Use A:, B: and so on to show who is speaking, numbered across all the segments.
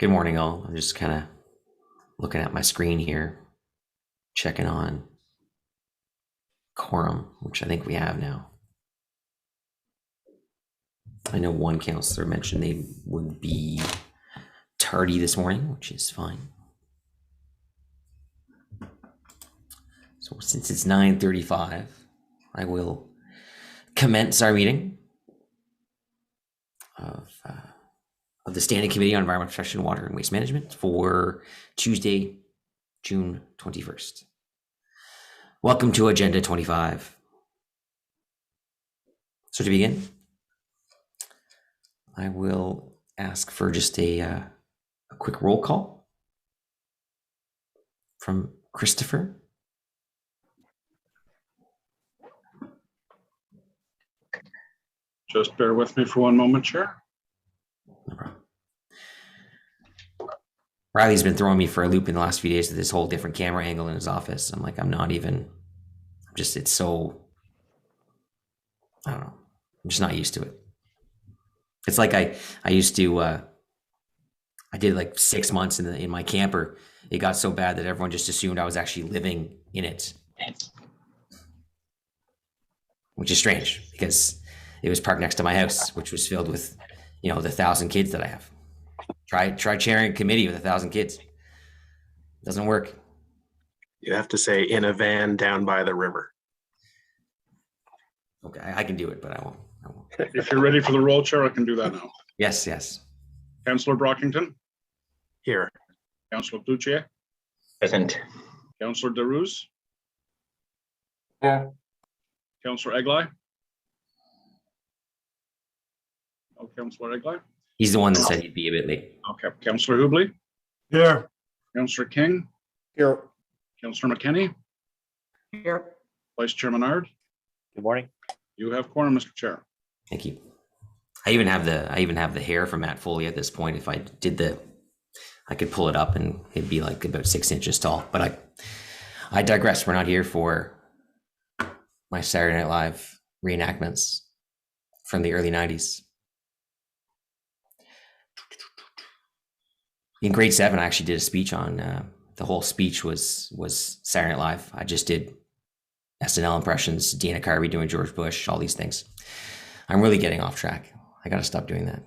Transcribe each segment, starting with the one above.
A: Good morning, all. I'm just kind of looking at my screen here, checking on quorum, which I think we have now. I know one counselor mentioned they would be tardy this morning, which is fine. So since it's 9:35, I will commence our meeting of the Standing Committee on Environmental Protection, Water and Waste Management for Tuesday, June 21st. Welcome to Agenda 25. So to begin, I will ask for just a quick roll call from Christopher.
B: Just bear with me for one moment, Chair.
A: No problem. Riley's been throwing me for a loop in the last few days with this whole different camera angle in his office. I'm like, it's so, I don't know. I'm just not used to it. It's like I used to, I did like 6 months in my camper. It got so bad that everyone just assumed I was actually living in it, which is strange because it was parked next to my house, which was filled with, the 1,000 kids that I have. Try chairing a committee with 1,000 kids. Doesn't work.
C: You have to say in a van down by the river.
A: Okay, I can do it, but I won't.
B: If you're ready for the roll, Chair, I can do that now.
A: Yes.
B: Councillor Brockington.
C: Here.
B: Councillor Cloutier.
C: Present.
B: Councillor Derouz.
C: Yeah.
B: Councillor Eglai. Oh, Councillor Eglai.
A: He's the one that said he'd be a bit late.
B: Okay. Councillor Hubley.
C: Here.
B: Councillor King.
C: Here.
B: Councillor McKinney.
C: Here.
B: Vice Chair Menard.
D: Good morning.
B: You have quorum, Mr. Chair.
A: Thank you. I even have the hair from Matt Foley at this point. If I did I could pull it up and it'd be like about 6 inches tall. But I digress. We're not here for my Saturday Night Live reenactments from the early 90s. In grade 7, I actually did a speech on the whole speech was Saturday Night Live. I just did SNL impressions, Dana Carvey doing George Bush, all these things. I'm really getting off track. I got to stop doing that.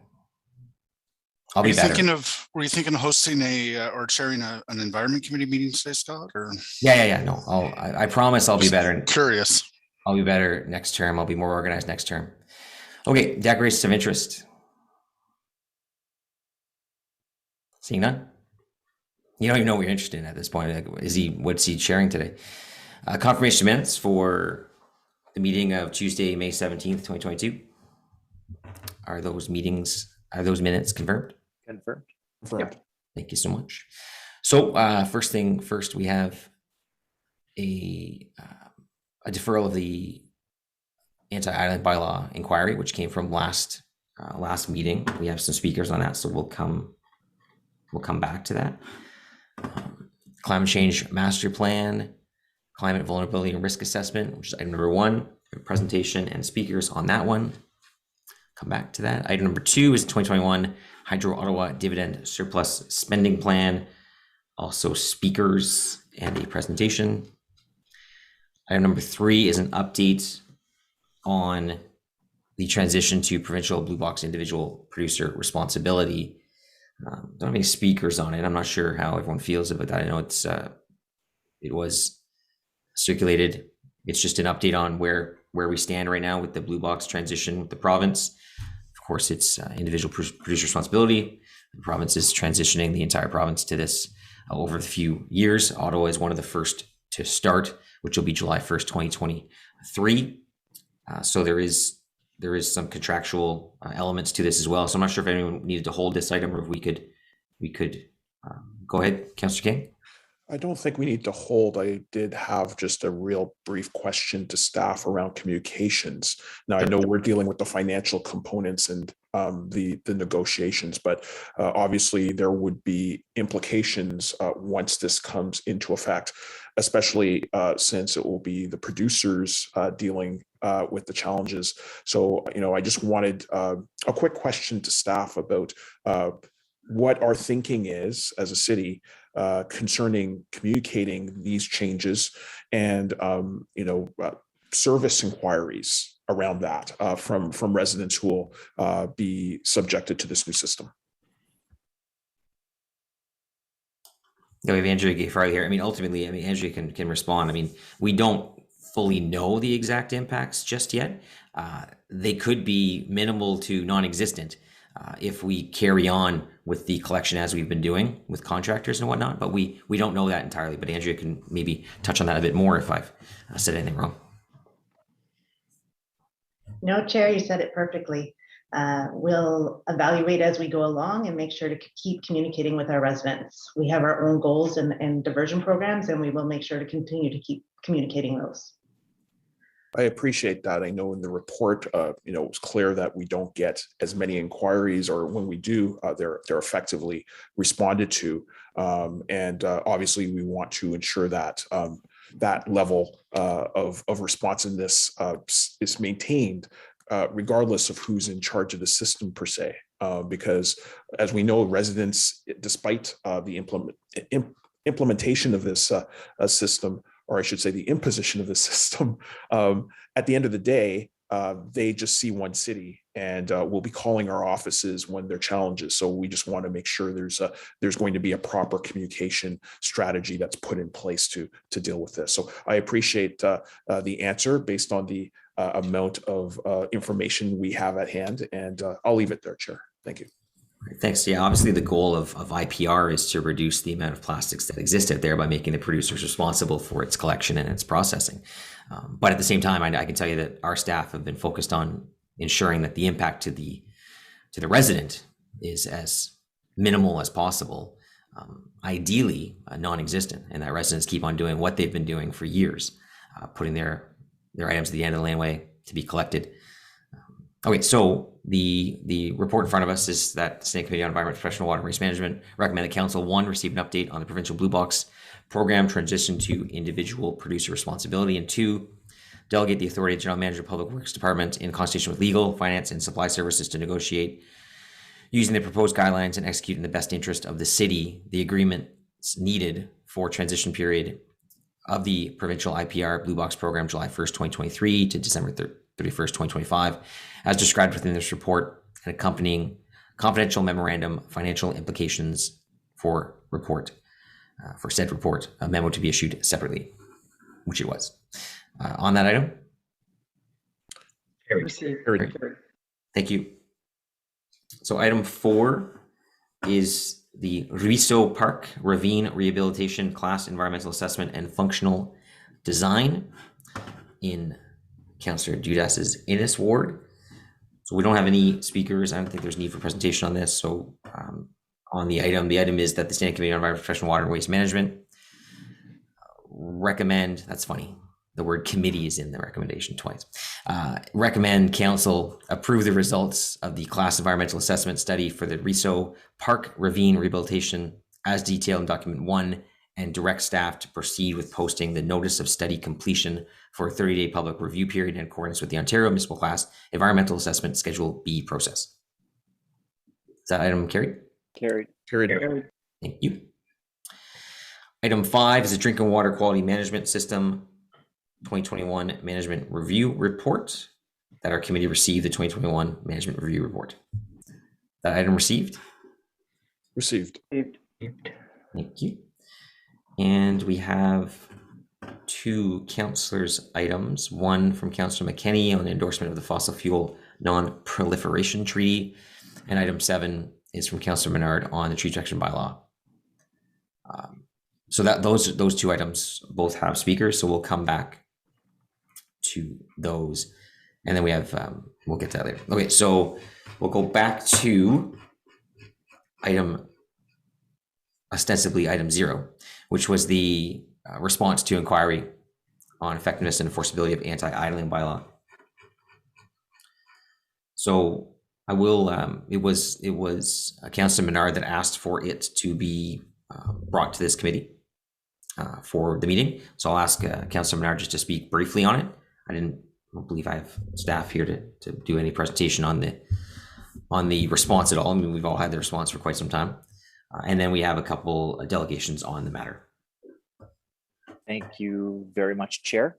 A: I'll be better.
E: Were you thinking of hosting or chairing an environment committee meeting today, Scott? Or
A: Yeah. No, I promise I'll be better.
E: Curious.
A: I'll be better next term. I'll be more organized next term. Okay, declarations of interest. Seeing none? You don't even know what you're interested in at this point. Like, what's he sharing today? Confirmation minutes for the meeting of Tuesday, May 17th, 2022. Are those minutes confirmed?
D: Confirmed.
A: Yep. Thank you so much. So first thing first, we have a deferral of the anti-island bylaw inquiry, which came from last meeting. We have some speakers on that, so we'll come back to that. Climate change master plan, climate vulnerability and risk assessment, which is item number 1, presentation and speakers on that one. Come back to that. Item number 2 is 2021 Hydro Ottawa dividend surplus spending plan, also speakers and a presentation. Item number 3 is an update on the transition to provincial blue box individual producer responsibility. Don't have any speakers on it. I'm not sure how everyone feels about that. I know it was circulated. It's just an update on where we stand right now with the blue box transition with the province. Of course, it's individual producer responsibility. The province is transitioning the entire province to this over a few years. Ottawa is one of the first to start, which will be July 1st, 2023. So there is some contractual elements to this as well. So I'm not sure if anyone needed to hold this item or if we could go ahead, Councillor King.
F: I don't think we need to hold. I did have just a real brief question to staff around communications. Now, I know we're dealing with the financial components and the negotiations, but obviously there would be implications once this comes into effect, especially since it will be the producers dealing with the challenges. So, I just wanted a quick question to staff about what our thinking is as a city concerning communicating these changes and service inquiries around that from residents who will be subjected to this new system.
A: No, we have Andrea Farley here. I mean, ultimately, I mean, Andrea can respond. I mean, we don't fully know the exact impacts just yet. They could be minimal to non-existent if we carry on with the collection as we've been doing with contractors and whatnot, but we don't know that entirely. But Andrea can maybe touch on that a bit more if I've said anything wrong.
D: No, Chair, you said it perfectly. We'll evaluate as we go along and make sure to keep communicating with our residents. We have our own goals and diversion programs, and we will make sure to continue to keep communicating those.
F: I appreciate that. I know in the report, it was clear that we don't get as many inquiries, or when we do, they're effectively responded to. Obviously, we want to ensure that that level of responsiveness is maintained, regardless of who's in charge of the system per se. Because as we know, residents, despite the implementation of this system, or I should say the imposition of the system, at the end of the day, they just see one city, and we'll be calling our offices when there are challenges. So we just want to make sure there's going to be a proper communication strategy that's put in place to deal with this. So I appreciate the answer based on the amount of information we have at hand, and I'll leave it there, Chair. Thank you.
A: Thanks. Yeah, obviously the goal of IPR is to reduce the amount of plastics that exist out there by making the producers responsible for its collection and its processing. But at the same time, I can tell you that our staff have been focused on ensuring that the impact to the resident is as minimal as possible, ideally non-existent, and that residents keep on doing what they've been doing for years, putting their items at the end of the laneway to be collected. Okay, so the report in front of us is that the Senate Committee on Environment, Professional Water and Waste Management recommend that Council, 1, receive an update on the provincial Blue Box program transition to individual producer responsibility, and 2, delegate the authority to General Manager of Public Works Department in consultation with legal, finance, and supply services to negotiate using the proposed guidelines and execute in the best interest of the city the agreements needed for transition period of the provincial IPR Blue Box program, July 1st, 2023 to December 31st, 2025, as described within this report, and accompanying confidential memorandum financial implications for said report, a memo to be issued separately, which it was. On that item?
F: Carried.
A: Thank you. So item 4 is the Ruisseau Park Ravine Rehabilitation Class Environmental Assessment and Functional Design in Councillor Dudas's Innis ward. So we don't have any speakers. I don't think there's need for presentation on this. So on the item is that the Standing Committee on Environment, Professional Water and Waste Management recommend, that's funny, the word committee is in the recommendation twice, recommend Council approve the results of the class environmental assessment study for the Ruisseau Park Ravine Rehabilitation as detailed in document 1, and direct staff to proceed with posting the notice of study completion for a 30-day public review period in accordance with the Ontario Municipal Class Environmental Assessment Schedule B process. Is that item carried?
F: Carried.
A: Thank you. Item 5 is a drinking water quality management system 2021 management review report, that our committee received the 2021 management review report. That item received?
F: Received.
A: Thank you. And we have 2 councillors' items, one from Councillor McKenney on the endorsement of the fossil fuel non-proliferation treaty, and item 7 is from Councillor Menard on the tree protection bylaw. So that those 2 items both have speakers, so we'll come back to those, and then we have we'll get to that later. Okay, so we'll go back to ostensibly item 0, which was the response to inquiry on effectiveness and enforceability of anti-idling bylaw. So I will, it was Councillor Menard that asked for it to be brought to this committee for the meeting. So I'll ask Councillor Menard just to speak briefly on it. I don't believe I have staff here to do any presentation on on the response at all. I mean, we've all had the response for quite some time. And then we have a couple delegations on the matter.
G: Thank you very much, Chair.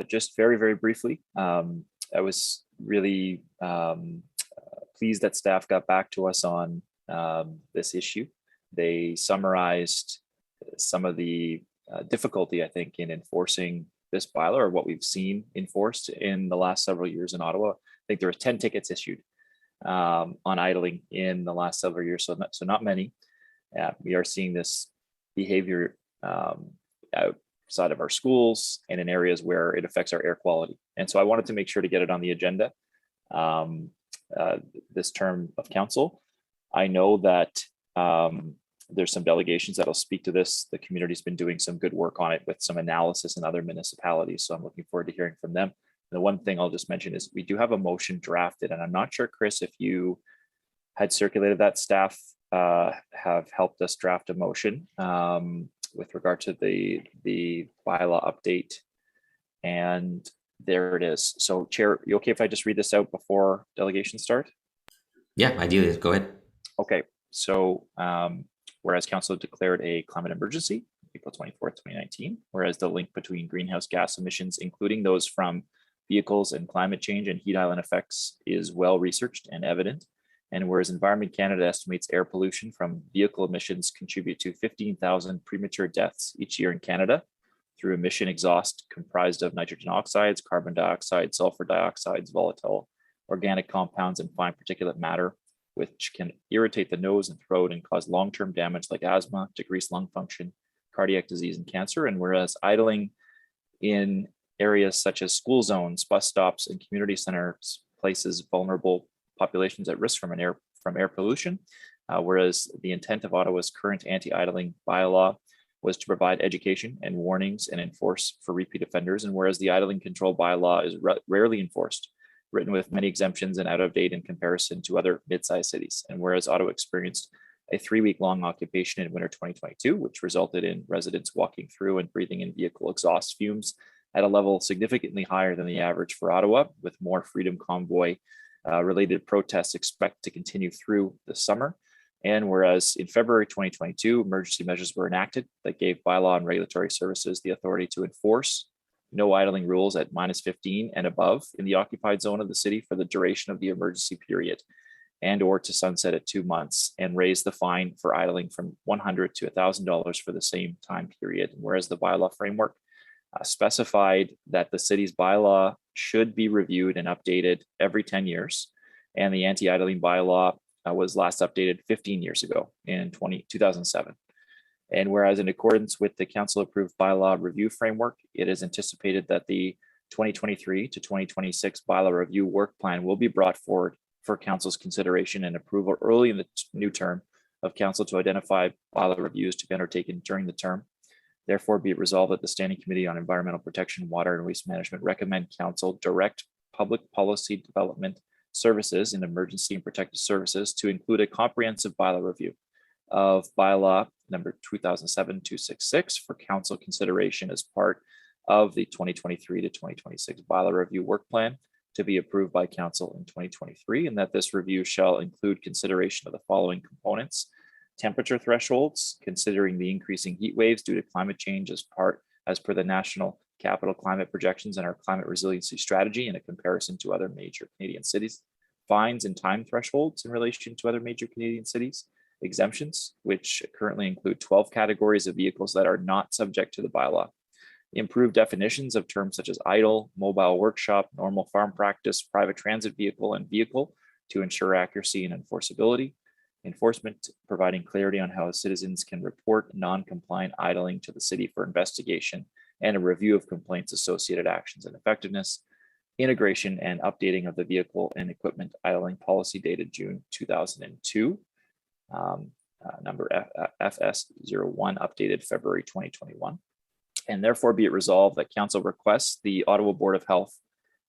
G: Just very, very briefly, I was really pleased that staff got back to us on this issue. They summarized some of the difficulty, I think, in enforcing this bylaw, or what we've seen enforced in the last several years in Ottawa. I think there were 10 tickets issued on idling in the last several years, so not many. We are seeing this behavior outside of our schools and in areas where it affects our air quality. And so I wanted to make sure to get it on the agenda this term of council. I know that there's some delegations that'll speak to this. The community's been doing some good work on it with some analysis in other municipalities. So I'm looking forward to hearing from them. The one thing I'll just mention is we do have a motion drafted, and I'm not sure, Chris, if you had circulated that. Staff have helped us draft a motion with regard to the bylaw update. And there it is. So Chair, you okay if I just read this out before delegations start?
A: Yeah, ideally, go ahead.
G: Okay, so whereas Council declared a climate emergency, April 24th, 2019, whereas the link between greenhouse gas emissions, including those from vehicles and climate change and heat island effects, is well researched and evident. And whereas Environment Canada estimates air pollution from vehicle emissions contribute to 15,000 premature deaths each year in Canada through emission exhaust comprised of nitrogen oxides, carbon dioxide, sulfur dioxides, volatile organic compounds, and fine particulate matter, which can irritate the nose and throat and cause long-term damage like asthma, decreased lung function, cardiac disease, and cancer. And whereas idling in areas such as school zones, bus stops, and community centers places vulnerable populations at risk from air pollution, whereas the intent of Ottawa's current anti-idling bylaw was to provide education and warnings and enforce for repeat offenders, and whereas the idling control bylaw is rarely enforced, written with many exemptions and out of date in comparison to other mid-sized cities, and whereas Ottawa experienced a 3-week-long occupation in winter 2022, which resulted in residents walking through and breathing in vehicle exhaust fumes at a level significantly higher than the average for Ottawa, with more Freedom Convoy related protests expect to continue through the summer. And whereas in February 2022, emergency measures were enacted that gave bylaw and regulatory services the authority to enforce no idling rules at -15 and above in the occupied zone of the city for the duration of the emergency period, and or to sunset at 2 months, and raise the fine for idling from $100 to $1,000 for the same time period. And whereas the bylaw framework specified that the city's bylaw should be reviewed and updated every 10 years, and the anti-idling bylaw was last updated 15 years ago in 2007. And whereas in accordance with the council-approved bylaw review framework, it is anticipated that the 2023 to 2026 bylaw review work plan will be brought forward for council's consideration and approval early in the new term of council to identify bylaw reviews to be undertaken during the term. Therefore, be it resolved that the Standing Committee on Environmental Protection, Water and Waste Management recommend council direct public policy development services and emergency and protective services to include a comprehensive bylaw review of bylaw number 2007-266 for council consideration as part of the 2023 to 2026 bylaw review work plan to be approved by council in 2023, and that this review shall include consideration of the following components: temperature thresholds, considering the increasing heat waves due to climate change as per the National Capital Climate Projections and our climate resiliency strategy in a comparison to other major Canadian cities, fines and time thresholds in relation to other major Canadian cities, exemptions, which currently include 12 categories of vehicles that are not subject to the bylaw, improved definitions of terms such as idle, mobile workshop, normal farm practice, private transit vehicle, and vehicle to ensure accuracy and enforceability, enforcement, providing clarity on how citizens can report non-compliant idling to the city for investigation, and a review of complaints, associated actions, and effectiveness, integration and updating of the vehicle and equipment idling policy dated June 2002, number FS01, updated February 2021. And therefore be it resolved that council requests the Ottawa Board of Health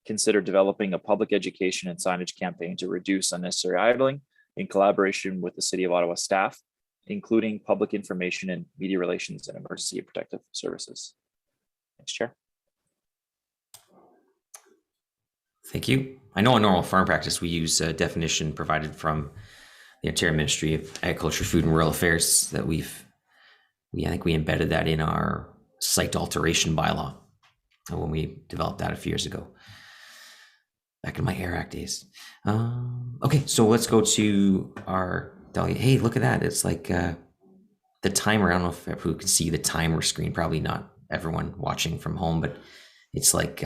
G: consider developing a public education and signage campaign to reduce unnecessary idling in collaboration with the City of Ottawa staff, including public information and media relations and emergency and protective services. Thanks, Chair.
A: Thank you. I know in normal farm practice, we use a definition provided from the Ontario Ministry of Agriculture, Food and Rural Affairs that I think we embedded that in our site alteration bylaw when we developed that a few years ago, back in my Air Act days. Okay, so let's go to our delegate. Hey, look at that. It's like the timer. I don't know if who can see the timer screen. Probably not everyone watching from home, but it's like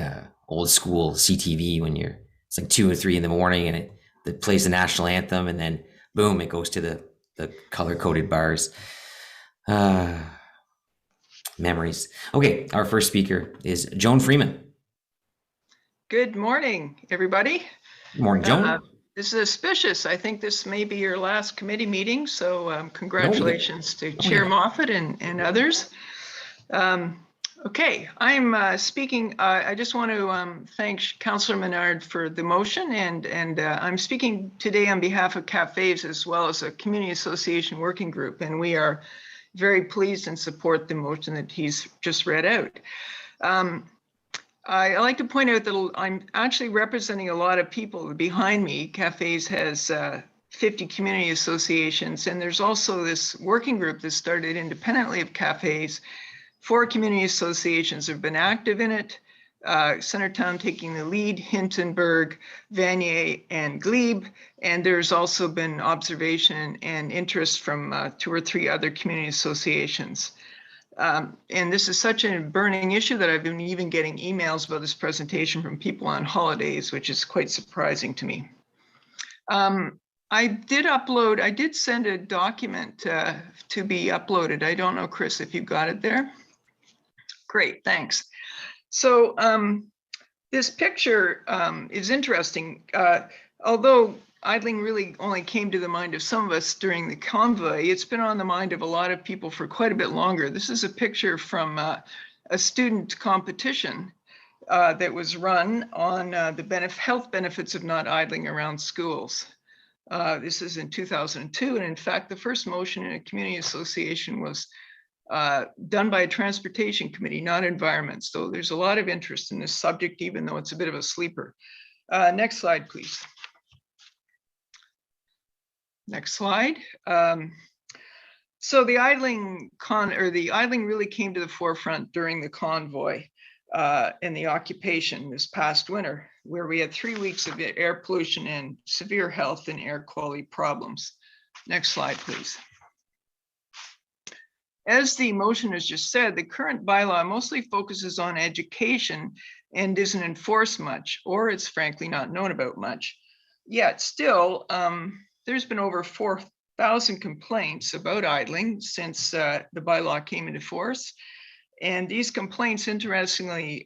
A: old school CTV when it's like 2 or 3 in the morning and it plays the national anthem and then boom, it goes to the color coded bars. Memories. Okay, our first speaker is Joan Freeman.
H: Good morning, everybody.
A: Good morning, Joan.
H: This is auspicious. I think this may be your last committee meeting, so congratulations to Chair Moffat and others. Okay, I'm speaking. I just want to thank Councillor Menard for the motion, and I'm speaking today on behalf of CAFES as well as a community association working group, and we are very pleased and support the motion that he's just read out. I like to point out that I'm actually representing a lot of people behind me. CAFES has 50 community associations, and there's also this working group that started independently of CAFES. 4 community associations have been active in it. Centertown taking the lead, Hintonburg, Vanier, and Glebe. And there's also been observation and interest from 2 or 3 other community associations. And this is such a burning issue that I've been even getting emails about this presentation from people on holidays, which is quite surprising to me. I did send a document to be uploaded. I don't know, Chris, if you got it there. Great, thanks. So this picture is interesting. Although idling really only came to the mind of some of us during the convoy, it's been on the mind of a lot of people for quite a bit longer. This is a picture from a student competition that was run on the health benefits of not idling around schools. This is in 2002, and in fact, the first motion in a community association was done by a transportation committee, not environment. So there's a lot of interest in this subject, even though it's a bit of a sleeper. Next slide, please. Next slide. So the idling really came to the forefront during the convoy and the occupation this past winter, where we had 3 weeks of air pollution and severe health and air quality problems. Next slide, please. As the motion has just said, the current bylaw mostly focuses on education and isn't enforced much, or it's frankly not known about much. Yet still, there's been over 4,000 complaints about idling since the bylaw came into force. And these complaints, interestingly,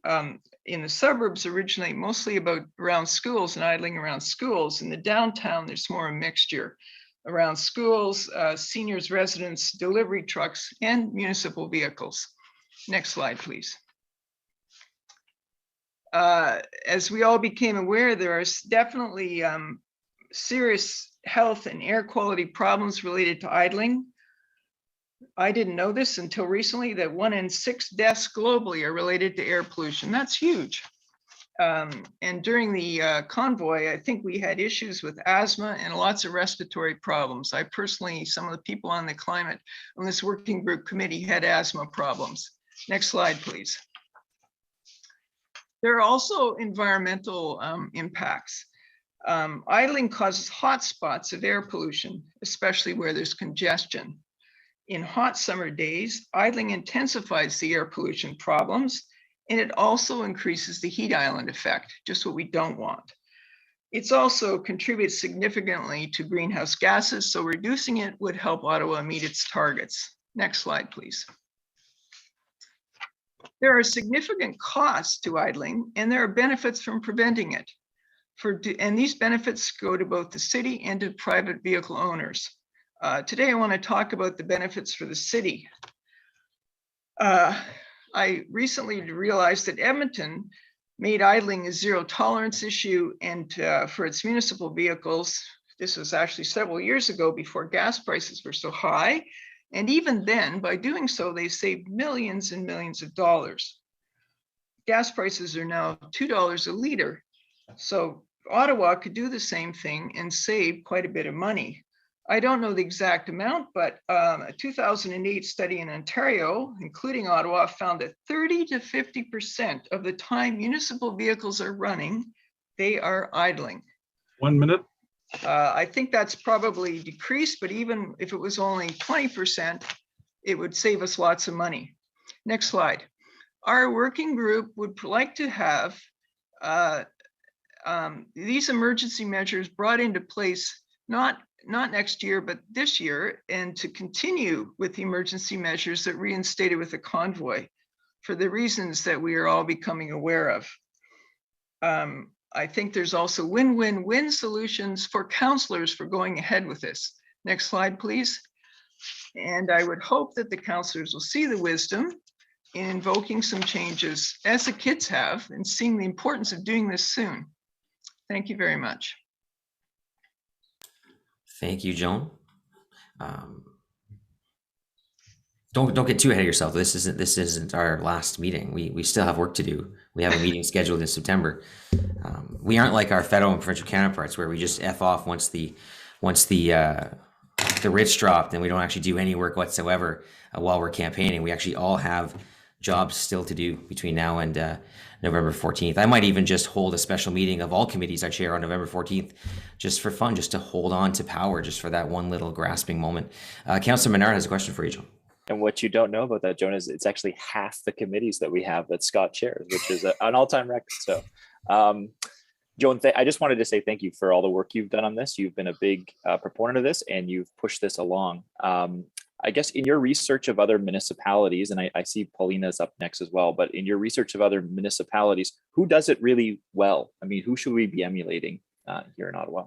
H: in the suburbs originally mostly around schools and idling around schools. In the downtown, there's more a mixture around schools, seniors residents, delivery trucks, and municipal vehicles. Next slide, please. As we all became aware, there are definitely serious health and air quality problems related to idling. I didn't know this until recently, that 1 in 6 deaths globally are related to air pollution. That's huge. And during the convoy, I think we had issues with asthma and lots of respiratory problems. I personally, some of the people on the climate on this working group committee had asthma problems. Next slide, please. There are also environmental impacts. Idling causes hot spots of air pollution, especially where there's congestion. In hot summer days, idling intensifies the air pollution problems, and it also increases the heat island effect, just what we don't want. It also contributes significantly to greenhouse gases, so reducing it would help Ottawa meet its targets. Next slide, please. There are significant costs to idling, and there are benefits from preventing it. And these benefits go to both the city and to private vehicle owners. Today, I want to talk about the benefits for the city. I recently realized that Edmonton made idling a zero tolerance issue, and for its municipal vehicles, this was actually several years ago before gas prices were so high. And even then, by doing so, they saved millions and millions of dollars. Gas prices are now $2 a liter. So Ottawa could do the same thing and save quite a bit of money. I don't know the exact amount, but a 2008 study in Ontario, including Ottawa, found that 30 to 50% of the time municipal vehicles are running, they are idling.
B: 1 minute.
H: I think that's probably decreased, but even if it was only 20%, it would save us lots of money. Next slide. Our working group would like to have these emergency measures brought into place, not next year, but this year, and to continue with the emergency measures that reinstated with the convoy for the reasons that we are all becoming aware of. I think there's also win-win-win solutions for councillors for going ahead with this. Next slide, please. And I would hope that the councillors will see the wisdom in invoking some changes, as the kids have, and seeing the importance of doing this soon. Thank you very much.
A: Thank you, Joan. Don't get too ahead of yourself. This isn't our last meeting. We still have work to do. We have a meeting scheduled in September. We aren't like our federal and provincial counterparts where we just F off once the writs dropped and we don't actually do any work whatsoever while we're campaigning. We actually all have jobs still to do between now and November 14th. I might even just hold a special meeting of all committees I chair on November 14th, just for fun, just to hold on to power, just for that one little grasping moment. Councillor Menard has a question for you, Joan.
G: And what you don't know about that, Joan, is it's actually half the committees that we have that Scott chairs, which is an all-time record. So, Joan, I just wanted to say thank you for all the work you've done on this. You've been a big proponent of this, and you've pushed this along. I guess in your research of other municipalities, and I see Paulina's up next as well, but in your research of other municipalities, who does it really well? I mean, who should we be emulating here in Ottawa?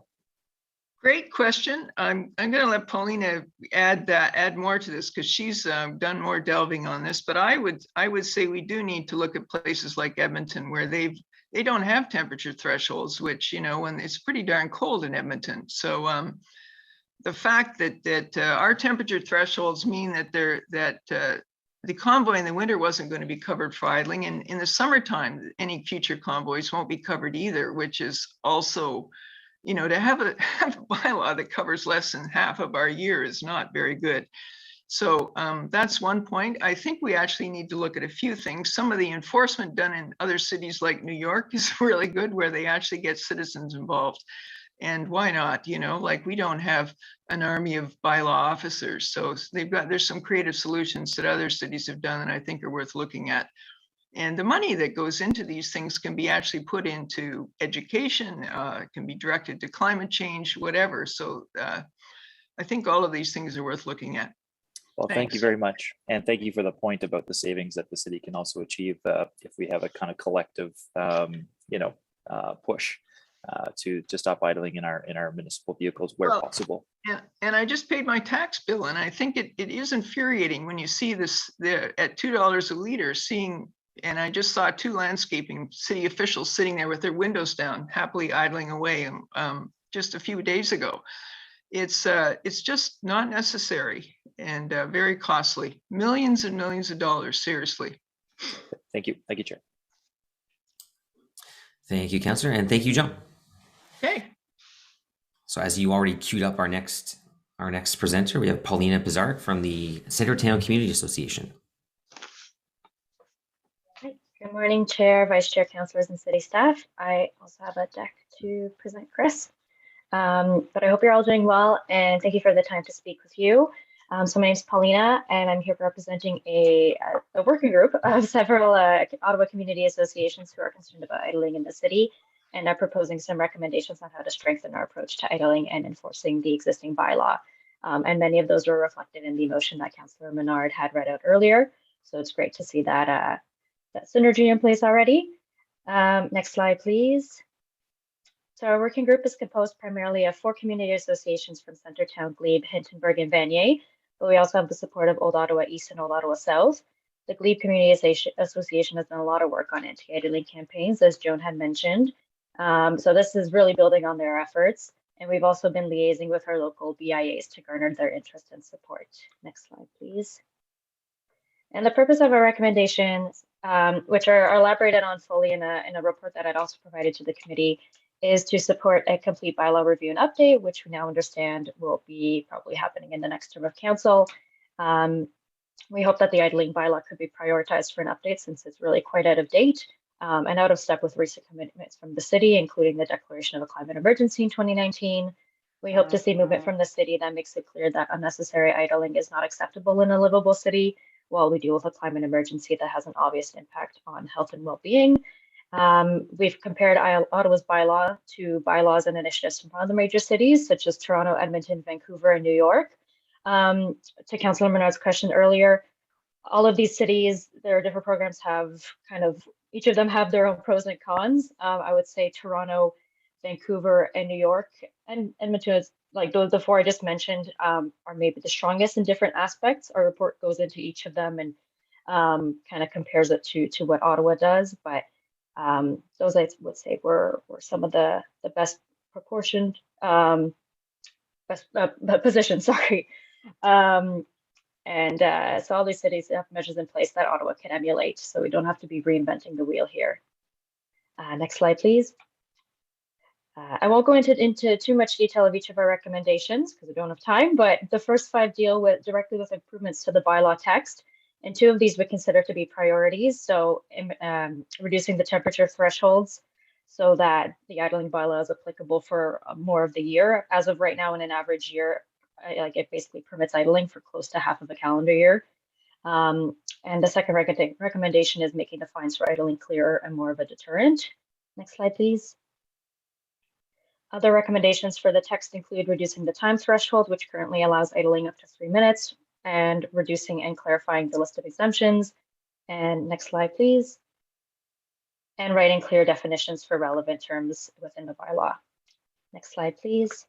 H: Great question. I'm going to let Paulina add more to this because she's done more delving on this. But I would say we do need to look at places like Edmonton where they don't have temperature thresholds, which, you know, when it's pretty darn cold in Edmonton. So the fact that our temperature thresholds mean that the convoy in the winter wasn't going to be covered for idling, and in the summertime, any future convoys won't be covered either, which is also, you know, to have a bylaw that covers less than half of our year is not very good. So that's one point. I think we actually need to look at a few things. Some of the enforcement done in other cities like New York is really good, where they actually get citizens involved. And why not? You know, like, we don't have an army of bylaw officers. So there's some creative solutions that other cities have done that I think are worth looking at. And the money that goes into these things can be actually put into education, it can be directed to climate change, whatever. So I think all of these things are worth looking at.
G: Well, thank you very much. And thank you for the point about the savings that the city can also achieve if we have a kind of collective, push to stop idling in our municipal vehicles where possible.
H: And I just paid my tax bill, and I think it is infuriating when you see this at $2 a liter, and I just saw 2 landscaping city officials sitting there with their windows down, happily idling away just a few days ago. It's just not necessary and very costly. Millions and millions of dollars, seriously.
G: Thank you. Thank you, Chair.
A: Thank you, Councillor, and thank you, John.
H: Okay.
A: So as you already queued up our next presenter, we have Paulina Pizarro from the Centertown Community Association.
I: Good morning, Chair, Vice Chair, Councillors, and City staff. I also have a deck to present Chris, but I hope you're all doing well, and thank you for the time to speak with you. So my name is Paulina, and I'm here representing a working group of several Ottawa community associations who are concerned about idling in the city, and are proposing some recommendations on how to strengthen our approach to idling and enforcing the existing bylaw. And many of those were reflected in the motion that Councillor Menard had read out earlier. So it's great to see that that synergy in place already. Next slide, please. So our working group is composed primarily of 4 community associations from Centertown, Glebe, Hintonburg, and Vanier, but we also have the support of Old Ottawa East and Old Ottawa South. The Glebe Community Association has done a lot of work on anti-idling campaigns, as Joan had mentioned. So this is really building on their efforts. And we've also been liaising with our local BIAs to garner their interest and support. Next slide, please. And the purpose of our recommendations, which are elaborated on fully in a report that I'd also provided to the committee, is to support a complete bylaw review and update, which we now understand will be probably happening in the next term of council. We hope that the idling bylaw could be prioritized for an update since it's really quite out of date and out of step with recent commitments from the city, including the declaration of a climate emergency in 2019. We hope to see movement from the city that makes it clear that unnecessary idling is not acceptable in a livable city while we deal with a climate emergency that has an obvious impact on health and well-being. We've compared Ottawa's bylaw to bylaws and initiatives from other major cities, such as Toronto, Edmonton, Vancouver, and New York. To Councillor Menard's question earlier, all of these cities, their different programs have each of them have their own pros and cons. I would say Toronto, Vancouver, and New York, and Edmonton is like the four I just mentioned are maybe the strongest in different aspects. Our report goes into each of them and kind of compares it to what Ottawa does, but those I would say were some of the best proportioned, best positions, sorry. So all these cities have measures in place that Ottawa can emulate, so we don't have to be reinventing the wheel here. Next slide, please. I won't go into too much detail of each of our recommendations because we don't have time, but the first 5 deal directly with improvements to the bylaw text, and 2 of these we consider to be priorities. So reducing the temperature thresholds so that the idling bylaw is applicable for more of the year. As of right now, in an average year, it basically permits idling for close to half of a calendar year. And the second recommendation is making the fines for idling clearer and more of a deterrent. Next slide, please. Other recommendations for the text include reducing the time threshold, which currently allows idling up to 3 minutes, and reducing and clarifying the list of exemptions. And next slide, please. And writing clear definitions for relevant terms within the bylaw. Next slide, please.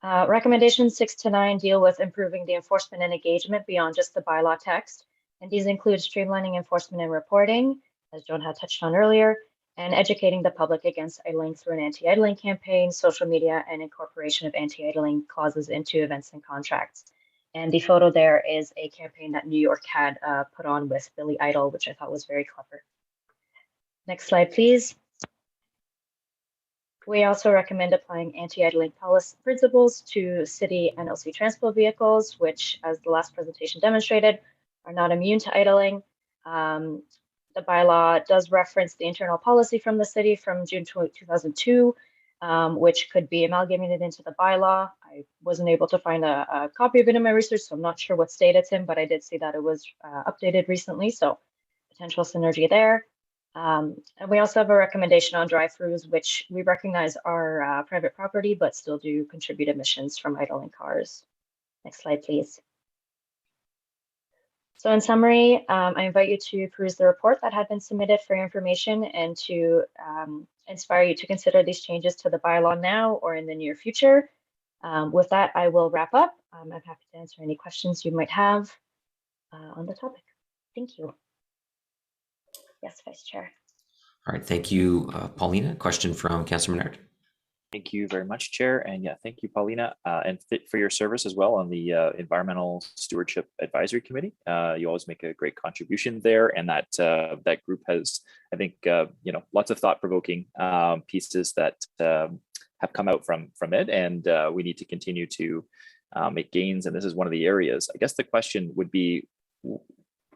I: Recommendations 6 to 9 deal with improving the enforcement and engagement beyond just the bylaw text. And these include streamlining enforcement and reporting, as Joan had touched on earlier, and educating the public against idling through an anti-idling campaign, social media, and incorporation of anti-idling clauses into events and contracts. And the photo there is a campaign that New York had put on with Billy Idol, which I thought was very clever. Next slide, please. We also recommend applying anti-idling policy principles to city and LC transport vehicles, which, as the last presentation demonstrated, are not immune to idling. The bylaw does reference the internal policy from the city from June 2002, which could be amalgamated into the bylaw. I wasn't able to find a copy of it in my research, so I'm not sure what state it's in, but I did see that it was updated recently, so potential synergy there. And we also have a recommendation on drive-throughs, which we recognize are private property, but still do contribute emissions from idling cars. Next slide, please. So in summary, I invite you to peruse the report that had been submitted for your information and to inspire you to consider these changes to the bylaw now or in the near future. With that, I will wrap up. I'm happy to answer any questions you might have on the topic. Thank you. Yes, Vice Chair.
A: All right, thank you, Paulina. Question from Councillor Menard.
G: Thank you very much, Chair. And yeah, thank you, Paulina, and for your service as well on the Environmental Stewardship Advisory Committee. You always make a great contribution there, and that that group has, I think, lots of thought-provoking pieces that have come out from it, and we need to continue to make gains. And this is one of the areas. I guess the question would be,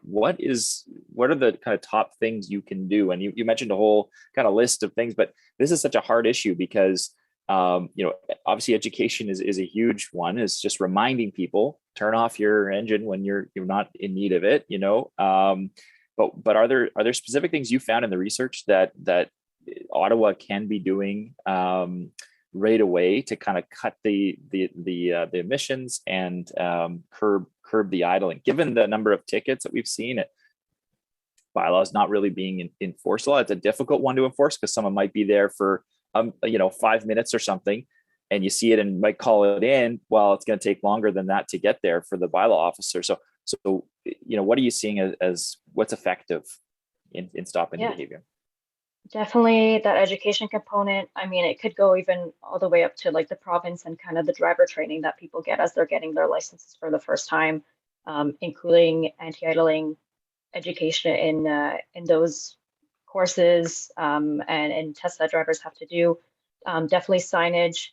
G: what are the kind of top things you can do? And you mentioned a whole kind of list of things, but this is such a hard issue because obviously education is a huge one. Is just reminding people, turn off your engine when you're not in need of it, but are there specific things you found in the research that Ottawa can be doing right away to kind of cut the emissions and curb the idling, given the number of tickets that we've seen? Bylaws not really being enforced a lot. It's a difficult one to enforce because someone might be there for 5 minutes or something, and you see it and might call it in. Well, it's going to take longer than that to get there for the bylaw officer. So what are you seeing as what's effective in stopping the behavior?
I: Definitely that education component. I mean, it could go even all the way up to like the province and kind of the driver training that people get as they're getting their licenses for the first time, including anti-idling education in those courses and tests that drivers have to do. Definitely signage.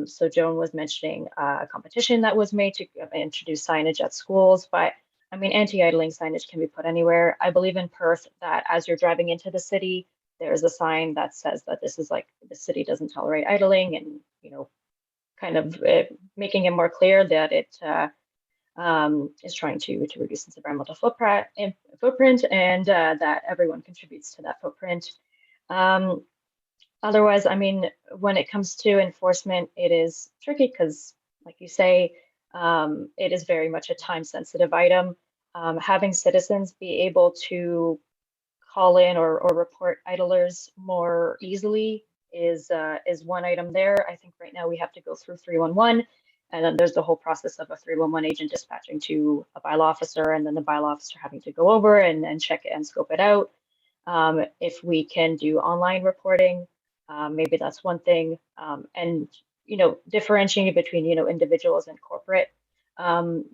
I: So Joan was mentioning a competition that was made to introduce signage at schools, but I mean, anti-idling signage can be put anywhere. I believe in Perth that as you're driving into the city, there's a sign that says that this is like the city doesn't tolerate idling, and kind of making it more clear that it is trying to reduce its environmental footprint and that everyone contributes to that footprint. Otherwise, I mean, when it comes to enforcement, it is tricky because, like you say, it is very much a time-sensitive item. Having citizens be able to call in or report idlers more easily is one item there. I think right now we have to go through 311, and then there's the whole process of a 311 agent dispatching to a bylaw officer, and then the bylaw officer having to go over and check it and scope it out. If we can do online reporting, maybe that's one thing. And differentiating between individuals and corporate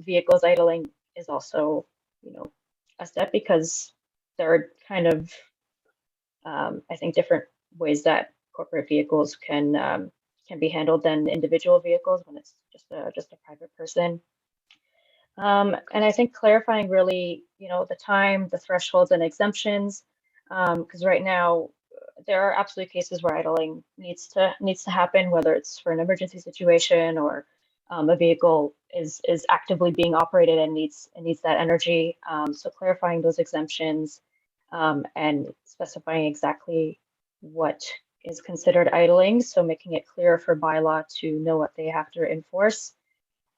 I: vehicles idling is also a step, because there are kind of I think different ways that corporate vehicles can be handled than individual vehicles when it's just a private person. And I think clarifying really the time, the thresholds and exemptions, because right now there are absolutely cases where idling needs to happen, whether it's for an emergency situation or a vehicle is actively being operated and needs that energy. So clarifying those exemptions and specifying exactly what is considered idling, so making it clear for bylaw to know what they have to enforce.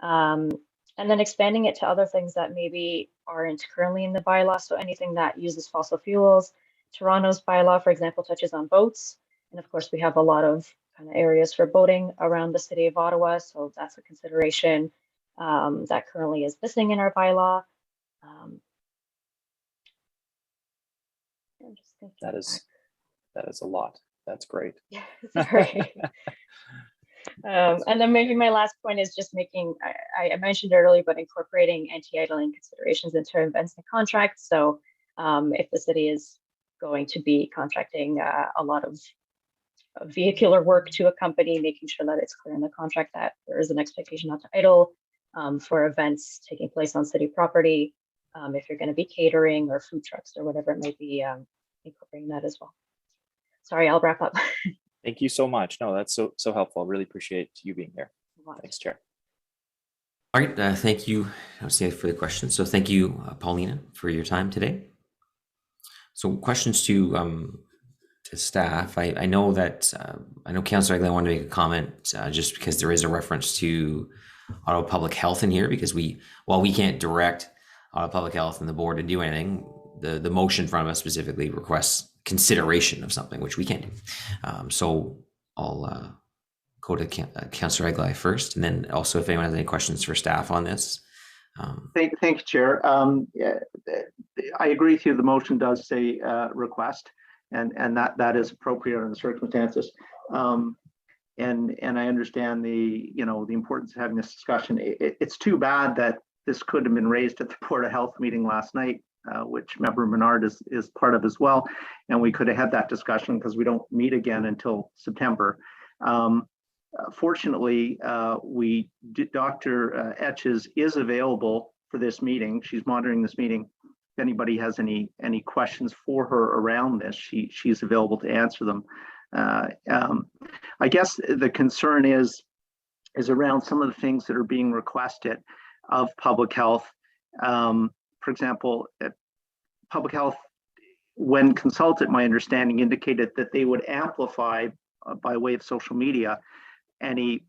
I: And then expanding it to other things that maybe aren't currently in the bylaw. So anything that uses fossil fuels. Toronto's bylaw, for example, touches on boats. And of course, we have a lot of kind of areas for boating around the city of Ottawa. So that's a consideration that currently is missing in our bylaw. I'm just thinking
G: that is a lot. That's great.
I: Yeah, sorry. And then maybe my last point is just making, I mentioned earlier, but incorporating anti-idling considerations into events and contracts. So if the city is going to be contracting a lot of vehicular work to a company, making sure that it's clear in the contract that there is an expectation not to idle for events taking place on city property. If you're going to be catering or food trucks or whatever it may be, incorporating that as well. Sorry, I'll wrap up.
G: Thank you so much. No, that's so helpful. Really appreciate you being here. Thanks, Chair.
A: All right, thank you for the questions. So thank you, Paulina, for your time today. So questions to staff. I know that I know Councillor Eglin wanted to make a comment just because there is a reference to Ottawa Public Health in here, because while we can't direct Ottawa Public Health and the board to do anything, the motion from us specifically requests consideration of something, which we can't do. So I'll go to Councillor Eglin first, and then also if anyone has any questions for staff on this.
J: Thank you, Chair. Yeah, I agree with you. The motion does say request, and that is appropriate in the circumstances. And I understand the importance of having this discussion. It's too bad that this could have been raised at the Board of Health meeting last night, which Member Menard is part of as well, and we could have had that discussion because we don't meet again until September. Fortunately, Dr. Etches is available for this meeting. She's monitoring this meeting. If anybody has any questions for her around this, she's available to answer them. I guess the concern is around some of the things that are being requested of public health. For example, public health, when consulted, my understanding indicated that they would amplify by way of social media any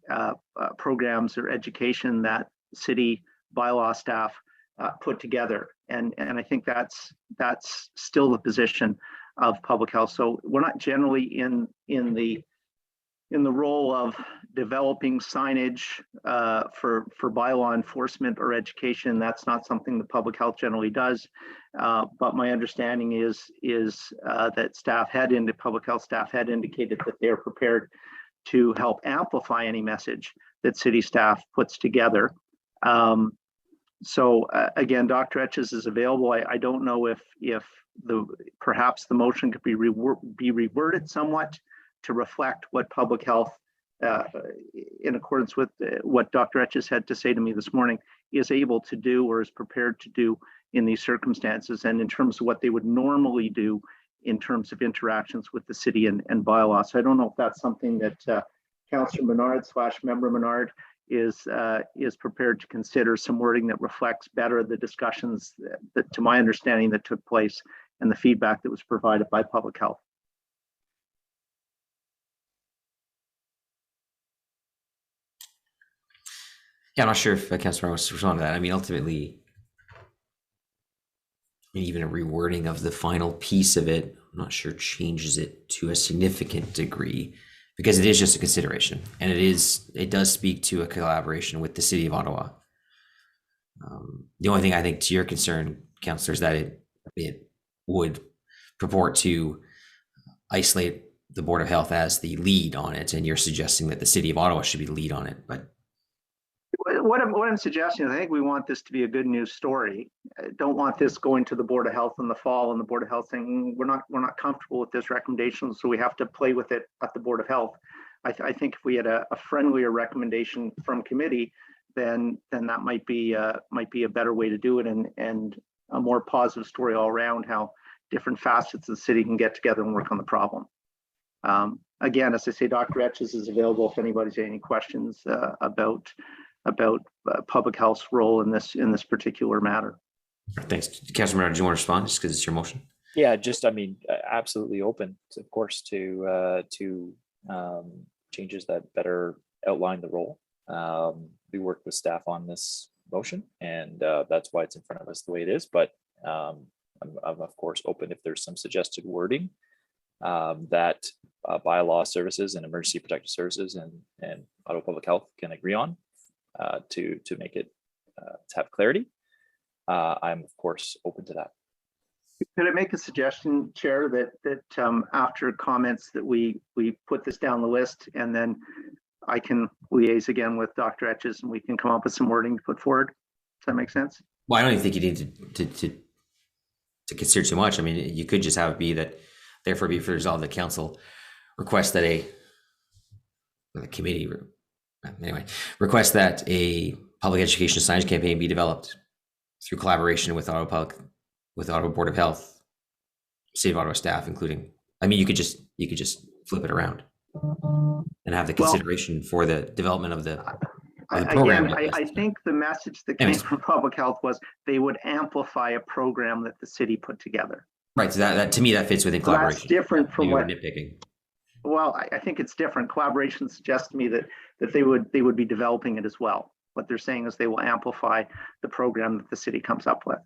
J: programs or education that city bylaw staff put together, and I think that's still the position of public health. So we're not generally in the role of developing signage for bylaw enforcement or education. That's not something that public health generally does. But my understanding is that public health staff had indicated that they're prepared to help amplify any message that city staff puts together. Again, Dr. Etches is available. I don't know if perhaps the motion could be reworded somewhat to reflect what public health, in accordance with what Dr. Etches had to say to me this morning, is able to do or is prepared to do in these circumstances, and in terms of what they would normally do in terms of interactions with the city and bylaws. So I don't know if that's something that Councillor Menard / Member Menard is prepared to consider, some wording that reflects better the discussions that, to my understanding, that took place and the feedback that was provided by public health.
A: Yeah, I'm not sure if Councillor wants to respond to that. I mean, ultimately, even a rewording of the final piece of it, I'm not sure changes it to a significant degree, because it is just a consideration, and it does speak to a collaboration with the City of Ottawa. The only thing I think, to your concern, Councillor, is that it would purport to isolate the Board of Health as the lead on it, and you're suggesting that the City of Ottawa should be the lead on it. But
J: what I'm suggesting is, I think we want this to be a good news story. I don't want this going to the Board of Health in the fall and the Board of Health saying we're not comfortable with this recommendation, so we have to play with it at the Board of Health. I think if we had a friendlier recommendation from committee, then that might be a better way to do it, and a more positive story all around how different facets of the city can get together and work on the problem. Again, as I say, Dr. Etches is available if anybody's any questions about public health's role in this particular matter.
A: Thanks. Councillor Menard, do you want to respond, just because it's your motion?
G: Yeah, just, I mean, absolutely open, of course, to changes that better outline the role. We worked with staff on this motion, and that's why it's in front of us the way it is. But I'm of course open if there's some suggested wording that bylaw services and emergency protective services and Ottawa Public Health can agree on to make it to have clarity. I'm of course open to that.
J: Could I make a suggestion, Chair, that after comments that we put this down the list, and then I can liaise again with Dr. Etches and we can come up with some wording to put forward? Does that make sense?
A: Well, I don't even think you need to consider too much. I mean, you could just have it be that, therefore be resolved that council request that a public education signage campaign be developed through collaboration with Ottawa Board of Health, City of Ottawa staff, including. I mean, you could just flip it around and have the consideration for the development of the program.
J: Again, I think the message that came from public health was they would amplify a program that the city put together.
A: Right. So that to me, that fits within collaboration.
J: That's different from what
A: nitpicking.
J: Well, I think it's different. Collaboration suggests to me that they would be developing it as well. What they're saying is they will amplify the program that the city comes up with.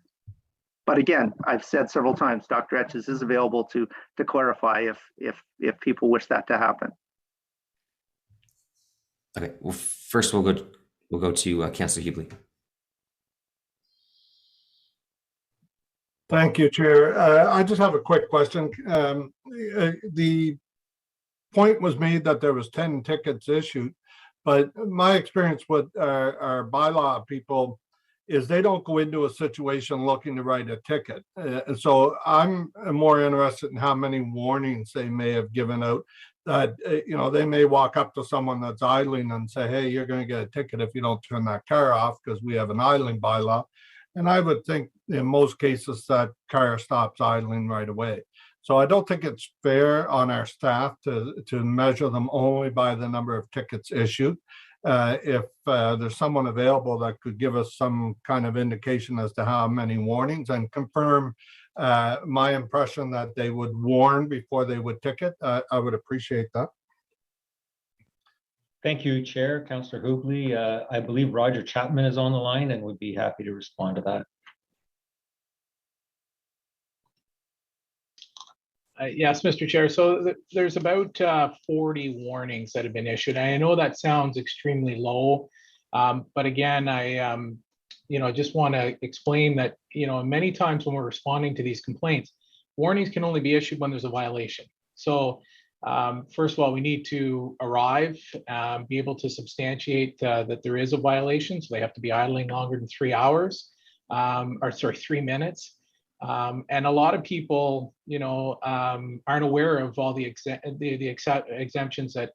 J: But again, I've said several times, Dr. Etches is available to clarify if people wish that to happen.
A: Okay. Well, first we'll go to Councillor Hubley.
K: Thank you, Chair. I just have a quick question. The point was made that there was 10 tickets issued, but my experience with our bylaw people is they don't go into a situation looking to write a ticket. And so I'm more interested in how many warnings they may have given out that, they may walk up to someone that's idling and say, hey, you're going to get a ticket if you don't turn that car off because we have an idling bylaw. And I would think in most cases that car stops idling right away. So I don't think it's fair on our staff to measure them only by the number of tickets issued. If there's someone available that could give us some kind of indication as to how many warnings and confirm my impression that they would warn before they would ticket, I would appreciate that.
L: Thank you, Chair. Councillor Hubley. I believe Roger Chapman is on the line and would be happy to respond to that.
M: Yes, Mr. Chair. So there's about 40 warnings that have been issued. And I know that sounds extremely low, but again, I just want to explain that, many times when we're responding to these complaints, warnings can only be issued when there's a violation. So First of all, we need to arrive, be able to substantiate that there is a violation. So they have to be idling longer than 3 hours, or sorry, 3 minutes. And a lot of people, aren't aware of all the exemptions that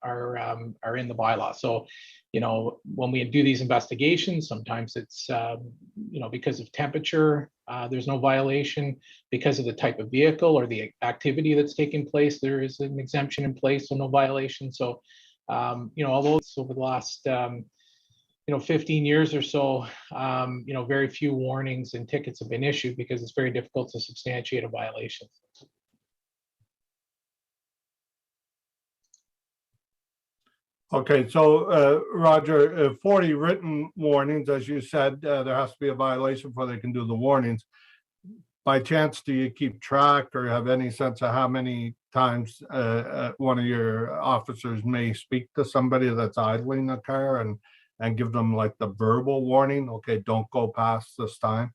M: are in the bylaw. So, when we do these investigations, sometimes it's, because of temperature, there's no violation. Because of the type of vehicle or the activity that's taking place, there is an exemption in place, so no violation. So, although it's over the last 15 years or so, very few warnings and tickets have been issued because it's very difficult to substantiate a violation.
K: Okay, so Roger, 40 written warnings, as you said, there has to be a violation before they can do the warnings. By chance, do you keep track or have any sense of how many times one of your officers may speak to somebody that's idling a car and give them like the verbal warning, okay, don't go past this time?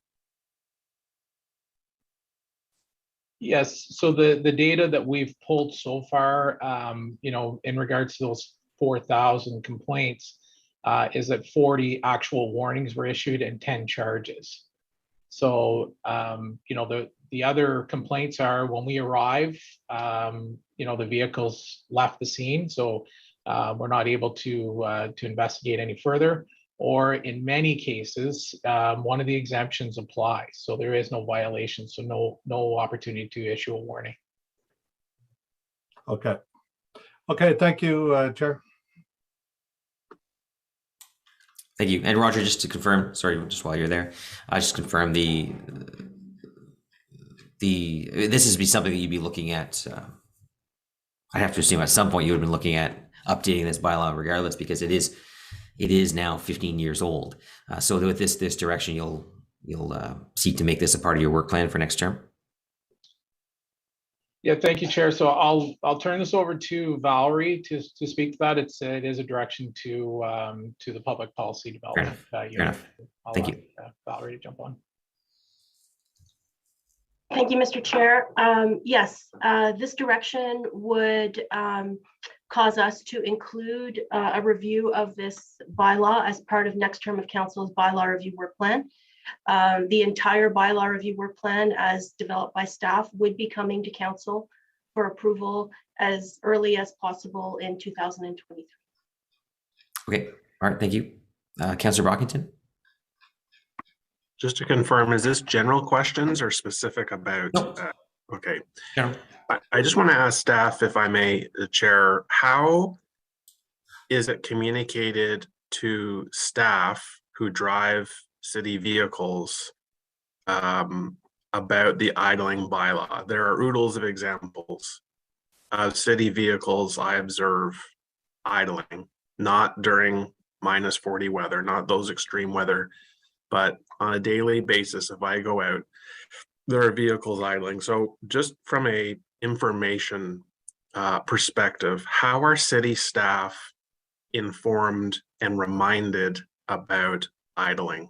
M: Yes, so the data that we've pulled so far, in regards to those 4,000 complaints, is that 40 actual warnings were issued and 10 charges. So, the other complaints are when we arrive, the vehicles left the scene. So we're not able to investigate any further, or in many cases, one of the exemptions applies. So there is no violation. So no opportunity to issue a warning.
K: Okay. Okay, thank you, Chair.
A: Thank you. And Roger, just to confirm, sorry, just while you're there, I just confirm this is be something that you'd be looking at. I have to assume at some point you would have been looking at updating this bylaw regardless, because it is now 15 years old. So with this direction, you'll seek to make this a part of your work plan for next term.
M: Yeah, thank you, Chair. So I'll turn this over to Valerie to speak to that. It is a direction to the public policy development.
A: Fair enough. Thank you.
M: Valerie, to jump on.
N: Thank you, Mr. Chair. Yes, this direction would cause us to include a review of this bylaw as part of next term of council's bylaw review work plan. The entire bylaw review work plan, as developed by staff, would be coming to council for approval as early as possible in 2023.
A: Okay. All right. Thank you. Councillor Brockington.
C: Just to confirm, is this general questions or specific about?
A: No.
C: Okay.
A: General.
C: I just want to ask staff, if I may, the chair, how is it communicated to staff who drive city vehicles about the idling bylaw? There are oodles of examples of city vehicles I observe idling, not during -40 weather, not those extreme weather, but on a daily basis. If I go out, there are vehicles idling. So just from a information perspective, how are city staff informed and reminded about idling?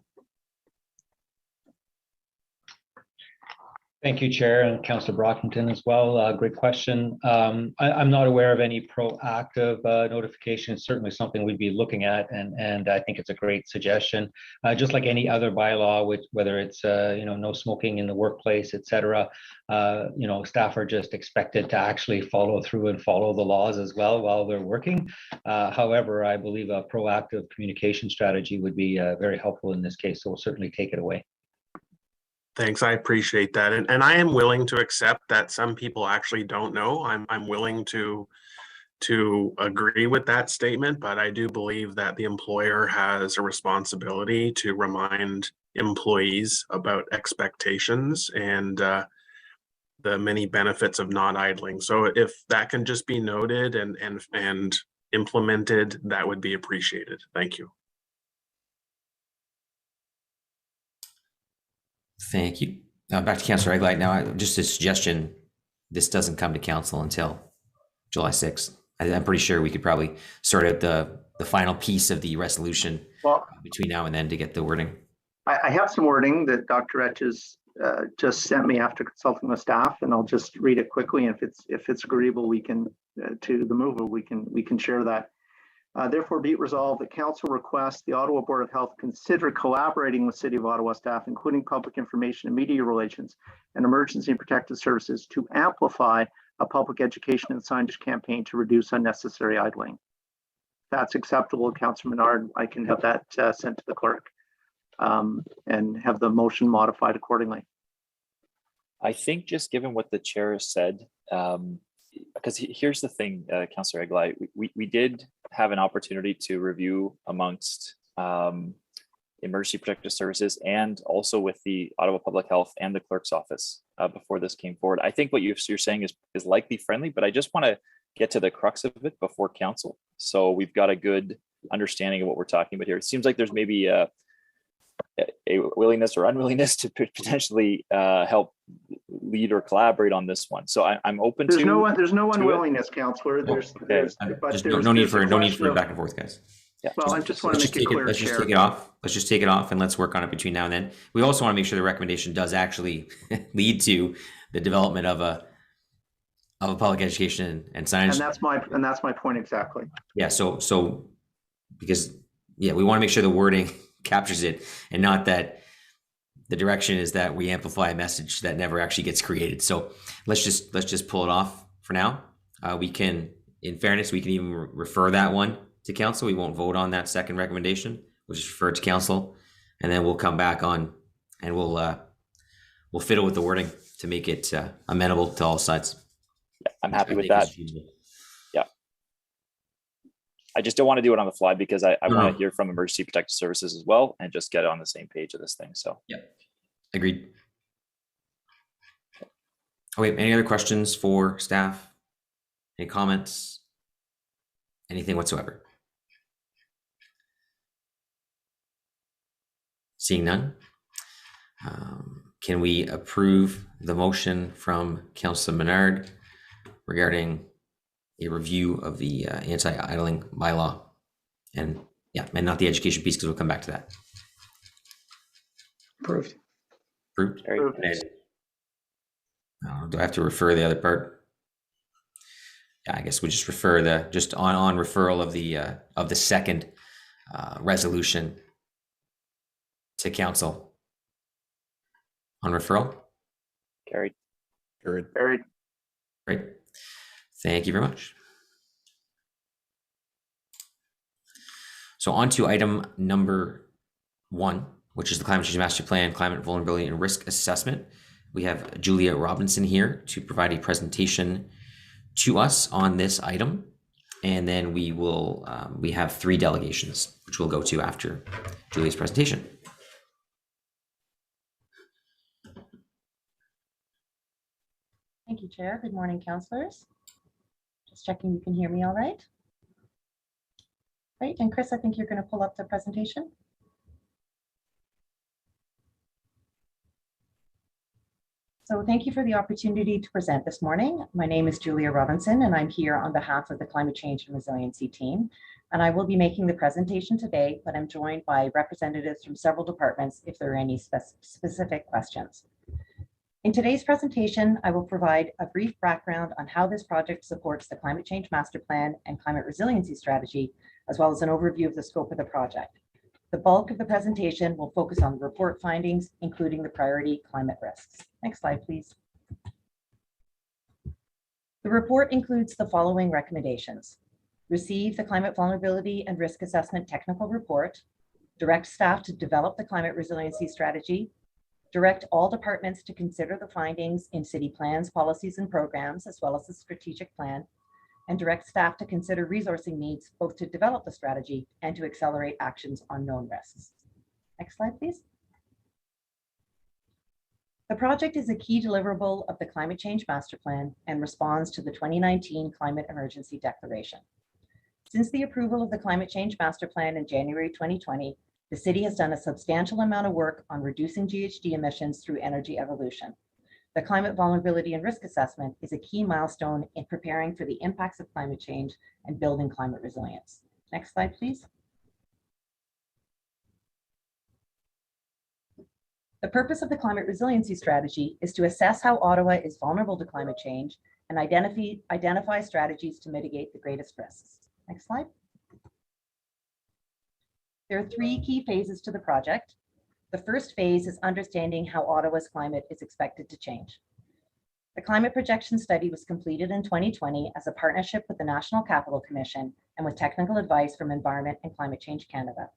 L: Thank you, Chair, and Councillor Brockington as well. Great question. I'm not aware of any proactive notification. It's certainly something we'd be looking at, and I think it's a great suggestion. Just like any other bylaw, whether it's no smoking in the workplace, etc. Staff are just expected to actually follow through and follow the laws as well while they're working. However, I believe a proactive communication strategy would be very helpful in this case. So we'll certainly take it away.
C: Thanks, I appreciate that. And I am willing to accept that some people actually don't know. I'm willing to agree with that statement, but I do believe that the employer has a responsibility to remind employees about expectations and the many benefits of not idling. So if that can just be noted and implemented, that would be appreciated. Thank you.
A: Thank you. Back to Councillor Eglite. Now, just a suggestion, this doesn't come to council until July 6th. I'm pretty sure we could probably sort out the final piece of the resolution between now and then to get the wording.
J: I have some wording that Dr. Etch has just sent me after consulting with staff, and I'll just read it quickly. And if it's agreeable, we can to the mover, we can share that. Therefore, be it resolved that Council requests the Ottawa Board of Health consider collaborating with City of Ottawa staff, including public information and media relations and emergency and protective services, to amplify a public education and signage campaign to reduce unnecessary idling. If that's acceptable, Councillor Menard, I can have that sent to the clerk and have the motion modified accordingly.
G: I think just given what the chair said, because here's the thing, Councillor Eglai, we did have an opportunity to review amongst emergency protective services and also with the Ottawa Public Health and the clerk's office before this came forward. I think what you're saying is likely friendly, but I just want to get to the crux of it before council. So we've got a good understanding of what we're talking about here. It seems like there's maybe a willingness or unwillingness to potentially help lead or collaborate on this one. So I'm open
J: there's
G: to.
J: There's no unwillingness, Councillor. There's
A: no need for back and forth, guys.
G: Yeah.
J: Well, I just want to make it clear.
A: Let's just take it off. Let's just take it off, and let's work on it between now and then. We also want to make sure the recommendation does actually lead to the development of a public education and signage.
J: And that's my point exactly.
A: Yeah. So because we want to make sure the wording captures it, and not that the direction is that we amplify a message that never actually gets created. So let's just pull it off for now. We can, in fairness, we can even refer that one to council. We won't vote on that second recommendation. We'll just refer it to council, and then we'll come back on and we'll fiddle with the wording to make it amenable to all sides.
G: Yeah, I'm happy with that. Yeah. I just don't want to do it on the fly because I want to hear from emergency protective services as well and just get on the same page of this thing. So
A: yeah, agreed. Okay, any other questions for staff? Any comments? Anything whatsoever? Seeing none, can we approve the motion from Councillor Menard regarding a review of the anti-idling bylaw, and not the education piece, because we'll come back to that.
J: Approved.
A: Approved. Do I have to refer the other part? Yeah, I guess we just refer on referral of the second resolution to council. On referral.
G: Carried.
J: Carried.
A: Great. Thank you very much. So on to item number 1, which is the Climate Change Master Plan, Climate Vulnerability and Risk Assessment. We have Julia Robinson here to provide a presentation to us on this item. And then we will, we have 3 delegations, which we'll go to after Julia's presentation.
O: Thank you, Chair. Good morning, councillors. Just checking you can hear me all right. Great. And Chris, I think you're going to pull up the presentation. So thank you for the opportunity to present this morning. My name is Julia Robinson, and I'm here on behalf of the Climate Change and Resiliency team. And I will be making the presentation today, but I'm joined by representatives from several departments if there are any specific questions. In today's presentation, I will provide a brief background on how this project supports the Climate Change Master Plan and Climate Resiliency Strategy, as well as an overview of the scope of the project. The bulk of the presentation will focus on the report findings, including the priority climate risks. Next slide, please. The report includes the following recommendations: receive the Climate Vulnerability and Risk Assessment Technical Report, direct staff to develop the Climate Resiliency Strategy, direct all departments to consider the findings in city plans, policies, and programs, as well as the strategic plan, and direct staff to consider resourcing needs, both to develop the strategy and to accelerate actions on known risks. Next slide, please. The project is a key deliverable of the Climate Change Master Plan and responds to the 2019 Climate Emergency Declaration. Since the approval of the Climate Change Master Plan in January 2020, the city has done a substantial amount of work on reducing GHG emissions through energy evolution. The Climate Vulnerability and Risk Assessment is a key milestone in preparing for the impacts of climate change and building climate resilience. Next slide, please. The purpose of the climate resiliency strategy is to assess how Ottawa is vulnerable to climate change and identify strategies to mitigate the greatest risks. Next slide. There are 3 key phases to the project. The first phase is understanding how Ottawa's climate is expected to change. The climate projection study was completed in 2020 as a partnership with the National Capital Commission and with technical advice from Environment and Climate Change Canada.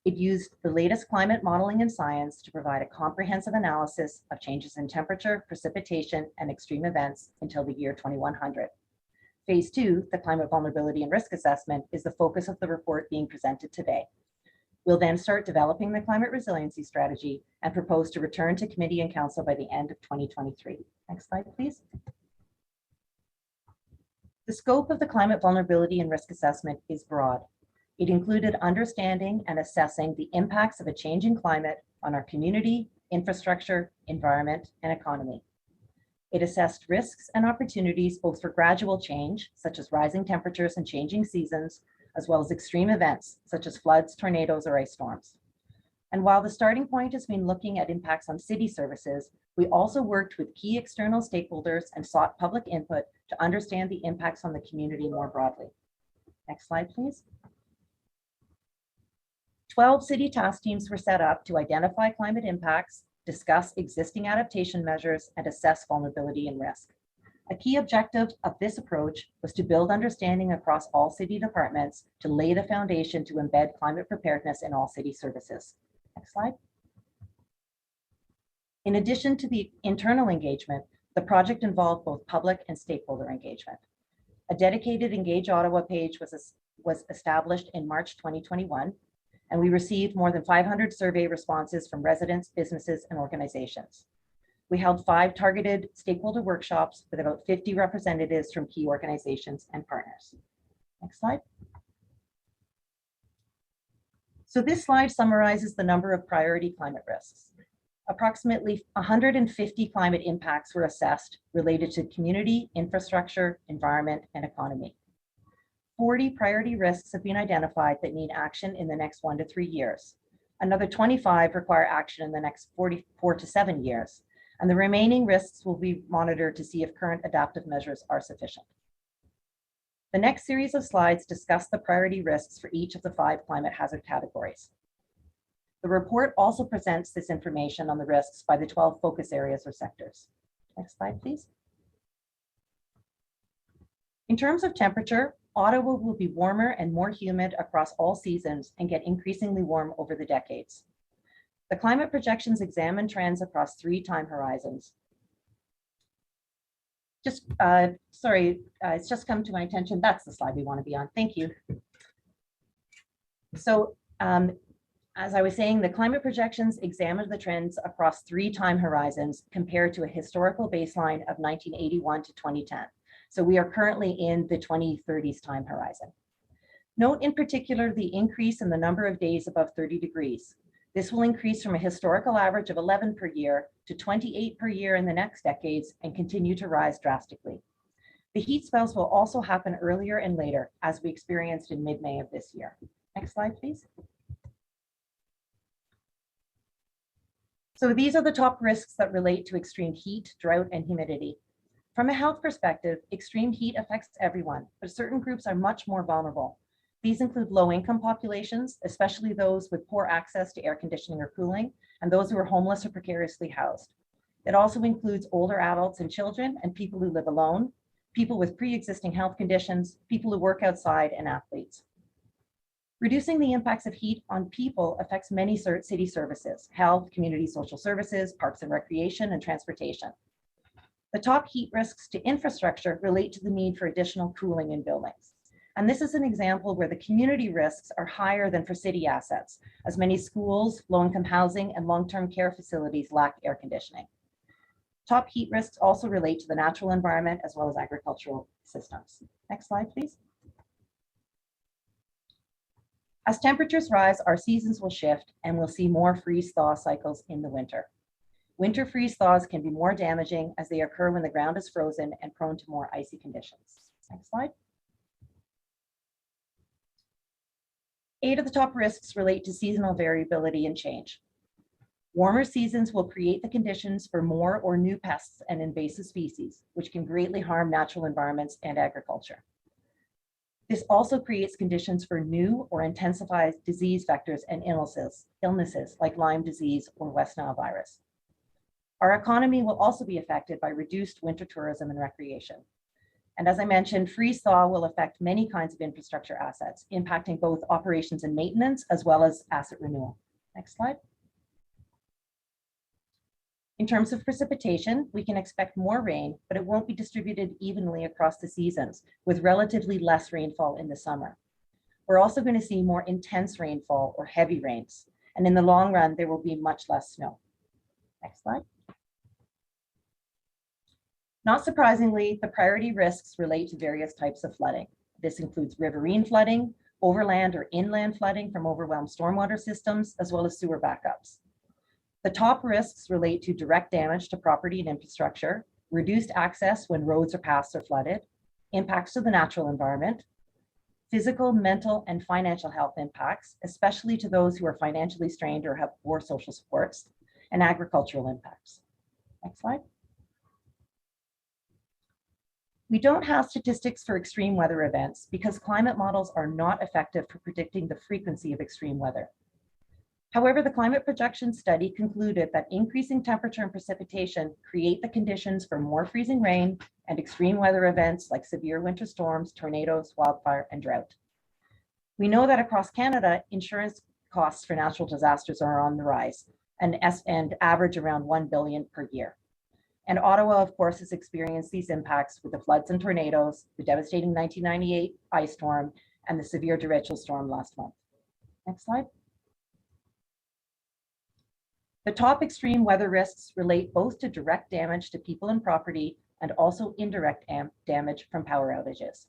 O: It used the latest climate modeling and science to provide a comprehensive analysis of changes in temperature, precipitation, and extreme events until the year 2100. Phase 2, the climate vulnerability and risk assessment, is the focus of the report being presented today. We'll then start developing the climate resiliency strategy and propose to return to committee and council by the end of 2023. Next slide, please. The scope of the climate vulnerability and risk assessment is broad. It included understanding and assessing the impacts of a changing climate on our community, infrastructure, environment, and economy. It assessed risks and opportunities both for gradual change, such as rising temperatures and changing seasons, as well as extreme events, such as floods, tornadoes, or ice storms. And while the starting point has been looking at impacts on city services, we also worked with key external stakeholders and sought public input to understand the impacts on the community more broadly. Next slide, please. 12 city task teams were set up to identify climate impacts, discuss existing adaptation measures, and assess vulnerability and risk. A key objective of this approach was to build understanding across all city departments to lay the foundation to embed climate preparedness in all city services. Next slide. In addition to the internal engagement, the project involved both public and stakeholder engagement. A dedicated Engage Ottawa page was established in March 2021, and we received more than 500 survey responses from residents, businesses, and organizations. We held 5 targeted stakeholder workshops with about 50 representatives from key organizations and partners. Next slide. So this slide summarizes the number of priority climate risks. Approximately 150 climate impacts were assessed related to community, infrastructure, environment, and economy. 40 priority risks have been identified that need action in the next 1 to 3 years. Another 25 require action in the next 4 to 7 years. And the remaining risks will be monitored to see if current adaptive measures are sufficient. The next series of slides discuss the priority risks for each of the 5 climate hazard categories. The report also presents this information on the risks by the 12 focus areas or sectors. Next slide, please. In terms of temperature, Ottawa will be warmer and more humid across all seasons and get increasingly warm over the decades. The climate projections examine trends across 3 time horizons. It's just come to my attention. That's the slide we want to be on. Thank you. So as I was saying, the climate projections examined the trends across 3 time horizons compared to a historical baseline of 1981 to 2010. So we are currently in the 2030s time horizon. Note in particular the increase in the number of days above 30 degrees. This will increase from a historical average of 11 per year to 28 per year in the next decades and continue to rise drastically. The heat spells will also happen earlier and later, as we experienced in mid-May of this year. Next slide, please. So these are the top risks that relate to extreme heat, drought, and humidity. From a health perspective, extreme heat affects everyone, but certain groups are much more vulnerable. These include low-income populations, especially those with poor access to air conditioning or cooling, and those who are homeless or precariously housed. It also includes older adults and children and people who live alone, people with pre-existing health conditions, people who work outside, and athletes. Reducing the impacts of heat on people affects many city services: health, community social services, parks and recreation, and transportation. The top heat risks to infrastructure relate to the need for additional cooling in buildings. And this is an example where the community risks are higher than for city assets, as many schools, low-income housing, and long-term care facilities lack air conditioning. Top heat risks also relate to the natural environment as well as agricultural systems. Next slide, please. As temperatures rise, our seasons will shift and we'll see more freeze-thaw cycles in the winter. Winter freeze-thaws can be more damaging as they occur when the ground is frozen and prone to more icy conditions. Next slide. 8 of the top risks relate to seasonal variability and change. Warmer seasons will create the conditions for more or new pests and invasive species, which can greatly harm natural environments and agriculture. This also creates conditions for new or intensified disease vectors and illnesses like Lyme disease or West Nile virus. Our economy will also be affected by reduced winter tourism and recreation. And as I mentioned, freeze-thaw will affect many kinds of infrastructure assets, impacting both operations and maintenance as well as asset renewal. Next slide. In terms of precipitation, we can expect more rain, but it won't be distributed evenly across the seasons, with relatively less rainfall in the summer. We're also going to see more intense rainfall or heavy rains, and in the long run, there will be much less snow. Next slide. Not surprisingly, the priority risks relate to various types of flooding. This includes riverine flooding, overland or inland flooding from overwhelmed stormwater systems, as well as sewer backups. The top risks relate to direct damage to property and infrastructure, reduced access when roads or paths are flooded, impacts to the natural environment, physical, mental, and financial health impacts, especially to those who are financially strained or have poor social supports, and agricultural impacts. Next slide. We don't have statistics for extreme weather events because climate models are not effective for predicting the frequency of extreme weather. However, the climate projection study concluded that increasing temperature and precipitation create the conditions for more freezing rain and extreme weather events like severe winter storms, tornadoes, wildfire, and drought. We know that across Canada, insurance costs for natural disasters are on the rise and average around $1 billion per year. And Ottawa, of course, has experienced these impacts with the floods and tornadoes, the devastating 1998 ice storm, and the severe derecho storm last month. Next slide. The top extreme weather risks relate both to direct damage to people and property and also indirect damage from power outages.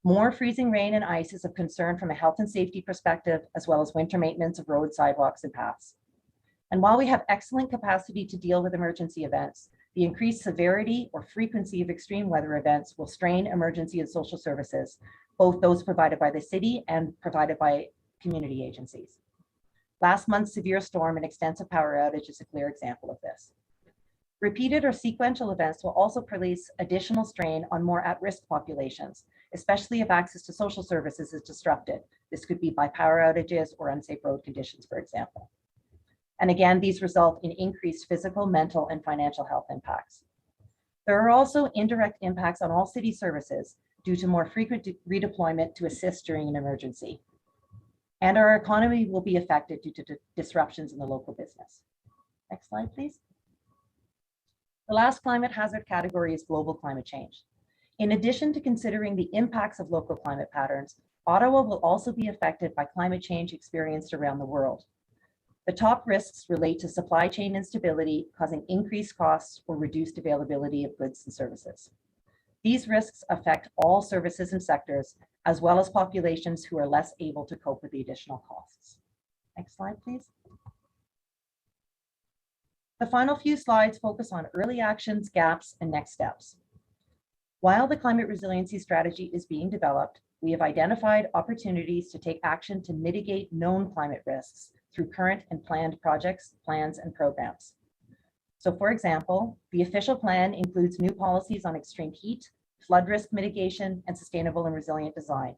O: More freezing rain and ice is of concern from a health and safety perspective, as well as winter maintenance of roads, sidewalks, and paths. And while we have excellent capacity to deal with emergency events, the increased severity or frequency of extreme weather events will strain emergency and social services, both those provided by the city and provided by community agencies. Last month's severe storm and extensive power outage is a clear example of this. Repeated or sequential events will also place additional strain on more at-risk populations, especially if access to social services is disrupted. This could be by power outages or unsafe road conditions, for example. And again, these result in increased physical, mental, and financial health impacts. There are also indirect impacts on all city services due to more frequent redeployment to assist during an emergency. And our economy will be affected due to disruptions in the local business. Next slide, please. The last climate hazard category is global climate change. In addition to considering the impacts of local climate patterns, Ottawa will also be affected by climate change experienced around the world. The top risks relate to supply chain instability, causing increased costs or reduced availability of goods and services. These risks affect all services and sectors, as well as populations who are less able to cope with the additional costs. Next slide, please. The final few slides focus on early actions, gaps, and next steps. While the climate resiliency strategy is being developed, we have identified opportunities to take action to mitigate known climate risks through current and planned projects, plans, and programs. So for example, the official plan includes new policies on extreme heat, flood risk mitigation, and sustainable and resilient design.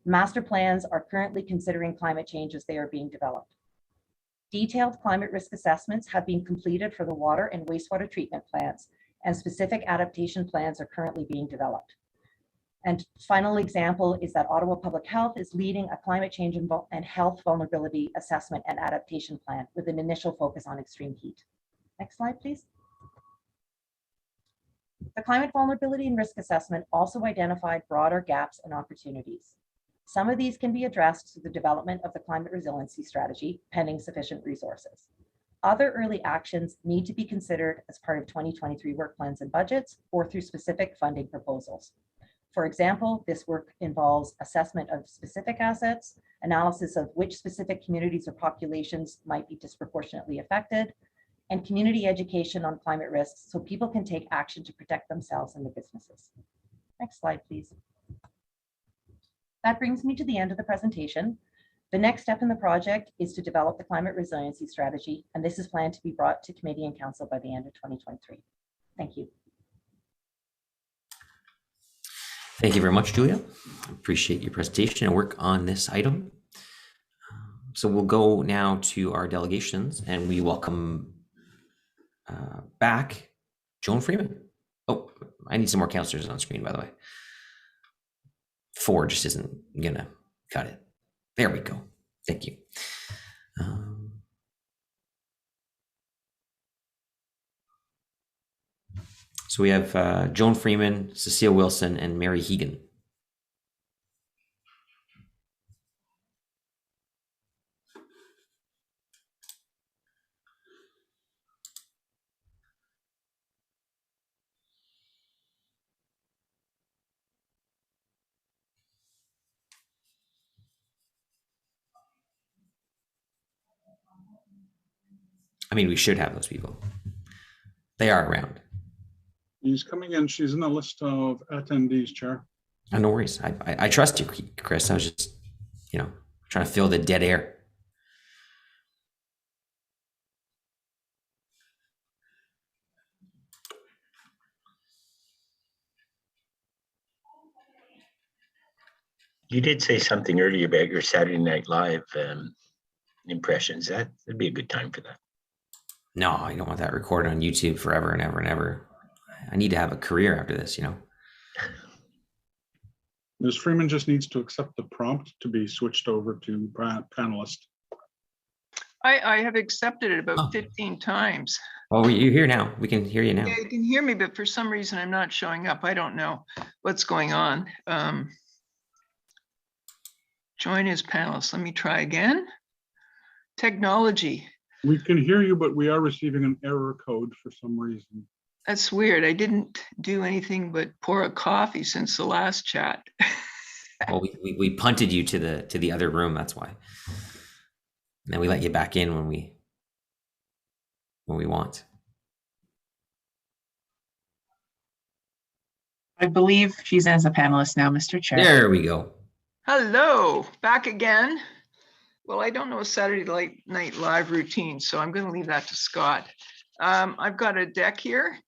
O: Master plans are currently considering climate change as they are being developed. Detailed climate risk assessments have been completed for the water and wastewater treatment plants, and specific adaptation plans are currently being developed. And final example is that Ottawa Public Health is leading a climate change and health vulnerability assessment and adaptation plan with an initial focus on extreme heat. Next slide, please. The climate vulnerability and risk assessment also identified broader gaps and opportunities. Some of these can be addressed through the development of the climate resiliency strategy, pending sufficient resources. Other early actions need to be considered as part of 2023 work plans and budgets or through specific funding proposals. For example, this work involves assessment of specific assets, analysis of which specific communities or populations might be disproportionately affected, and community education on climate risks so people can take action to protect themselves and their businesses. Next slide, please. That brings me to the end of the presentation. The next step in the project is to develop the climate resiliency strategy, and this is planned to be brought to committee and council by the end of 2023. Thank you.
A: Thank you very much, Julia. Appreciate your presentation and work on this item. So we'll go now to our delegations, and we welcome back Joan Freeman. Oh, I need some more councillors on screen, by the way. 4 just isn't gonna cut it. There we go. Thank you. So we have Joan Freeman, Cecile Wilson, and Mary Hegan. I mean, we should have those people. They are around.
B: She's coming in. She's in the list of attendees, Chair.
A: Oh, no worries. I trust you, Chris. I was just, trying to fill the dead air.
P: You did say something earlier about your Saturday Night Live impressions. That'd be a good time for that.
A: No, I don't want that recorded on YouTube forever and ever and ever. I need to have a career after this,
B: Ms. Freeman just needs to accept the prompt to be switched over to panelist.
H: I have accepted it about 15 times.
A: Oh, you're here now. We can hear you now.
H: Yeah, you can hear me, but for some reason I'm not showing up. I don't know what's going on. Join as panelist. Let me try again. Technology.
B: We can hear you, but we are receiving an error code for some reason.
H: That's weird. I didn't do anything but pour a coffee since the last chat.
A: Well, we punted you to the other room. That's why. And then we let you back in when we want.
Q: I believe she's as a panelist now, Mr. Chair.
A: There we go.
H: Hello, back again. Well, I don't know a Saturday Night Live routine, so I'm going to leave that to Scott. I've got a deck here.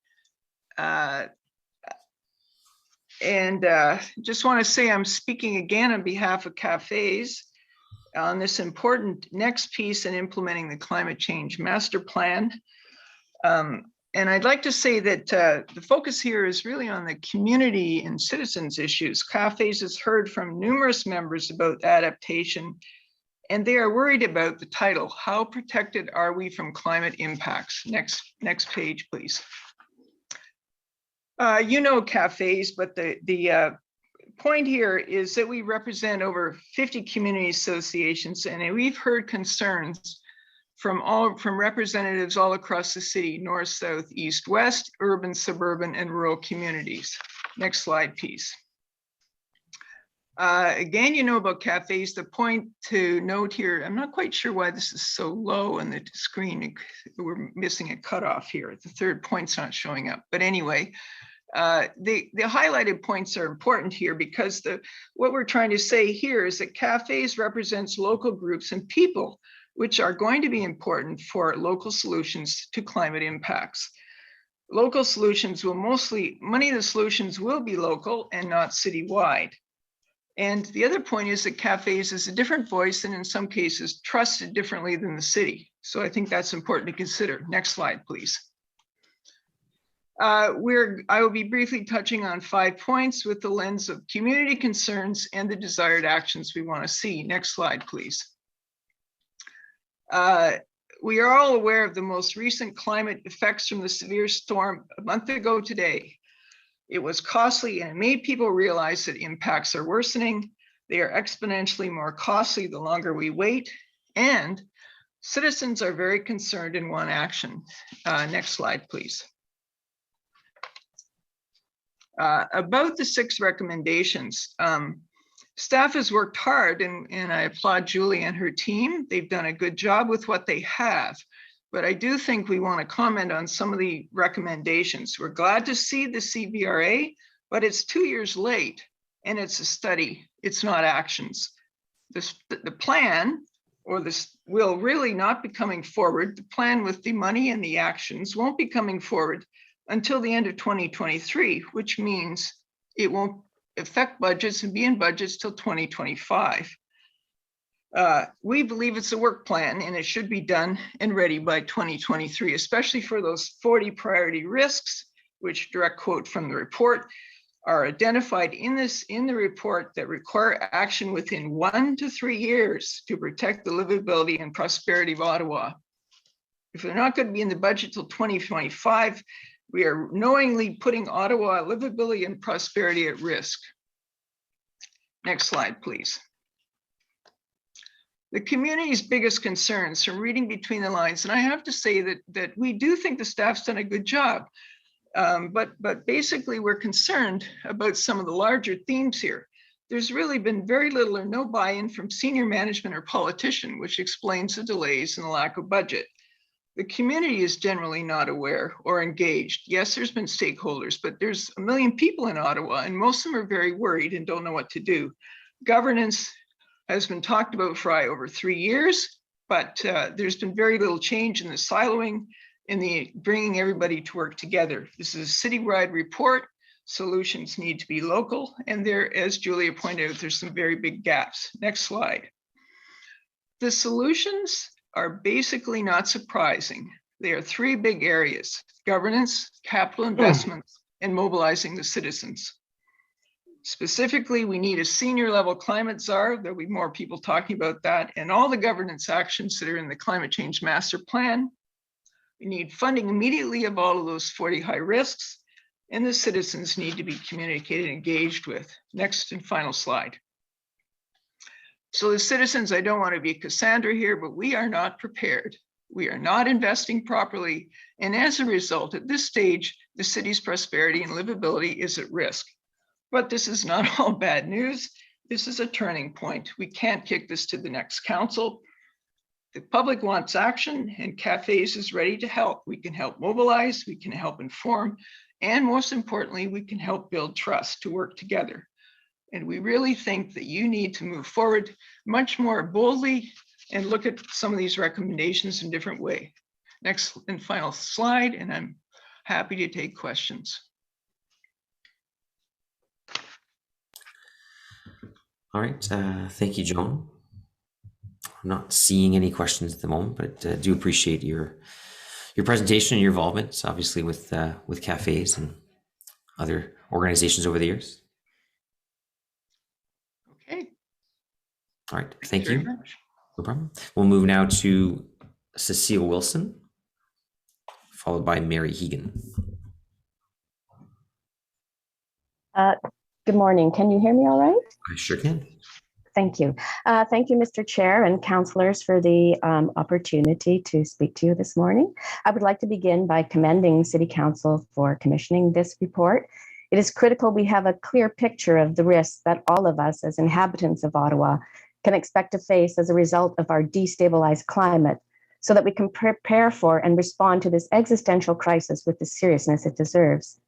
H: Just want to say I'm speaking again on behalf of cafes on this important next piece in implementing the climate change master plan. And I'd like to say that the focus here is really on the community and citizens issues. Cafes has heard from numerous members about adaptation, and they are worried about the title, How Protected Are We from Climate Impacts? Next page, please. Cafes, but the point here is that we represent over 50 community associations, and we've heard concerns from representatives all across the city, north, south, east, west, urban, suburban, and rural communities. Next slide, please. Again, about cafes, the point to note here, I'm not quite sure why this is so low on the screen. We're missing a cutoff here. The third point's not showing up. But anyway, the highlighted points are important here because what we're trying to say here is that cafes represents local groups and people, which are going to be important for local solutions to climate impacts. Local solutions will many of the solutions will be local and not citywide. And the other point is that cafes is a different voice and in some cases trusted differently than the city. So I think that's important to consider. Next slide, please. I will be briefly touching on 5 points with the lens of community concerns and the desired actions we want to see. Next slide, please. We are all aware of the most recent climate effects from the severe storm a month ago today. It was costly and it made people realize that impacts are worsening. They are exponentially more costly the longer we wait, and citizens are very concerned and want action. Next slide, please. About the 6 recommendations, staff has worked hard and I applaud Julie and her team. They've done a good job with what they have. But I do think we want to comment on some of the recommendations. We're glad to see the CBRA, but it's 2 years late and it's a study, it's not actions. the plan, or this will really not be coming forward. The plan with the money and the actions won't be coming forward until the end of 2023, which means it won't affect budgets and be in budgets till 2025. We believe it's a work plan and it should be done and ready by 2023, especially for those 40 priority risks, which, direct quote from the report, are identified in the report that require action within 1 to 3 years to protect the livability and prosperity of Ottawa. If they're not going to be in the budget till 2025, we are knowingly putting Ottawa livability and prosperity at risk. Next slide, please. The community's biggest concerns, from reading between the lines, and I have to say that we do think the staff's done a good job, but basically we're concerned about some of the larger themes here. There's really been very little or no buy-in from senior management or politician, which explains the delays and the lack of budget. The community is generally not aware or engaged. Yes, there's been stakeholders, but there's 1 million people in Ottawa, and most of them are very worried and don't know what to do. Governance has been talked about for over 3 years, but there's been very little change in the siloing and the bringing everybody to work together. This is a citywide report. Solutions need to be local, and there, as Julia pointed out, there's some very big gaps. Next slide. The solutions are basically not surprising. They are 3 big areas: governance, capital investments, and mobilizing the citizens. Specifically, we need a senior level climate czar. There'll be more people talking about that, and all the governance actions that are in the climate change master plan. We need funding immediately of all of those 40 high risks, and the citizens need to be communicated and engaged with. Next and final slide. So the citizens, I don't want to be Cassandra here, but we are not prepared. We are not investing properly, and as a result, at this stage, the city's prosperity and livability is at risk. But this is not all bad news. This is a turning point. We can't kick this to the next council. The public wants action, and Cafes is ready to help. We can help mobilize, we can help inform, and most importantly, we can help build trust to work together. And we really think that you need to move forward much more boldly and look at some of these recommendations in a different way. Next and final slide, and I'm happy to take questions.
A: All right, thank you, Joan. I'm not seeing any questions at the moment, but do appreciate your presentation and your involvement, obviously with Cafes and other organizations over the years.
H: Okay.
A: All right, thank you. No problem. We'll move now to Cecile Wilson, followed by Mary Hegan.
R: Good morning. Can you hear me all right?
A: I sure can.
R: Thank you. Thank you, Mr. Chair and councillors, for the opportunity to speak to you this morning. I would like to begin by commending City Council for commissioning this report. It is critical we have a clear picture of the risks that all of us as inhabitants of Ottawa can expect to face as a result of our destabilized climate, so that we can prepare for and respond to this existential crisis with the seriousness it deserves.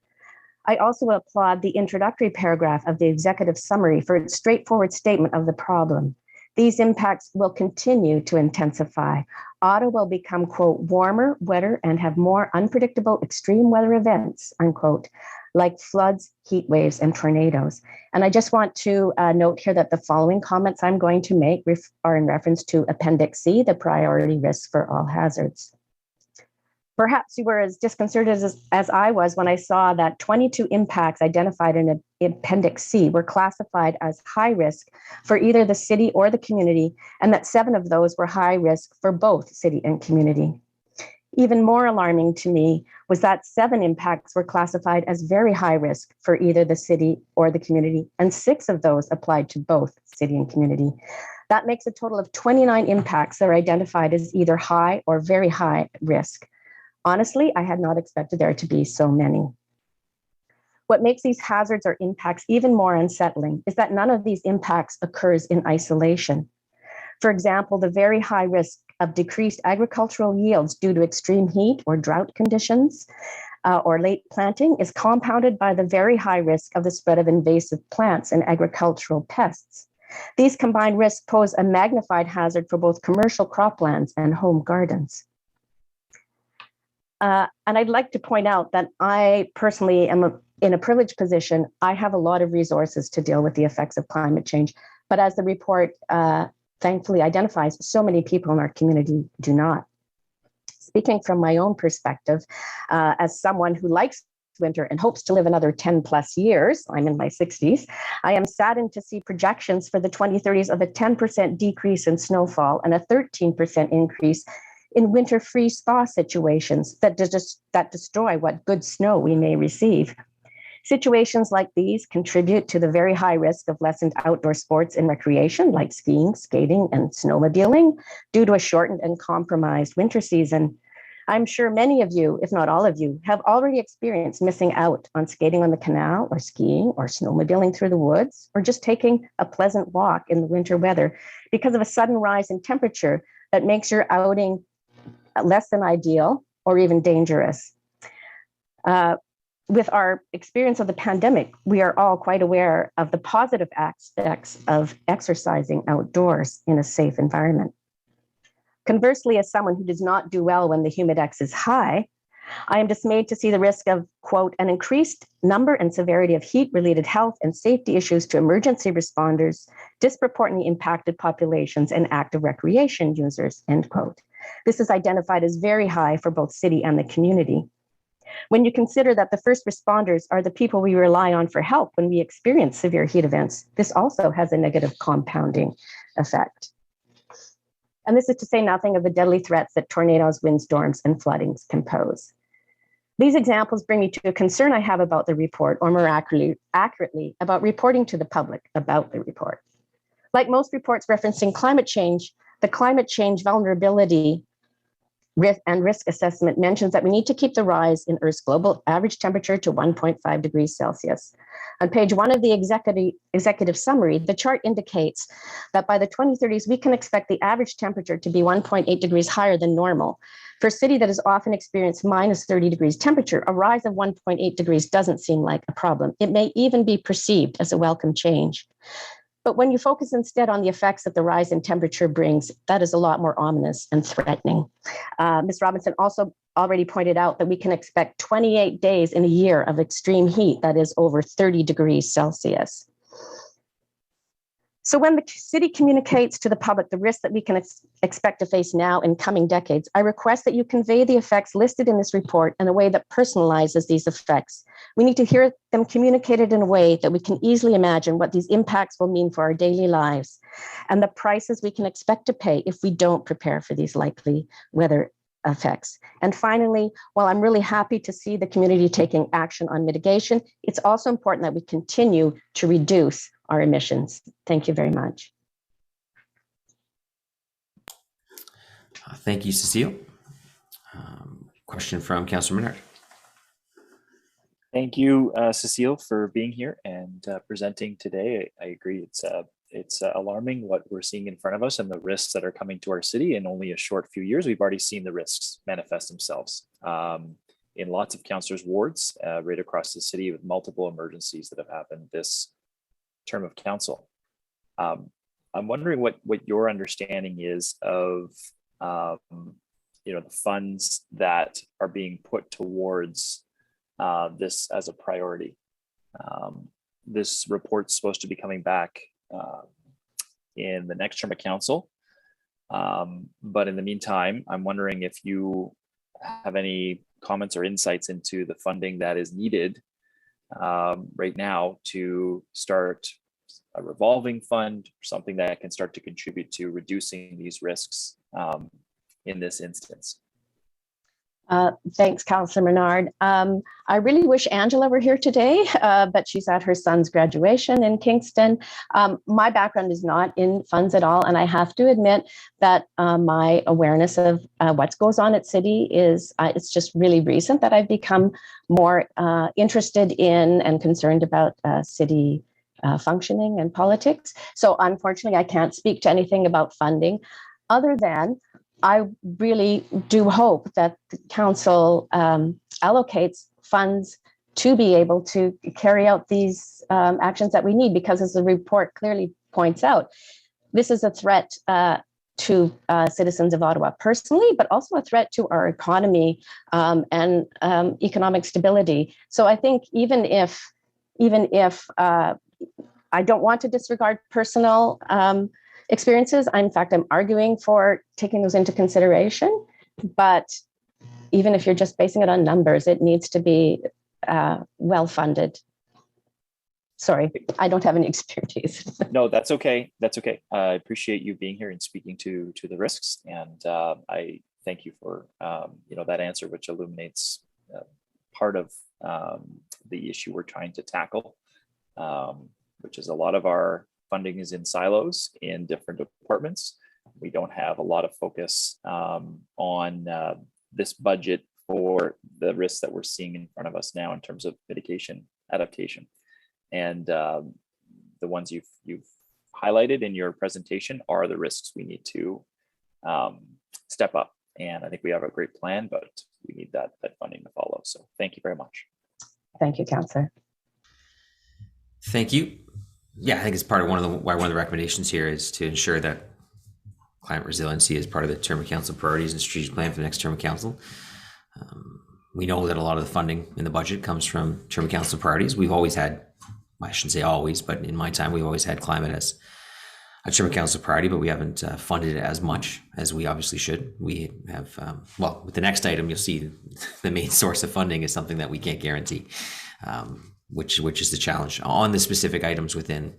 R: I also applaud the introductory paragraph of the executive summary for its straightforward statement of the problem. These impacts will continue to intensify. Ottawa will become, quote, warmer, wetter, and have more unpredictable extreme weather events, unquote, like floods, heat waves, and tornadoes. And I just want to note here that the following comments I'm going to make are in reference to Appendix C, the priority risks for all hazards. Perhaps you were as disconcerted as I was when I saw that 22 impacts identified in Appendix C were classified as high risk for either the city or the community, and that 7 of those were high risk for both city and community. Even more alarming to me was that 7 impacts were classified as very high risk for either the city or the community, and 6 of those applied to both city and community. That makes a total of 29 impacts that are identified as either high or very high risk. Honestly, I had not expected there to be so many. What makes these hazards or impacts even more unsettling is that none of these impacts occurs in isolation. For example, the very high risk of decreased agricultural yields due to extreme heat or drought conditions or late planting is compounded by the very high risk of the spread of invasive plants and agricultural pests. These combined risks pose a magnified hazard for both commercial croplands and home gardens. And I'd like to point out that I personally am in a privileged position. I have a lot of resources to deal with the effects of climate change, but as the report thankfully identifies, so many people in our community do not. Speaking from my own perspective, as someone who likes winter and hopes to live another 10 plus years, I'm in my 60s, I am saddened to see projections for the 2030s of a 10% decrease in snowfall and a 13% increase in winter freeze thaw situations that destroy what good snow we may receive. Situations like these contribute to the very high risk of lessened outdoor sports and recreation like skiing, skating, and snowmobiling due to a shortened and compromised winter season. I'm sure many of you, if not all of you, have already experienced missing out on skating on the canal or skiing or snowmobiling through the woods or just taking a pleasant walk in the winter weather because of a sudden rise in temperature that makes your outing less than ideal or even dangerous. With our experience of the pandemic, we are all quite aware of the positive aspects of exercising outdoors in a safe environment. Conversely, as someone who does not do well when the humidex is high, I am dismayed to see the risk of, quote, an increased number and severity of heat-related health and safety issues to emergency responders, disproportionately impacted populations, and active recreation users, end quote. This is identified as very high for both city and the community. When you consider that the first responders are the people we rely on for help when we experience severe heat events, this also has a negative compounding effect. And this is to say nothing of the deadly threats that tornadoes, windstorms, and floodings can pose. These examples bring me to a concern I have about the report, or more accurately, about reporting to the public about the report. Like most reports referencing climate change, the climate change vulnerability and risk assessment mentions that we need to keep the rise in Earth's global average temperature to 1.5 degrees Celsius. On page 1 of the executive summary, the chart indicates that by the 2030s, we can expect the average temperature to be 1.8 degrees higher than normal. For a city that has often experienced minus 30 degrees temperature, a rise of 1.8 degrees doesn't seem like a problem. It may even be perceived as a welcome change. But when you focus instead on the effects that the rise in temperature brings, that is a lot more ominous and threatening. Ms. Robinson also already pointed out that we can expect 28 days in a year of extreme heat that is over 30 degrees Celsius. So when the city communicates to the public the risks that we can expect to face now in coming decades, I request that you convey the effects listed in this report in a way that personalizes these effects. We need to hear them communicated in a way that we can easily imagine what these impacts will mean for our daily lives and the prices we can expect to pay if we don't prepare for these likely weather effects. And finally, while I'm really happy to see the community taking action on mitigation, it's also important that we continue to reduce our emissions. Thank you very much.
A: Thank you, Cecile. Question from Councillor Menard.
G: Thank you, Cecile, for being here and presenting today. I agree. It's alarming what we're seeing in front of us and the risks that are coming to our city. In only a short few years, we've already seen the risks manifest themselves in lots of councillors' wards right across the city with multiple emergencies that have happened this term of council. I'm wondering what your understanding is of the funds that are being put towards this as a priority. This report's supposed to be coming back in the next term of council. But in the meantime, I'm wondering if you have any comments or insights into the funding that is needed right now to start a revolving fund, something that can start to contribute to reducing these risks in this instance.
R: Thanks, Councillor Menard. I really wish Angela were here today, but she's at her son's graduation in Kingston. My background is not in funds at all, and I have to admit that my awareness of what goes on at City is, it's just really recent that I've become more interested in and concerned about City functioning and politics. So unfortunately, I can't speak to anything about funding other than I really do hope that the council allocates funds to be able to carry out these actions that we need, because as the report clearly points out, this is a threat to citizens of Ottawa personally, but also a threat to our economy and economic stability. So I think even if I don't want to disregard personal experiences, in fact, I'm arguing for taking those into consideration. But even if you're just basing it on numbers, it needs to be well funded. Sorry, I don't have any expertise.
G: No, that's okay. That's okay. I appreciate you being here and speaking to the risks, and I thank you for that answer, which illuminates part of the issue we're trying to tackle, which is a lot of our funding is in silos in different departments. We don't have a lot of focus on this budget for the risks that we're seeing in front of us now in terms of mitigation, adaptation. And the ones you've highlighted in your presentation are the risks we need to step up. And I think we have a great plan, but we need that funding to follow. So thank you very much.
R: Thank you, Councillor.
A: Thank you. Yeah, I think it's part of one of the recommendations here is to ensure that climate resiliency is part of the term of council priorities and strategic plan for the next term of council. We know that a lot of the funding in the budget comes from term of council priorities. We've always had, I shouldn't say always, but in my time, we've always had climate as a term of council priority, but we haven't funded it as much as we obviously should. We have, well, with the next item, you'll see the main source of funding is something that we can't guarantee, which is the challenge. On the specific items within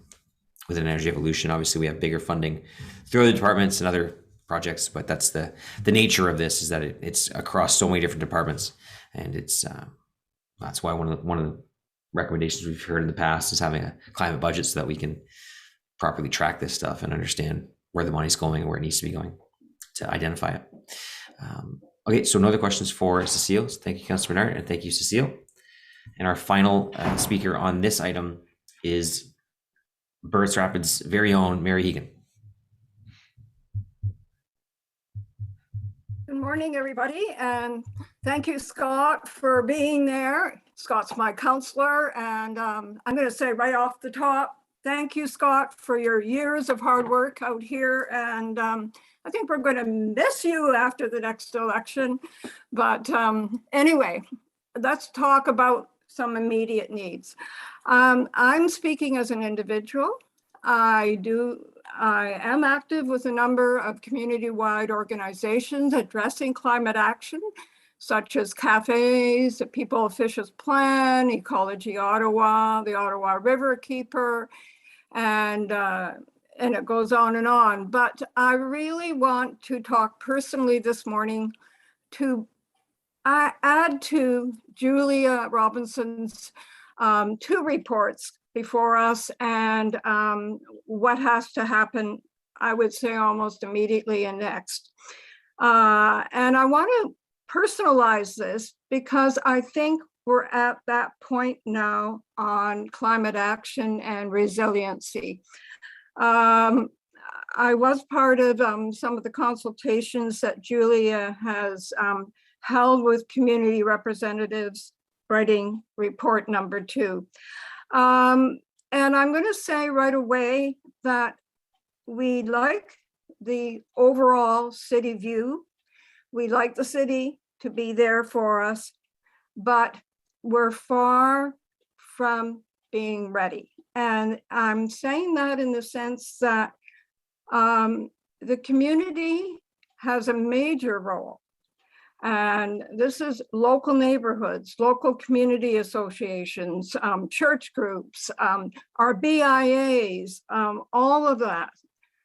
A: Energy Evolution, obviously we have bigger funding through other departments and other projects, but that's the nature of this, is that it's across so many different departments, and it's that's why one of the recommendations we've heard in the past is having a climate budget so that we can properly track this stuff and understand where the money's going and where it needs to be going to identify it. Okay, so no other questions for Cecile. So thank you, Councillor Bernard, and thank you, Cecile. And our final speaker on this item is Burris Rapids' very own Mary Hegan.
S: Good morning, everybody, and thank you, Scott, for being there. Scott's my counselor, and I'm going to say right off the top, thank you, Scott, for your years of hard work out here, and I think we're going to miss you after the next election. But anyway, let's talk about some immediate needs. I'm speaking as an individual. I am active with a number of community-wide organizations addressing climate action, such as cafes, the People Officials Plan, Ecology Ottawa, the Ottawa River Keeper, and it goes on and on. But I really want to talk personally this morning to add to Julia Robinson's 2 reports before us, and what has to happen, I would say almost immediately and next. And I want to personalize this because I think we're at that point now on climate action and resiliency. I was part of some of the consultations that Julia has held with community representatives, writing report number 2. And I'm going to say right away that we like the overall city view. We like the city to be there for us, but we're far from being ready. And I'm saying that in the sense that the community has a major role. And this is local neighborhoods, local community associations, church groups, our BIAs, all of that.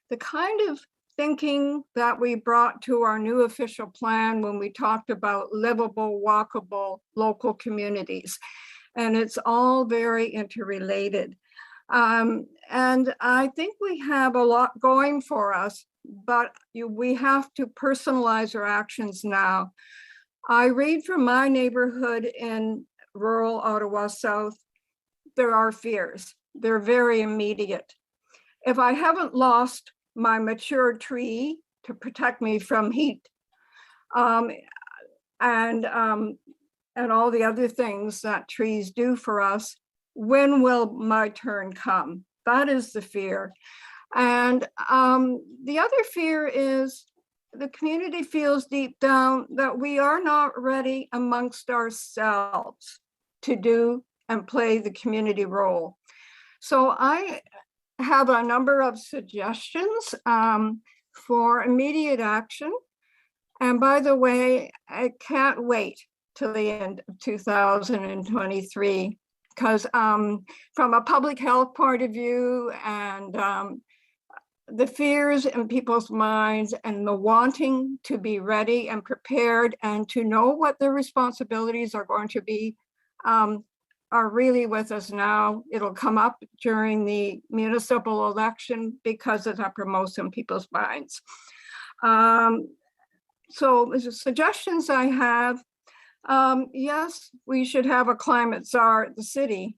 S: The kind of thinking that we brought to our new official plan when we talked about livable, walkable local communities. And it's all very interrelated. And I think we have a lot going for us, but we have to personalize our actions now. I read from my neighborhood in rural Ottawa South, there are fears. They're very immediate. If I haven't lost my mature tree to protect me from heat, and all the other things that trees do for us, when will my turn come? That is the fear. And the other fear is the community feels deep down that we are not ready amongst ourselves to do and play the community role. So I have a number of suggestions for immediate action. And by the way, I can't wait till the end of 2023 because from a public health point of view and the fears in people's minds and the wanting to be ready and prepared and to know what their responsibilities are going to be are really with us now. It'll come up during the municipal election because it's uppermost in people's minds. So the suggestions I have, yes, we should have a climate czar at the city,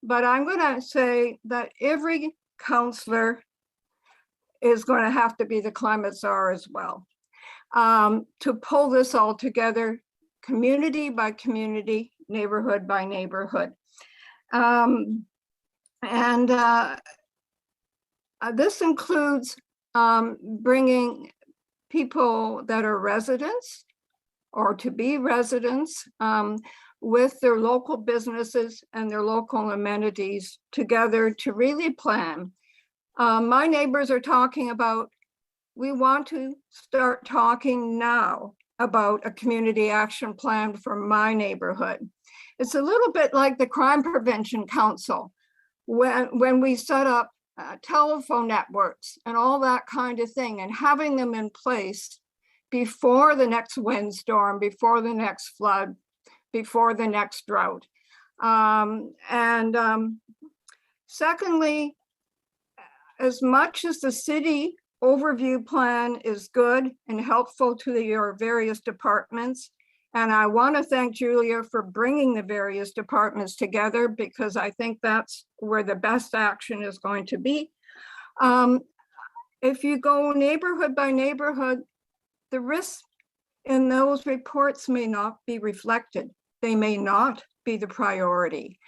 S: but I'm going to say that every councillor is going to have to be the climate czar as well. To pull this all together, community by community, neighborhood by neighborhood. This includes bringing people that are residents or to be residents with their local businesses and their local amenities together to really plan. My neighbors are talking about, we want to start talking now about a community action plan for my neighborhood. It's a little bit like the Crime Prevention Council when we set up telephone networks and all that kind of thing, and having them in place before the next windstorm, before the next flood, before the next drought. Secondly, as much as the city overview plan is good and helpful to your various departments, and I want to thank Julia for bringing the various departments together because I think that's where the best action is going to be. If you go neighborhood by neighborhood, the risks in those reports may not be reflected. They may not be the priority.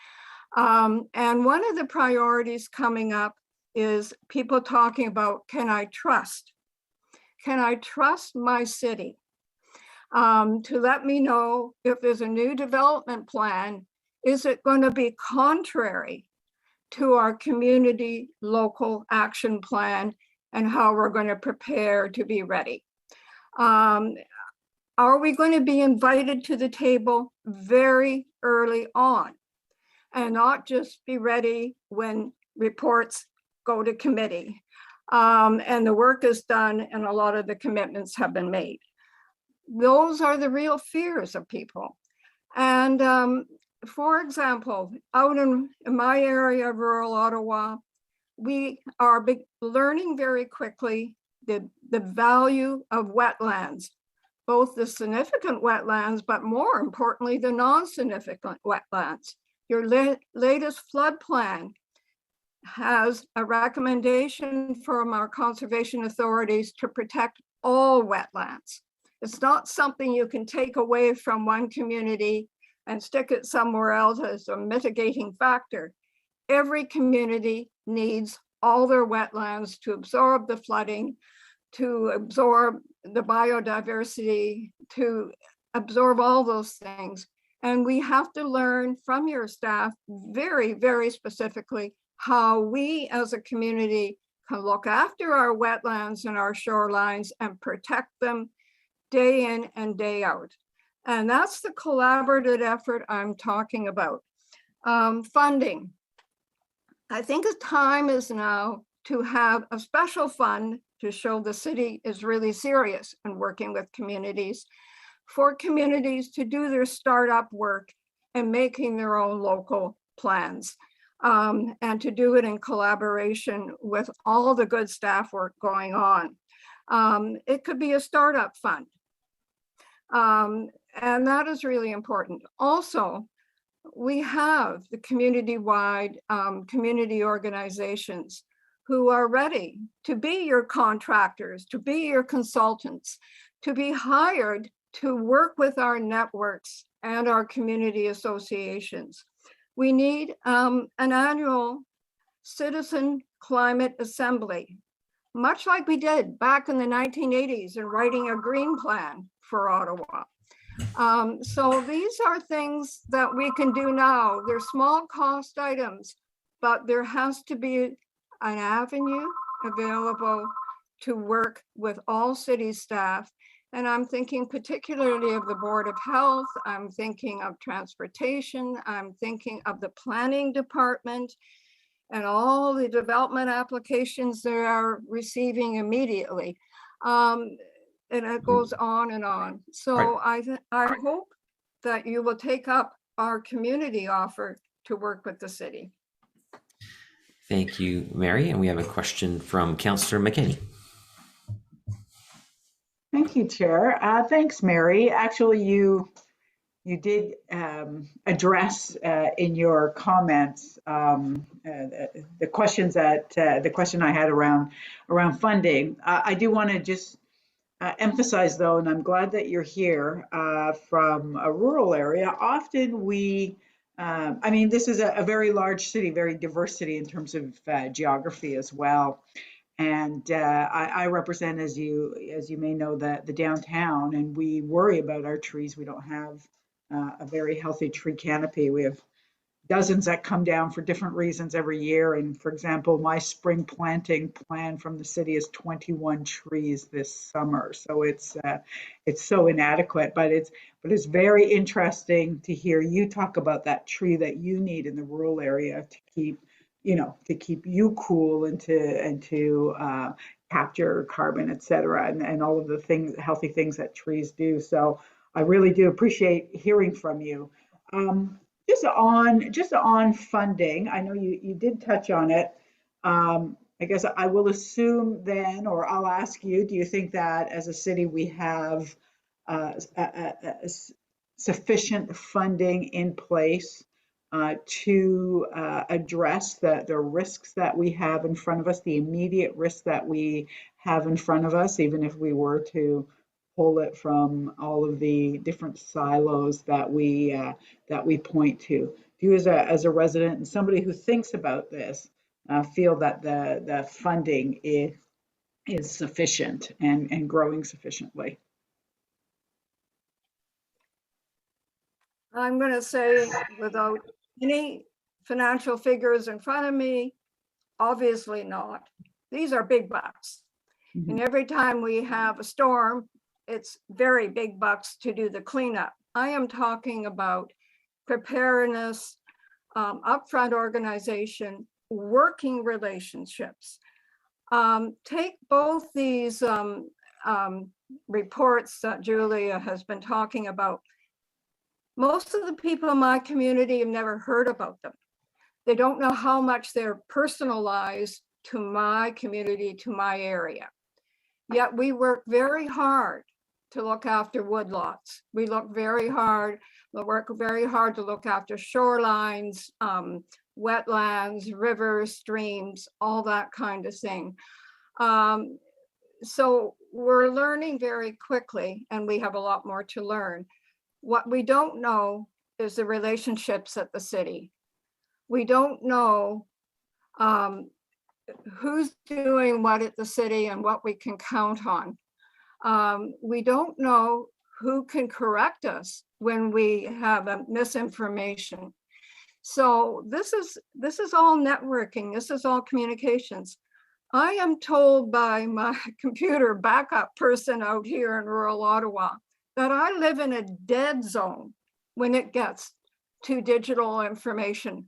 S: And one of the priorities coming up is people talking about, can I trust? Can I trust my city to let me know if there's a new development plan, is it going to be contrary to our community local action plan and how we're going to prepare to be ready? Are we going to be invited to the table very early on and not just be ready when reports go to committee and the work is done and a lot of the commitments have been made? Those are the real fears of people. And for example, out in my area of rural Ottawa, we are learning very quickly the value of wetlands, both the significant wetlands, but more importantly, the non-significant wetlands. Your latest flood plan has a recommendation from our conservation authorities to protect all wetlands. It's not something you can take away from one community and stick it somewhere else as a mitigating factor. Every community needs all their wetlands to absorb the flooding, to absorb the biodiversity, to absorb all those things. And we have to learn from your staff very, very specifically how we as a community can look after our wetlands and our shorelines and protect them day in and day out. And that's the collaborative effort I'm talking about. Funding. I think the time is now to have a special fund to show the city is really serious in working with communities, for communities to do their startup work and making their own local plans, and to do it in collaboration with all the good staff work going on. It could be a startup fund. And that is really important. Also, we have the community-wide community organizations who are ready to be your contractors, to be your consultants, to be hired to work with our networks and our community associations. We need an annual citizen climate assembly, much like we did back in the 1980s in writing a green plan for Ottawa. So these are things that we can do now. They're small cost items, but there has to be an avenue available to work with all city staff. And I'm thinking particularly of the Board of Health. I'm thinking of transportation. I'm thinking of the planning department and all the development applications they are receiving immediately. And it goes on and on. So I hope that you will take up our community offer to work with the city.
A: Thank you, Mary. And we have a question from Councillor McKinney.
T: Thank you, Chair. Thanks, Mary. Actually, you did address in your comments the questions that the question I had around funding. I do want to just emphasize, though, and I'm glad that you're here from a rural area. Often we, I mean, this is a very large city, very diverse city in terms of geography as well. And I represent, as you may know, the downtown, and we worry about our trees. We don't have a very healthy tree canopy. We have dozens that come down for different reasons every year. And for example, my spring planting plan from the city is 21 trees this summer. So it's so inadequate, but it's very interesting to hear you talk about that tree that you need in the rural area to keep you cool and to capture carbon, et cetera, and all of the healthy things that trees do. So I really do appreciate hearing from you. Just on funding, I know you did touch on it. I guess I will assume then, or I'll ask you, do you think that as a city we have sufficient funding in place to address the risks that we have in front of us, the immediate risks that we have in front of us, even if we were to pull it from all of the different silos that we point to? Do you, as a resident and somebody who thinks about this, feel that the funding is sufficient and growing sufficiently?
S: I'm going to say, without any financial figures in front of me, obviously not. These are big bucks. Mm-hmm. And every time we have a storm, it's very big bucks to do the cleanup. I am talking about preparedness, upfront organization, working relationships. Take both these reports that Julia has been talking about. Most of the people in my community have never heard about them. They don't know how much they're personalized to my community, to my area. Yet we work very hard to look after woodlots. We work very hard to look after shorelines, wetlands, rivers, streams, all that kind of thing. So we're learning very quickly, and we have a lot more to learn. What we don't know is the relationships at the city. We don't know who's doing what at the city and what we can count on. We don't know who can correct us when we have misinformation. So this is all networking. This is all communications. I am told by my computer backup person out here in rural Ottawa that I live in a dead zone when it gets to digital information.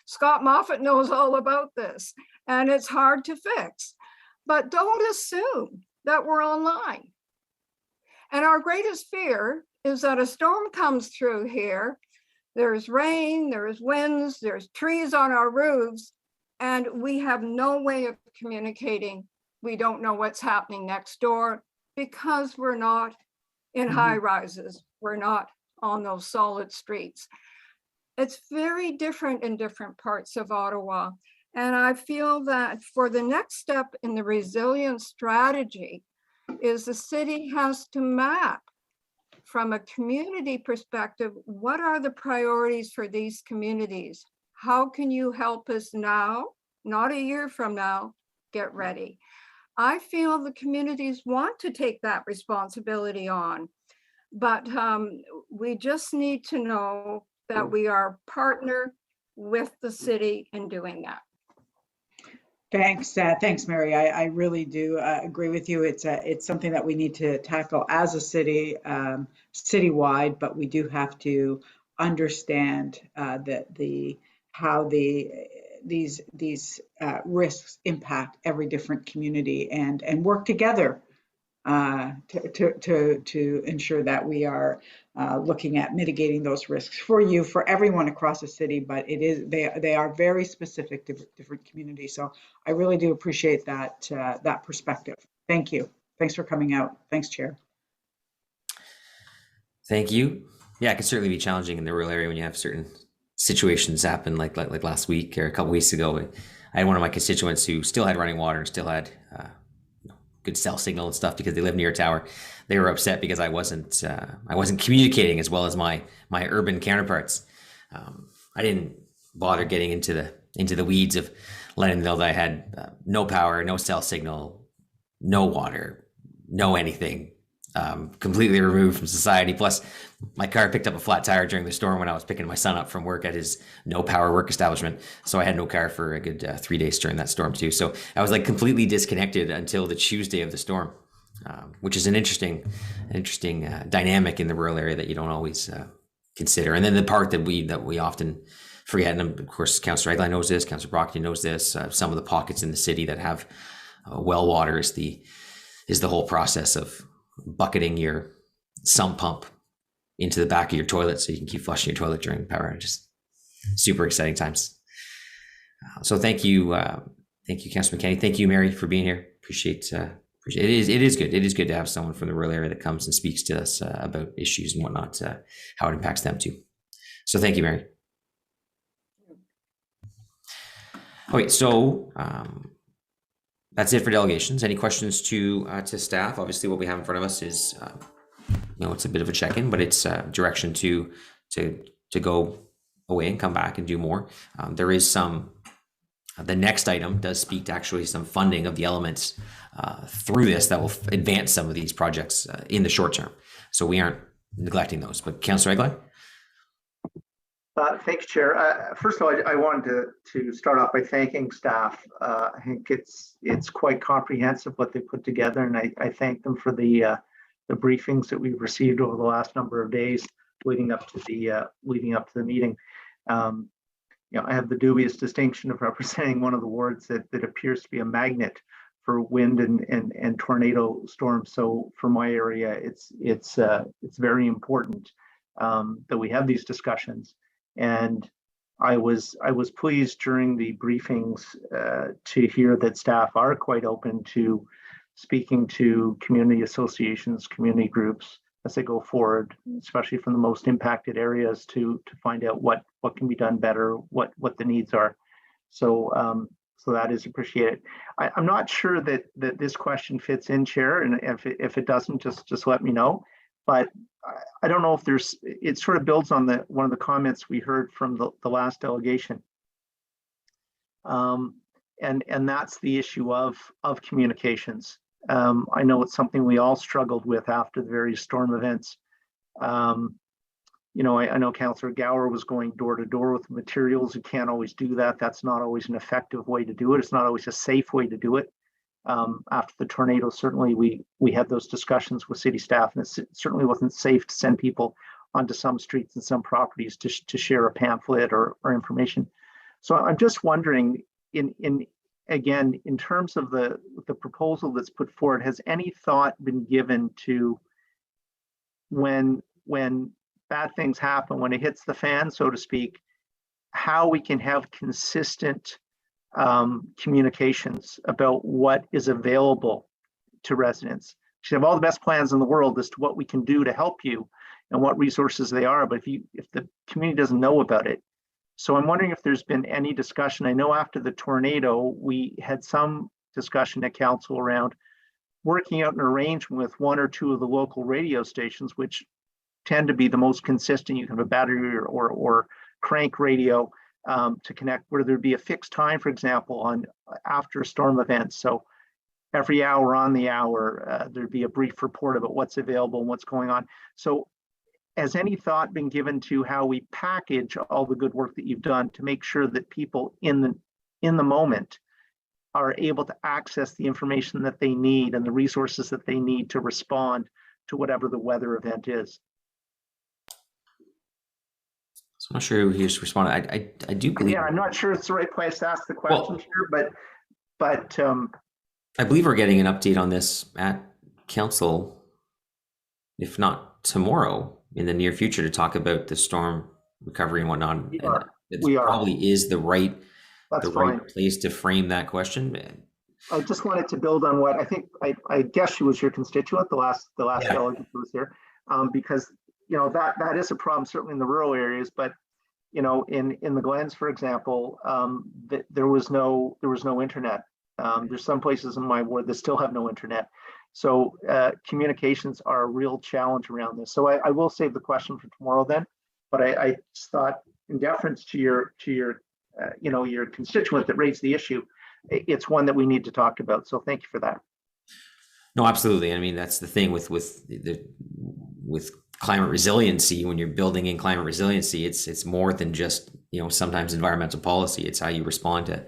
S: Scott Moffat knows all about this, and it's hard to fix. But don't assume that we're online. And our greatest fear is that a storm comes through here. There's rain, there's winds, there's trees on our roofs, and we have no way of communicating. We don't know what's happening next door because we're not in high rises. We're not on those solid streets. It's very different in different parts of Ottawa. And I feel that for the next step in the resilience strategy is the city has to map from a community perspective, what are the priorities for these communities? How can you help us now not a year from now, get ready. I feel the communities want to take that responsibility on, but we just need to know that we are partner with the city in doing that.
T: Thanks, Mary. I really do agree with you. It's something that we need to tackle as a city, citywide, but we do have to understand how these risks impact every different community and work together to ensure that we are looking at mitigating those risks for everyone across the city. But they are very specific to different communities. So I really do appreciate that perspective. Thank you. Thanks for coming out. Thanks, Chair.
A: Thank you. Yeah, it can certainly be challenging in the rural area when you have certain situations happen, like last week or a couple weeks ago. I had one of my constituents who still had running water and still had good cell signal and stuff because they live near a tower. They were upset because I wasn't communicating as well as my urban counterparts. I didn't bother getting into the weeds of letting them know that I had no power, no cell signal, no water, no anything, completely removed from society. Plus, my car picked up a flat tire during the storm when I was picking my son up from work at his no power work establishment. So I had no car for a good 3 days during that storm too. So I was like completely disconnected until the Tuesday of the storm, which is an interesting dynamic in the rural area that you don't always consider. And then the part that we often forget, and of course, Councillor Egli knows this, Councillor Brockton knows this, some of the pockets in the city that have well water is the whole process of bucketing your sump pump into the back of your toilet so you can keep flushing your toilet during power outages. Super exciting times. So thank you, Councillor McKenney. Thank you, Mary, for being here. Appreciate it. It is good. It is good to have someone from the rural area that comes and speaks to us about issues and whatnot, how it impacts them too. So thank you, Mary. Okay, so that's it for delegations. Any questions to staff? Obviously, what we have in front of us is, it's a bit of a check-in, but it's direction to go away and come back and do more. There is the next item does speak to actually some funding of the elements through this that will advance some of these projects in the short term. So we aren't neglecting those. But Councillor Egli?
J: Thanks, Chair. First of all, I wanted to start off by thanking staff. I think it's quite comprehensive what they put together, and I thank them for the briefings that we've received over the last number of days leading up to the meeting. I have the dubious distinction of representing one of the wards that appears to be a magnet for wind and tornado storms. So for my area, it's very important that we have these discussions. And I was pleased during the briefings to hear that staff are quite open to speaking to community associations, community groups as they go forward, especially from the most impacted areas to find out what can be done better, what the needs are. So that is appreciated. I'm not sure that this question fits in, Chair, and if it doesn't, just let me know. But I don't know if it sort of builds on one of the comments we heard from the last delegation. And that's the issue of communications. I know it's something we all struggled with after the various storm events. I know Councillor Gower was going door to door with materials. You can't always do that. That's not always an effective way to do it. It's not always a safe way to do it. After the tornado, certainly we had those discussions with city staff, and it certainly wasn't safe to send people onto some streets and some properties to share a pamphlet or information. So I'm just wondering, again, in terms of the proposal that's put forward, has any thought been given to when bad things happen, when it hits the fan, so to speak, how we can have consistent communications about what is available to residents? You have all the best plans in the world as to what we can do to help you and what resources they are, but if the community doesn't know about it. So I'm wondering if there's been any discussion. I know after the tornado, we had some discussion at council around working out an arrangement with one or two of the local radio stations, which tend to be the most consistent. You can have a battery or crank radio to connect, where there'd be a fixed time, for example, on after storm events. So every hour on the hour, there'd be a brief report about what's available and what's going on. So has any thought been given to how we package all the good work that you've done to make sure that people in the moment are able to access the information that they need and the resources that they need to respond to whatever the weather event is?
A: So I'm not sure who he's responding. I do believe.
J: Yeah, I'm not sure it's the right place to ask the question here, but
A: I believe we're getting an update on this at council, if not tomorrow, in the near future, to talk about the storm recovery and whatnot. It probably is the right place to frame that question.
J: I just wanted to build on what I think. I guess she was your constituent, the last delegate who was here, because that is a problem certainly in the rural areas, but in the Glens, for example, there was no internet. There's some places in my ward that still have no internet. So communications are a real challenge around this. So I will save the question for tomorrow then, but I just thought, in deference to your constituent that raised the issue, it's one that we need to talk about. So thank you for that.
A: No, absolutely. I mean, that's the thing with climate resiliency. When you're building in climate resiliency, it's more than just sometimes environmental policy. It's how you respond to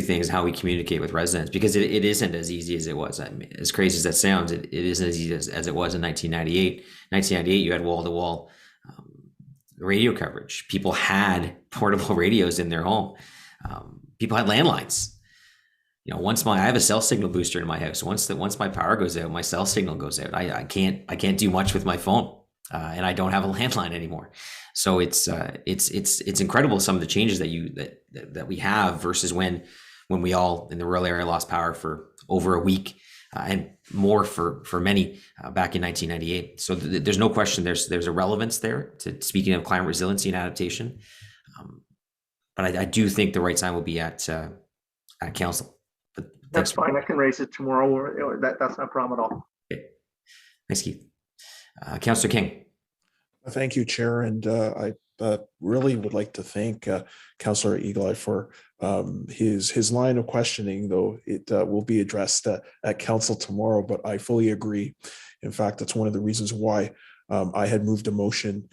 A: things, how we communicate with residents, because it isn't as easy as it was. I mean, as crazy as that sounds, it isn't as easy as it was in 1998. 1998, you had wall-to-wall radio coverage. People had portable radios in their home. People had landlines. I have a cell signal booster in my house. Once my power goes out, my cell signal goes out. I can't do much with my phone, and I don't have a landline anymore. So it's incredible, some of the changes that we have versus when we all in the rural area lost power for over a week, and more for many back in 1998. So there's no question there's a relevance there to speaking of climate resiliency and adaptation. But I do think the right time will be at council. But
J: that's fine. I can raise it tomorrow. That's no problem at all.
A: Okay. Thanks, Keith. Councillor King.
F: Thank you, Chair. And I really would like to thank Councillor Eagle for his line of questioning, though it will be addressed at council tomorrow. But I fully agree. In fact, that's one of the reasons why I had moved a motion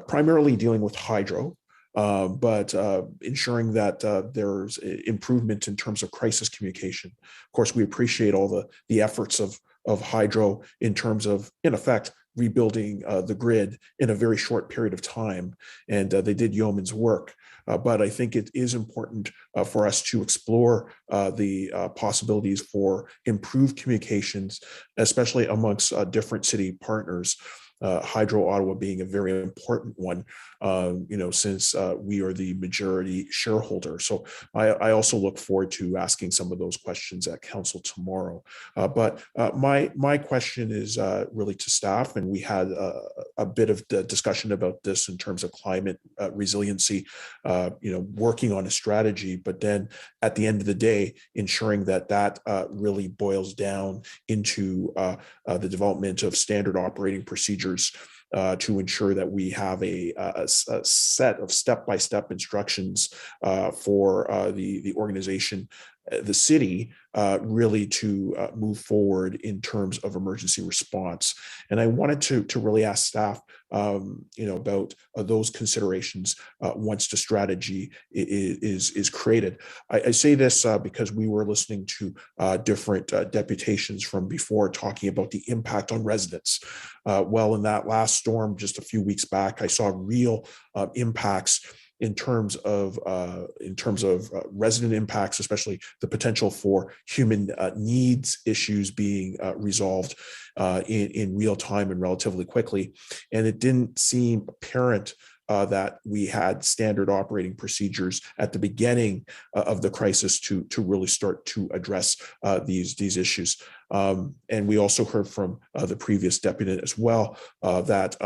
F: primarily dealing with hydro, but ensuring that there's improvement in terms of crisis communication. Of course, we appreciate all the efforts of hydro in terms of, in effect, rebuilding the grid in a very short period of time, and they did yeoman's work. But I think it is important for us to explore the possibilities for improved communications, especially amongst different city partners. Hydro Ottawa being a very important one, since we are the majority shareholder. So I also look forward to asking some of those questions at council tomorrow. But my question is really to staff, and we had a bit of the discussion about this in terms of climate resiliency, working on a strategy, but then at the end of the day, ensuring that really boils down into the development of standard operating procedures to ensure that we have a set of step-by-step instructions for the organization, the city, really to move forward in terms of emergency response. And I wanted to really ask staff, about those considerations once the strategy is created. I say this because we were listening to different deputations from before talking about the impact on residents. Well, in that last storm just a few weeks back, I saw real impacts in terms of resident impacts, especially the potential for human needs issues being resolved in real time and relatively quickly. And it didn't seem apparent that we had standard operating procedures at the beginning of the crisis to really start to address these issues. And we also heard from the previous deputy as well that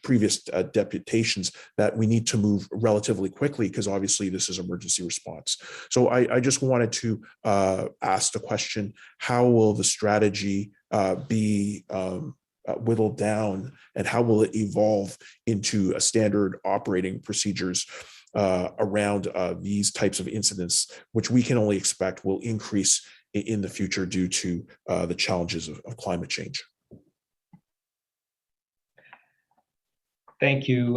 F: previous deputations that we need to move relatively quickly because obviously this is emergency response. So I just wanted to ask the question: how will the strategy be whittled down, and how will it evolve into a standard operating procedures around these types of incidents, which we can only expect will increase in the future due to the challenges of climate change.
L: Thank you,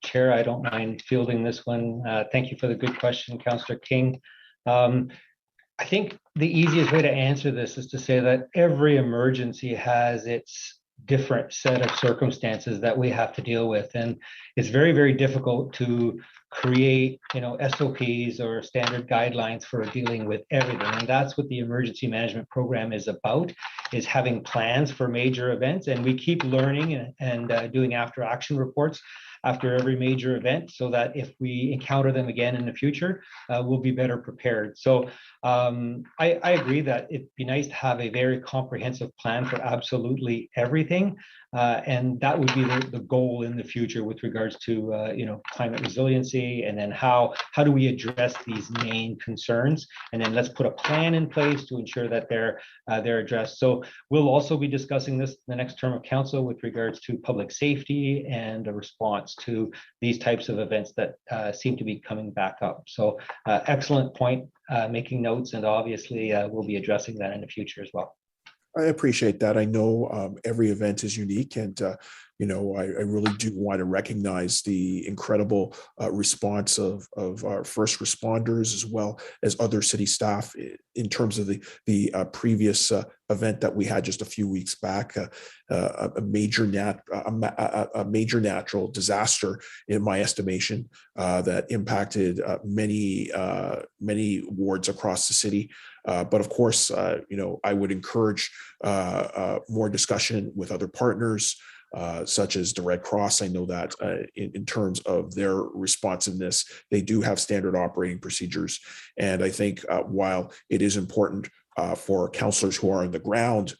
L: Chair. I don't mind fielding this one. Thank you for the good question, Councillor King. I think the easiest way to answer this is to say that every emergency has its different set of circumstances that we have to deal with, and it's very, very difficult to create, SOPs or standard guidelines for dealing with everything. And that's what the emergency management program is about, is having plans for major events. And we keep learning and doing after action reports after every major event, so that if we encounter them again in the future, we'll be better prepared. So I agree that it'd be nice to have a very comprehensive plan for absolutely everything. And that would be the goal in the future with regards to climate resiliency, and then how do we address these main concerns, and then let's put a plan in place to ensure that they're addressed. So we'll also be discussing this in the next term of council with regards to public safety and a response to these types of events that seem to be coming back up. So excellent point, making notes, and obviously we'll be addressing that in the future as well.
F: I appreciate that. I know every event is unique, and I really do want to recognize the incredible response of our first responders, as well as other city staff in terms of the previous event that we had just a few weeks back, a major natural disaster, in my estimation, that impacted many wards across the city. But of course, I would encourage more discussion with other partners, such as the Red Cross. I know that in terms of their responsiveness, they do have standard operating procedures. And I think while it is important for councillors who are on the ground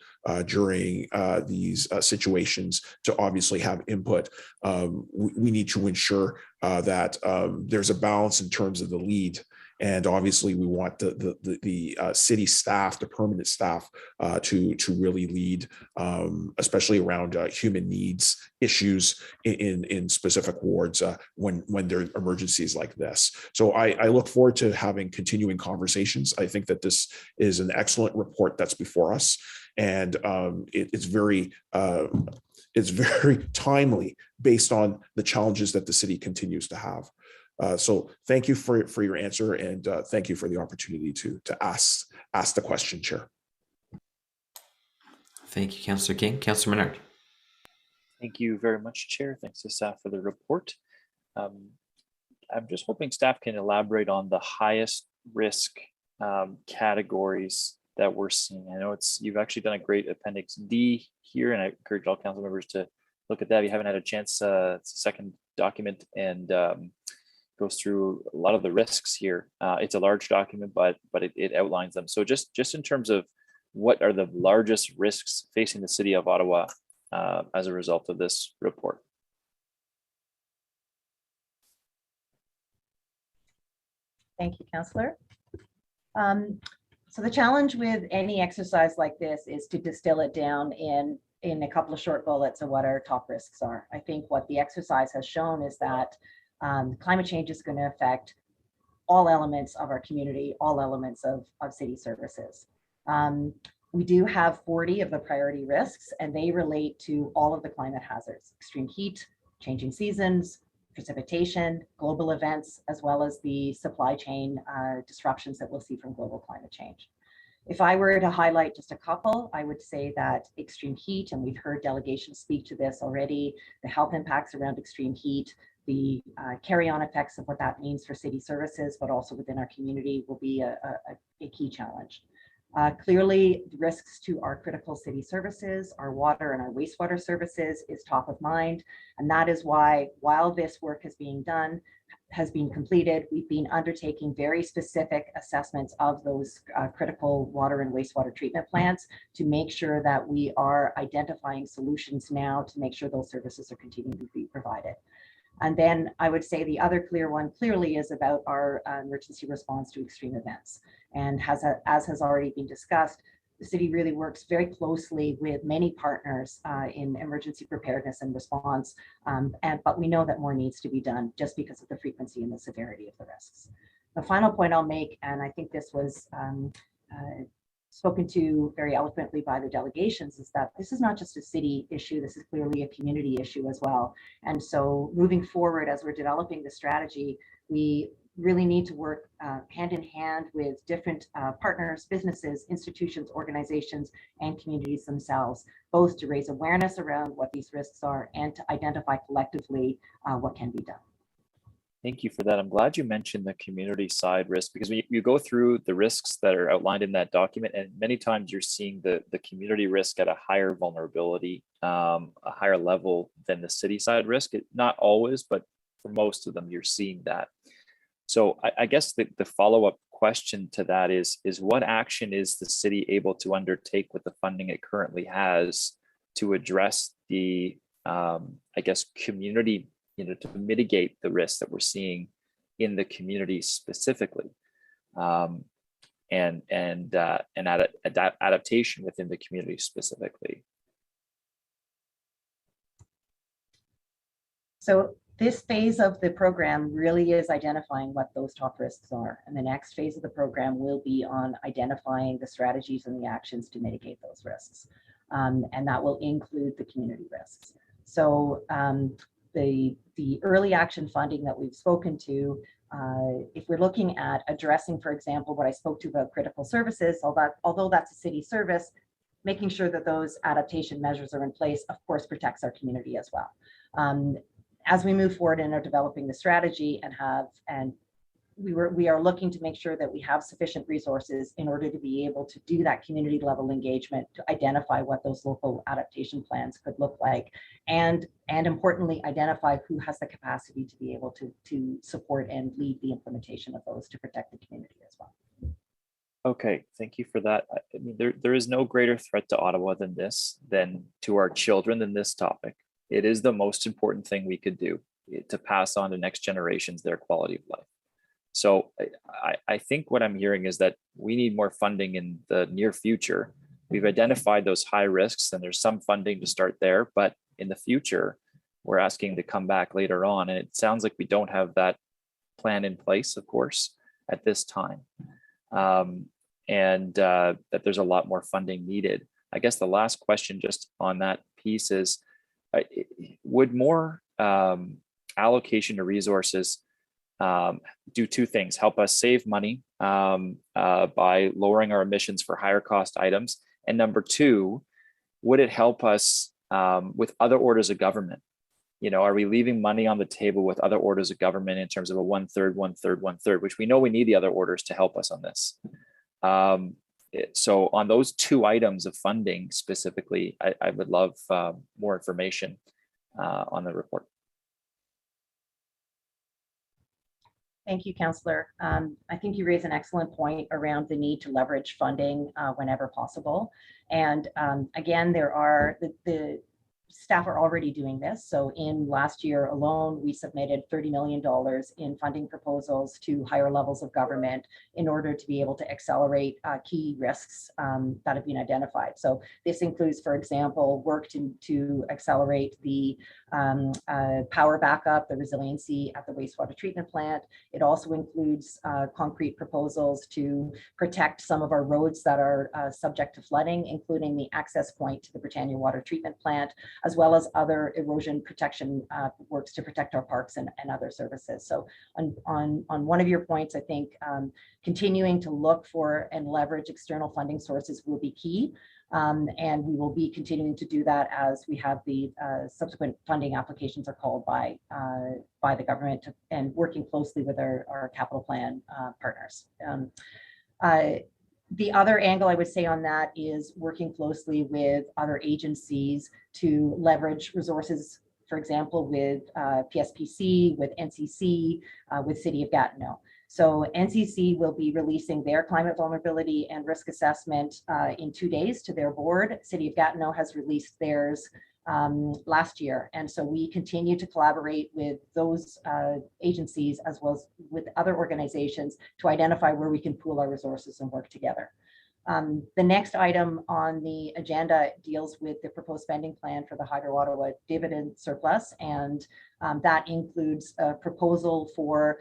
F: during these situations to obviously have input, we need to ensure that there's a balance in terms of the lead. And obviously, we want the city staff, the permanent staff, to really lead, especially around human needs issues in specific wards when there are emergencies like this. So I look forward to having continuing conversations. I think that this is an excellent report that's before us, and it's very timely based on the challenges that the city continues to have. So thank you for your answer, and thank you for the opportunity to ask the question, Chair.
A: Thank you, Councillor King. Councillor Menard.
G: Thank you very much, Chair. Thanks to staff for the report. I'm just hoping staff can elaborate on the highest risk categories that we're seeing. I know you've actually done a great Appendix D here, and I encourage all council members to look at that if you haven't had a chance. It's a second document, and goes through a lot of the risks here. It's a large document, but it outlines them. So just in terms of what are the largest risks facing the city of Ottawa as a result of this report?
O: Thank you, Councillor. So the challenge with any exercise like this is to distill it down in a couple of short bullets of what our top risks are. I think what the exercise has shown is that climate change is going to affect all elements of our community, all elements of city services. We do have 40 of the priority risks, and they relate to all of the climate hazards: extreme heat, changing seasons, precipitation, global events, as well as the supply chain disruptions that we'll see from global climate change. If I were to highlight just a couple, I would say that extreme heat, and we've heard delegations speak to this already, the health impacts around extreme heat, the carry-on effects of what that means for city services, but also within our community, will be a key challenge. Clearly, the risks to our critical city services, our water and our wastewater services, is top of mind. And that is why, while this work has been completed, we've been undertaking very specific assessments of those critical water and wastewater treatment plants to make sure that we are identifying solutions now to make sure those services are continuing to be provided. And then I would say the other clear one clearly is about our emergency response to extreme events. And as has already been discussed, the city really works very closely with many partners in emergency preparedness and response, but we know that more needs to be done just because of the frequency and the severity of the risks. The final point I'll make, and I think this was spoken to very eloquently by the delegations, is that this is not just a city issue, this is clearly a community issue as well. And so moving forward, as we're developing the strategy, we really need to work hand in hand with different partners, businesses, institutions, organizations, and communities themselves, both to raise awareness around what these risks are and to identify collectively what can be done.
G: Thank you for that. I'm glad you mentioned the community side risk, because when you go through the risks that are outlined in that document, and many times you're seeing the community risk at a higher vulnerability, a higher level than the city side risk. Not always, but for most of them, you're seeing that. So I guess the follow-up question to that is what action is the city able to undertake with the funding it currently has to address the, I guess, community, to mitigate the risks that we're seeing in the community specifically, and adaptation within the community specifically.
O: So this phase of the program really is identifying what those top risks are. And the next phase of the program will be on identifying the strategies and the actions to mitigate those risks. And that will include the community risks. So the early action funding that we've spoken to, if we're looking at addressing, for example, what I spoke to about critical services, although that's a city service, making sure that those adaptation measures are in place, of course, protects our community as well. As we move forward and are developing the strategy we are looking to make sure that we have sufficient resources in order to be able to do that community level engagement, to identify what those local adaptation plans could look like, and importantly, identify who has the capacity to be able to support and lead the implementation of those to protect the community as well.
G: Okay, thank you for that. I mean, there is no greater threat to Ottawa than to our children than this topic. It is the most important thing we could do to pass on to next generations their quality of life. So I think what I'm hearing is that we need more funding in the near future. We've identified those high risks and there's some funding to start there, but in the future, we're asking to come back later on. And it sounds like we don't have that plan in place, of course, at this time. And that there's a lot more funding needed. I guess the last question just on that piece is, would more allocation to resources do two things: help us save money by lowering our emissions for higher cost items, and number two, would it help us with other orders of government? Are we leaving money on the table with other orders of government in terms of a 1/3, 1/3, 1/3, which we know we need the other orders to help us on this. So on those two items of funding specifically, I would love more information on the report.
O: Thank you, Councillor. I think you raise an excellent point around the need to leverage funding whenever possible. And again, the staff are already doing this. So in last year alone, we submitted $30 million in funding proposals to higher levels of government in order to be able to accelerate key risks that have been identified. So this includes, for example, work to accelerate the power backup, the resiliency at the wastewater treatment plant. It also includes concrete proposals to protect some of our roads that are subject to flooding, including the access point to the Britannia water treatment plant, as well as other erosion protection works to protect our parks and other services. So on one of your points, I think continuing to look for and leverage external funding sources will be key. And we will be continuing to do that as we have the subsequent funding applications are called by the government and working closely with our capital plan partners. The other angle I would say on that is working closely with other agencies to leverage resources, for example, with PSPC, with NCC, with City of Gatineau. So NCC will be releasing their climate vulnerability and risk assessment in 2 days to their board. City of Gatineau has released theirs last year. And so we continue to collaborate with those agencies as well as with other organizations to identify where we can pool our resources and work together. The next item on the agenda deals with the proposed spending plan for the Hydro Ottawa dividend surplus, and that includes a proposal for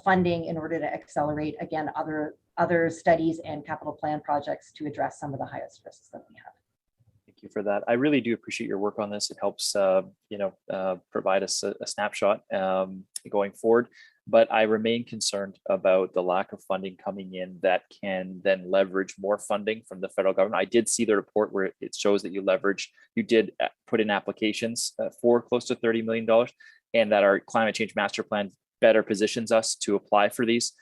O: funding in order to accelerate, again, other studies and capital plan projects to address some of the highest risks that we have.
G: Thank you for that. I really do appreciate your work on this. It helps, provide us a snapshot going forward. But I remain concerned about the lack of funding coming in that can then leverage more funding from the federal government. I did see the report where it shows that you did put in applications for close to $30 million, and that our climate change master plan better positions us to apply for these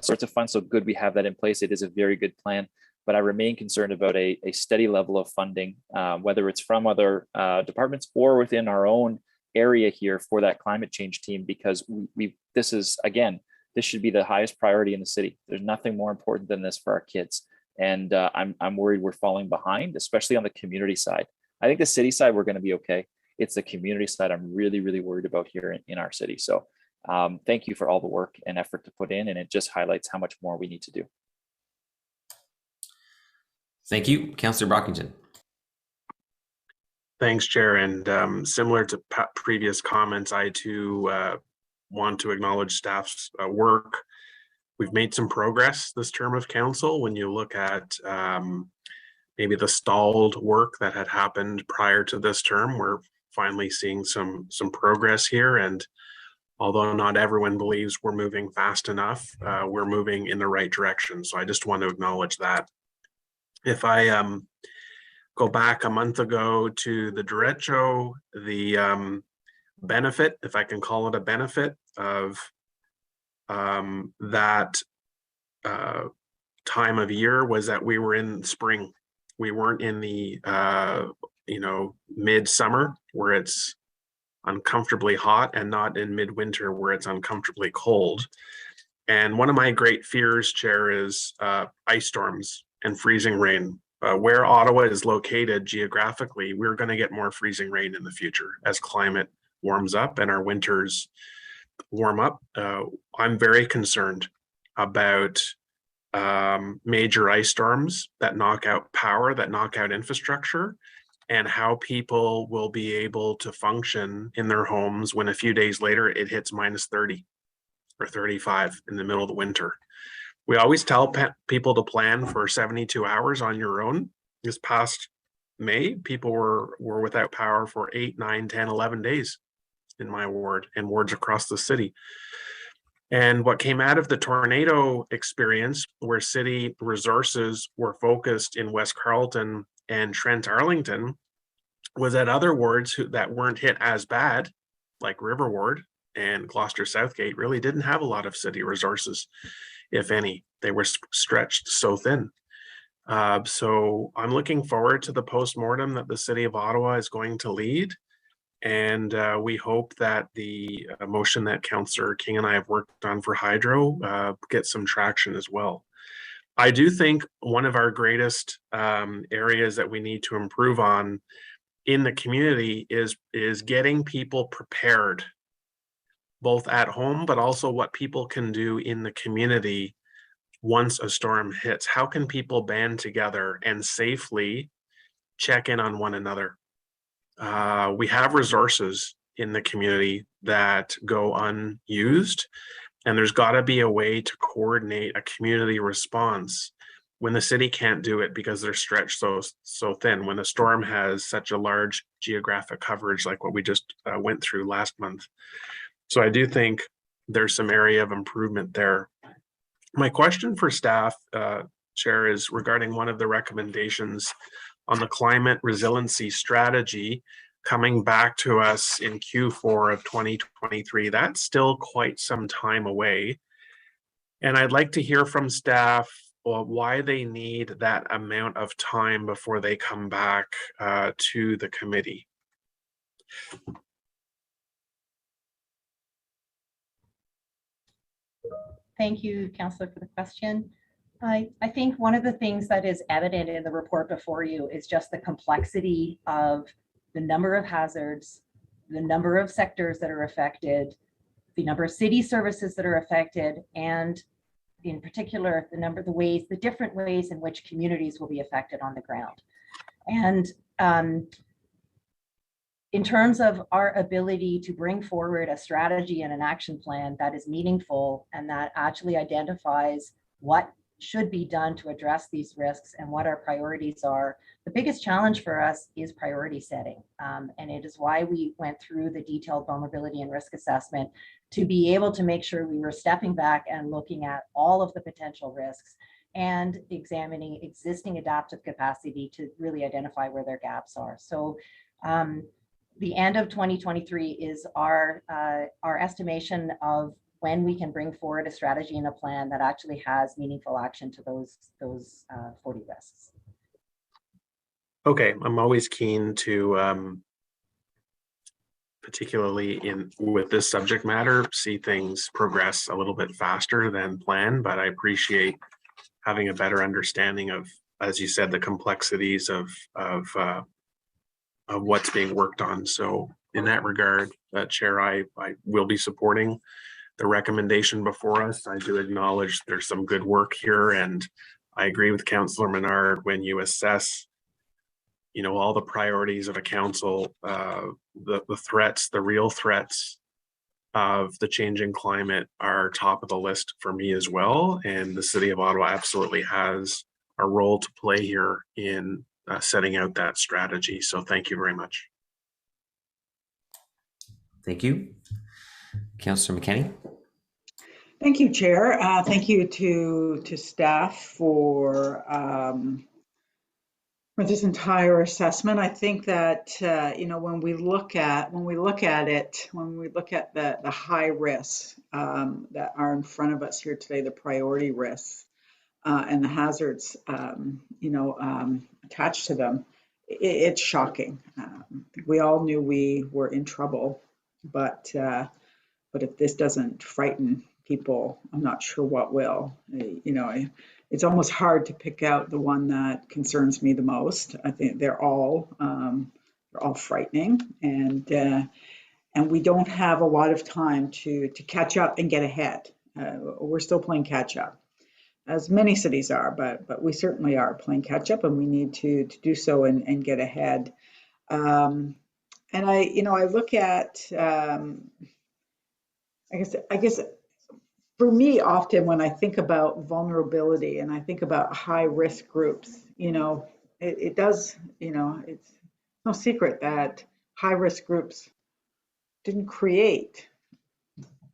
G: sorts of funds. So good we have that in place. It is a very good plan. But I remain concerned about a steady level of funding, whether it's from other departments or within our own area here for that climate change team, because this should be the highest priority in the city. There's nothing more important than this for our kids. And I'm worried we're falling behind, especially on the community side. I think the city side, we're going to be okay. It's the community side I'm really, really worried about here in our city. So thank you for all the work and effort to put in, and it just highlights how much more we need to do.
A: Thank you, Councillor Brockington.
C: Thanks, Chair. And similar to previous comments, I too want to acknowledge staff's work. We've made some progress this term of council. When you look at maybe the stalled work that had happened prior to this term, we're finally seeing some progress here. And although not everyone believes we're moving fast enough, we're moving in the right direction. So I just want to acknowledge that. If I go back a month ago to the derecho, the benefit, if I can call it a benefit, of that time of year was that we were in spring. We weren't in the midsummer where it's uncomfortably hot, and not in midwinter where it's uncomfortably cold. And one of my great fears, Chair, is ice storms and freezing rain. Where Ottawa is located geographically, we're going to get more freezing rain in the future as climate warms up and our winters warm up. I'm very concerned about major ice storms that knock out power, that knock out infrastructure, and how people will be able to function in their homes when a few days later it hits -30 or 35 in the middle of the winter. We always tell people to plan for 72 hours on your own. This past May, people were without power for 8, 9, 10, 11 days in my ward and wards across the city. And what came out of the tornado experience, where city resources were focused in West Carleton and Trent Arlington, was that other wards that weren't hit as bad, like River Ward and Gloucester Southgate, really didn't have a lot of city resources, if any. They were stretched so thin. So I'm looking forward to the postmortem that the City of Ottawa is going to lead. And we hope that the motion that Councillor King and I have worked on for hydro gets some traction as well. I do think one of our greatest areas that we need to improve on in the community is getting people prepared, both at home, but also what people can do in the community once a storm hits. How can people band together and safely check in on one another? We have resources in the community that go unused, and there's got to be a way to coordinate a community response when the city can't do it because they're stretched so thin, when the storm has such a large geographic coverage like what we just went through last month. So I do think there's some area of improvement there. My question for staff, Chair, is regarding one of the recommendations on the climate resiliency strategy coming back to us in Q4 of 2023. That's still quite some time away. And I'd like to hear from staff why they need that amount of time before they come back to the committee.
O: Thank you, Councillor, for the question. I think one of the things that is evident in the report before you is just the complexity of the number of hazards, the number of sectors that are affected, the number of city services that are affected, and in particular, the different ways in which communities will be affected on the ground. And in terms of our ability to bring forward a strategy and an action plan that is meaningful and that actually identifies what should be done to address these risks and what our priorities are, the biggest challenge for us is priority setting. And it is why we went through the detailed vulnerability and risk assessment, to be able to make sure we were stepping back and looking at all of the potential risks and examining existing adaptive capacity to really identify where their gaps are. So the end of 2023 is our estimation of when we can bring forward a strategy and a plan that actually has meaningful action to those 40 risks.
C: Okay, I'm always keen to, particularly with this subject matter, see things progress a little bit faster than planned, but I appreciate having a better understanding of, as you said, the complexities of what's being worked on. So in that regard, Chair, I will be supporting the recommendation before us. I do acknowledge there's some good work here, and I agree with Councillor Menard when you assess, you know, all the priorities of a council, the threats, the real threats of the changing climate are top of the list for me as well. And the City of Ottawa absolutely has a role to play here in setting out that strategy. So thank you very much.
A: Thank you. Councillor McKenney.
T: Thank you, Chair. Thank you to staff for this entire assessment. I think that you know, when we look at the high risks that are in front of us here today, the priority risks and the hazards you know, attached to them, it's shocking. We all knew we were in trouble, but if this doesn't frighten people, I'm not sure what will. You know, it's almost hard to pick out the one that concerns me the most. I think they're all frightening, and we don't have a lot of time to catch up and get ahead. We're still playing catch up, as many cities are, but we certainly are playing catch up, and we need to do so and get ahead. And I look at I guess for me, often when I think about vulnerability and I think about high risk groups, you know, it does, you know, it's no secret that high risk groups didn't create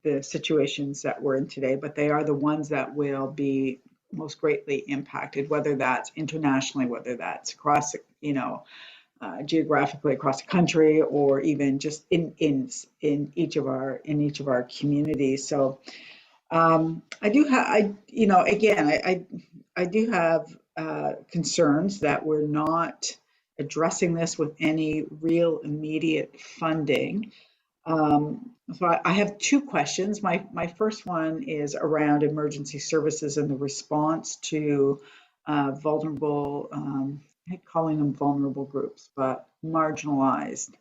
T: the situations that we're in today, but they are the ones that will be most greatly impacted, whether that's internationally, whether that's across, you know, geographically across the country, or even just in each of our communities. So I do have, you know, again, I do have concerns that we're not addressing this with any real immediate funding. So I have two questions. My first one is around emergency services and the response to vulnerable, I hate calling them vulnerable groups, but marginalized,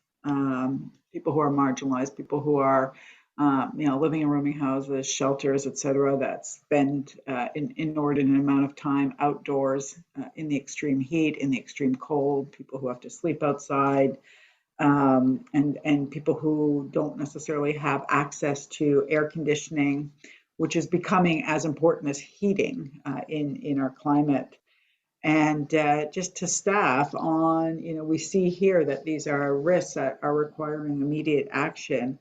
T: people who are marginalized, people who are you know, living in rooming houses, shelters, etc., that spend an inordinate amount of time outdoors in the extreme heat, in the extreme cold, people who have to sleep outside, and people who don't necessarily have access to air conditioning, which is becoming as important as heating in our climate. And just to staff on, you know, we see here that these are risks that are requiring immediate action.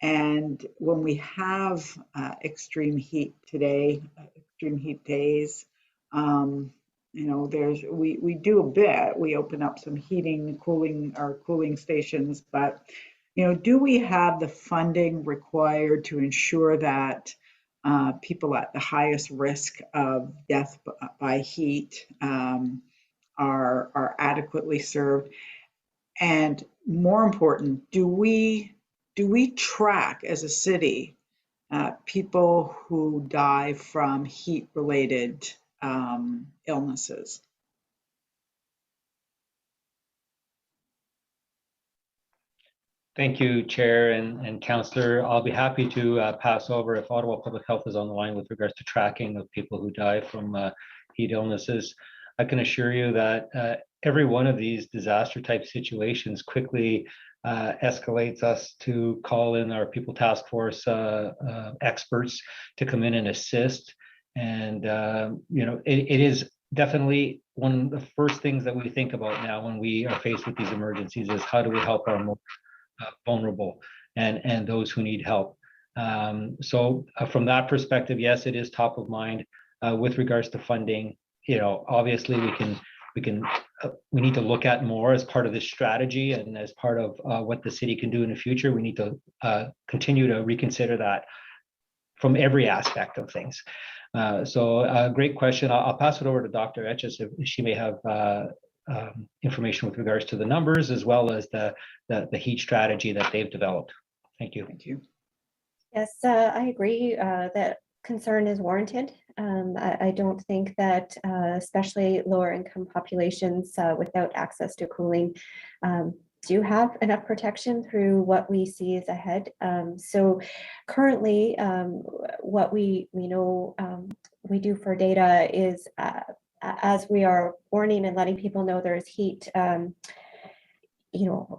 T: And when we have extreme heat today, extreme heat days, you know, we do a bit. We open up some heating, cooling stations, but you know, do we have the funding required to ensure that people at the highest risk of death by heat are adequately served? And more important, do we track as a city people who die from heat-related illnesses?
L: Thank you, Chair and Councillor. I'll be happy to pass over if Ottawa Public Health is on the line with regards to tracking of people who die from heat illnesses. I can assure you that every one of these disaster type situations quickly escalates us to call in our People Task Force experts to come in and assist. And, it is definitely one of the first things that we think about now when we are faced with these emergencies is how do we help our most vulnerable and those who need help. So from that perspective, yes, it is top of mind. With regards to funding, obviously we need to look at more as part of this strategy and as part of what the city can do in the future. We need to continue to reconsider that from every aspect of things. So great question. I'll pass it over to Dr. Etches if she may have information with regards to the numbers as well as the heat strategy that they've developed. Thank you.
T: Thank you.
U: Yes, I agree that concern is warranted. I don't think that especially lower income populations without access to cooling do have enough protection through what we see is ahead. So currently what we know we do for data is as we are warning and letting people know there's heat,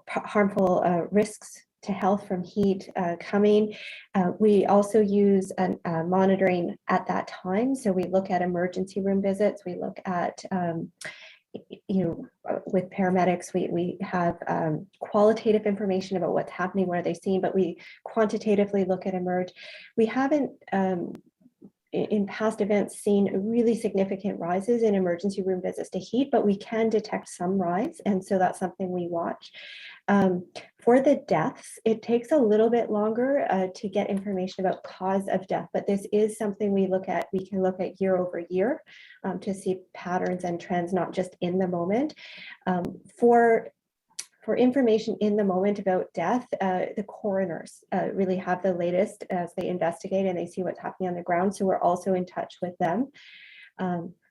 U: harmful risks to health from heat coming. We also use monitoring at that time. So we look at emergency room visits. We look at, with paramedics, we have qualitative information about what's happening, what are they seeing, but we quantitatively look at emerge. We haven't, in past events, seen really significant rises in emergency room visits to heat, but we can detect some rise. And so that's something we watch. For the deaths, it takes a little bit longer to get information about cause of death, but this is something we look at. We can look at year over year to see patterns and trends, not just in the moment. For information in the moment about death, the coroners really have the latest as they investigate and they see what's happening on the ground. So we're also in touch with them.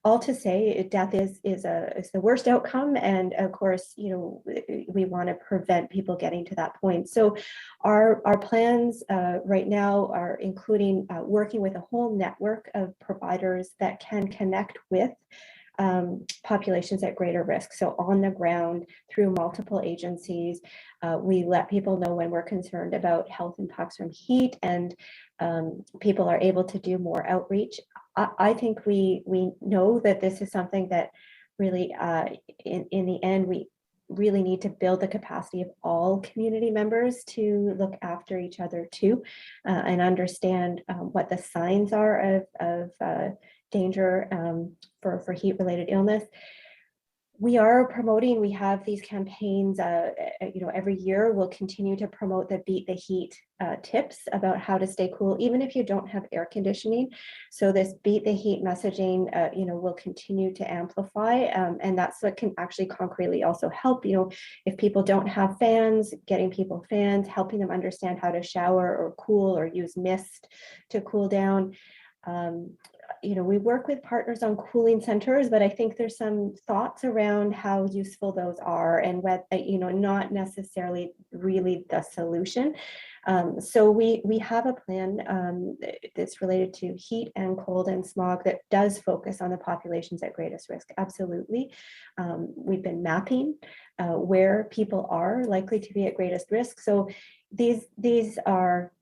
U: All to say, death is the worst outcome, and of course, we want to prevent people getting to that point. So, our plans right now are including working with a whole network of providers that can connect with populations at greater risk. So on the ground through multiple agencies, we let people know when we're concerned about health impacts from heat, and people are able to do more outreach. I think we know that this is something that really, in the end, we really need to build the capacity of all community members to look after each other too, and understand what the signs are of danger for heat-related illness. We are promoting, we have these campaigns, every year we'll continue to promote the Beat the Heat tips about how to stay cool, even if you don't have air conditioning. So this Beat the Heat messaging, will continue to amplify, and that's what can actually concretely also help, if people don't have fans, getting people fans, helping them understand how to shower or cool or use mist to cool down. We work with partners on cooling centers, but I think there's some thoughts around how useful those are and what, not necessarily really the solution. So we have a plan that's related to heat and cold and smog that does focus on the populations at greatest risk. Absolutely. We've been mapping where people are likely to be at greatest risk. So these are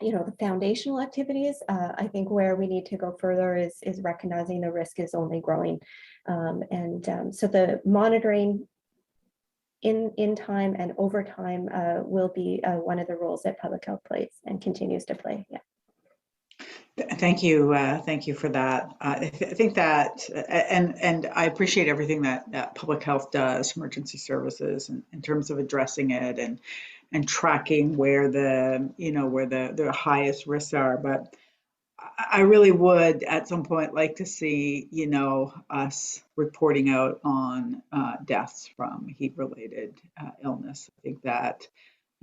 U: the foundational activities. I think where we need to go further is recognizing the risk is only growing. So the monitoring in time and over time will be one of the roles that public health plays and continues to play. Yeah.
T: Thank you. Thank you for that. I think that, and I appreciate everything that public health does, emergency services, in terms of addressing it and tracking where the highest risks are. But I really would at some point like to see, us reporting out on deaths from heat-related illness. I think that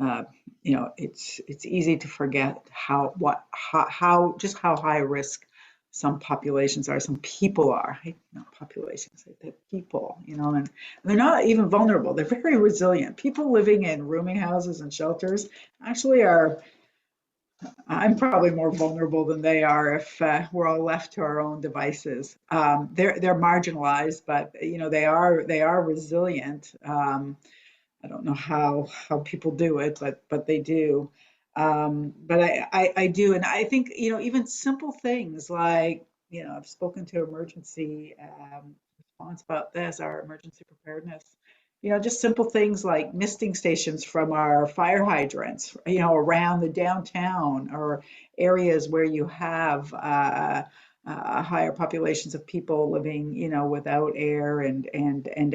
T: it's easy to forget how high risk some populations are, some people are, not populations, they're people, you know, and they're not even vulnerable. They're very resilient. People living in rooming houses and shelters actually are, I'm probably more vulnerable than they are if we're all left to our own devices. They're marginalized, but you know they are resilient. I don't know how people do it, but they do. But I do, and I think you know even simple things like you know I've spoken to emergency response about this, our emergency preparedness. You know, just simple things like misting stations from our fire hydrants, you know, around the downtown or areas where you have higher populations of people living, you know, without air and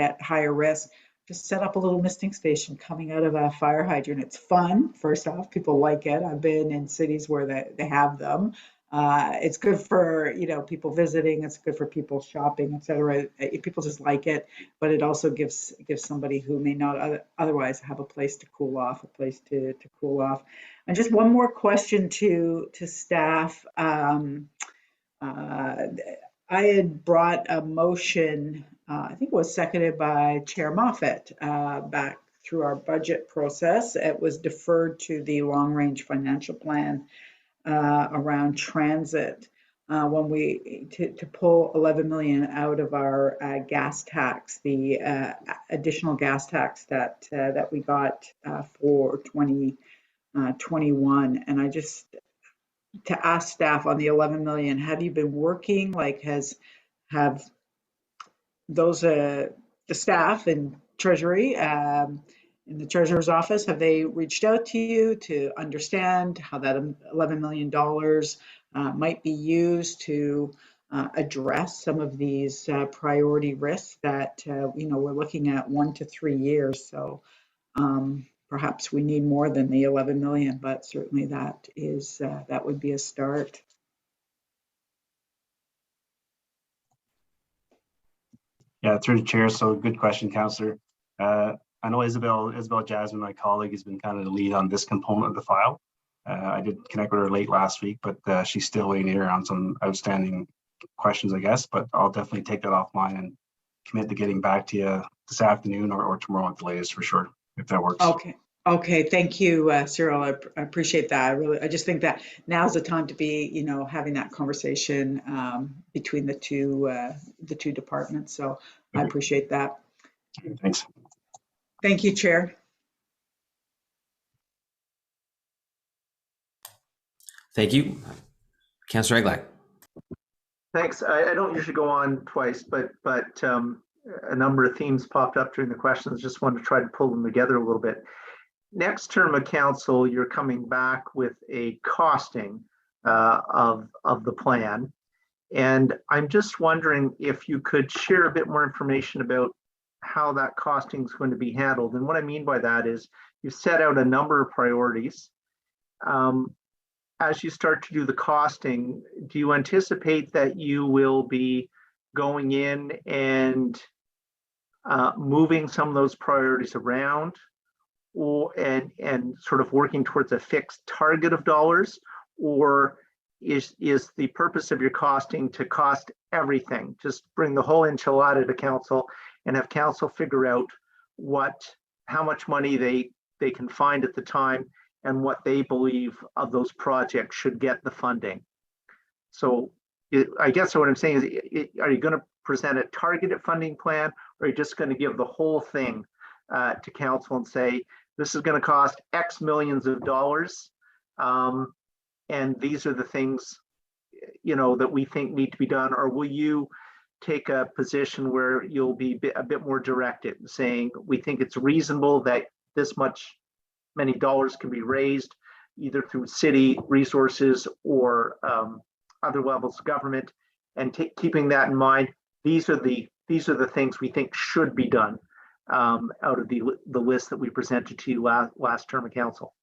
T: at higher risk. Just set up a little misting station coming out of a fire hydrant. It's fun. First off, people like it. I've been in cities where they have them. It's good for you know people visiting. It's good for people shopping, etc. People just like it, but it also gives somebody who may not otherwise have a place to cool off, a place to cool off. And just one more question to staff. I had brought a motion. I think it was seconded by Chair Moffat back through our budget process. It was deferred to the long-range financial plan around transit when we to pull 11 million out of our gas tax, the additional gas tax that we got for 2021. And I just to ask staff on the 11 million, have you been working? Like, have those the staff in Treasury in the Treasurer's office, have they reached out to you to understand how that $11 million might be used to address some of these priority risks that you know we're looking at 1 to 3 years? So perhaps we need more than the 11 million, but certainly that is that would be a start.
E: Yeah, through the chair. So good question, Councillor. I know Isabel Jasmine, my colleague, has been kind of the lead on this component of the file. I did connect with her late last week, but she's still waiting here on some outstanding questions, I guess. But I'll definitely take that offline and commit to getting back to you this afternoon or tomorrow at the latest for sure, if that works.
T: Okay, thank you, Cyril. I appreciate that. I just think that now's the time to be, you know, having that conversation between the two departments. So I appreciate that.
E: Thanks.
T: Thank you, Chair.
A: Thank you. Councillor Eglak.
J: Thanks. I don't usually go on twice, but a number of themes popped up during the questions. Just wanted to try to pull them together a little bit. Next term of council, you're coming back with a costing of the plan. And I'm just wondering if you could share a bit more information about how that costing is going to be handled. And what I mean by that is you set out a number of priorities. As you start to do the costing, do you anticipate that you will be going in and moving some of those priorities around, and sort of working towards a fixed target of dollars? Or is the purpose of your costing to cost everything? Just bring the whole enchilada to council and have council figure out how much money they can find at the time and what they believe of those projects should get the funding. So I guess what I'm saying is, are you going to present a targeted funding plan, or are you just going to give the whole thing to council and say, this is going to cost X millions of dollars, and these are the things, you know, that we think need to be done? Or will you take a position where you'll be a bit more directed, saying we think it's reasonable that this many dollars can be raised either through city resources or other levels of government, and keeping that in mind, these are the things we think should be done out of the list that we presented to you last term of council?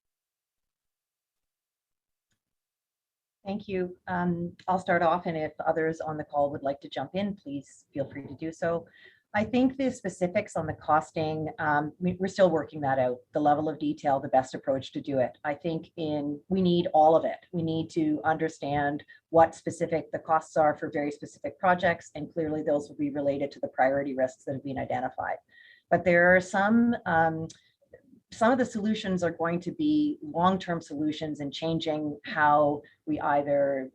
O: Thank you. I'll start off, and if others on the call would like to jump in, please feel free to do so. I think the specifics on the costing, we're still working that out, the level of detail, the best approach to do it. I think we need all of it. We need to understand what specific the costs are for very specific projects, and clearly those will be related to the priority risks that have been identified. But there are some of the solutions are going to be long-term solutions in changing how we either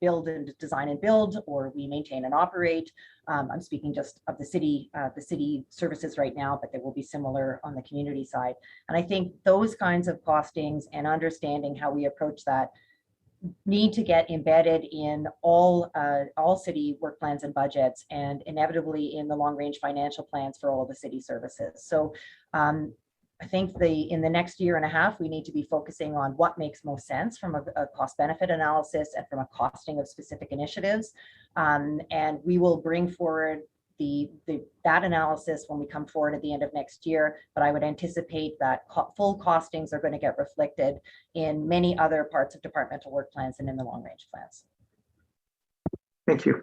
O: build and design and build, or we maintain and operate. I'm speaking just of the city services right now, but there will be similar on the community side. And I think those kinds of costings and understanding how we approach that need to get embedded in all city work plans and budgets, and inevitably in the long-range financial plans for all of the city services. So I think in the next year and a half, we need to be focusing on what makes most sense from a cost-benefit analysis and from a costing of specific initiatives. And we will bring forward that analysis when we come forward at the end of next year. But I would anticipate that full costings are going to get reflected in many other parts of departmental work plans and in the long-range plans.
J: Thank you.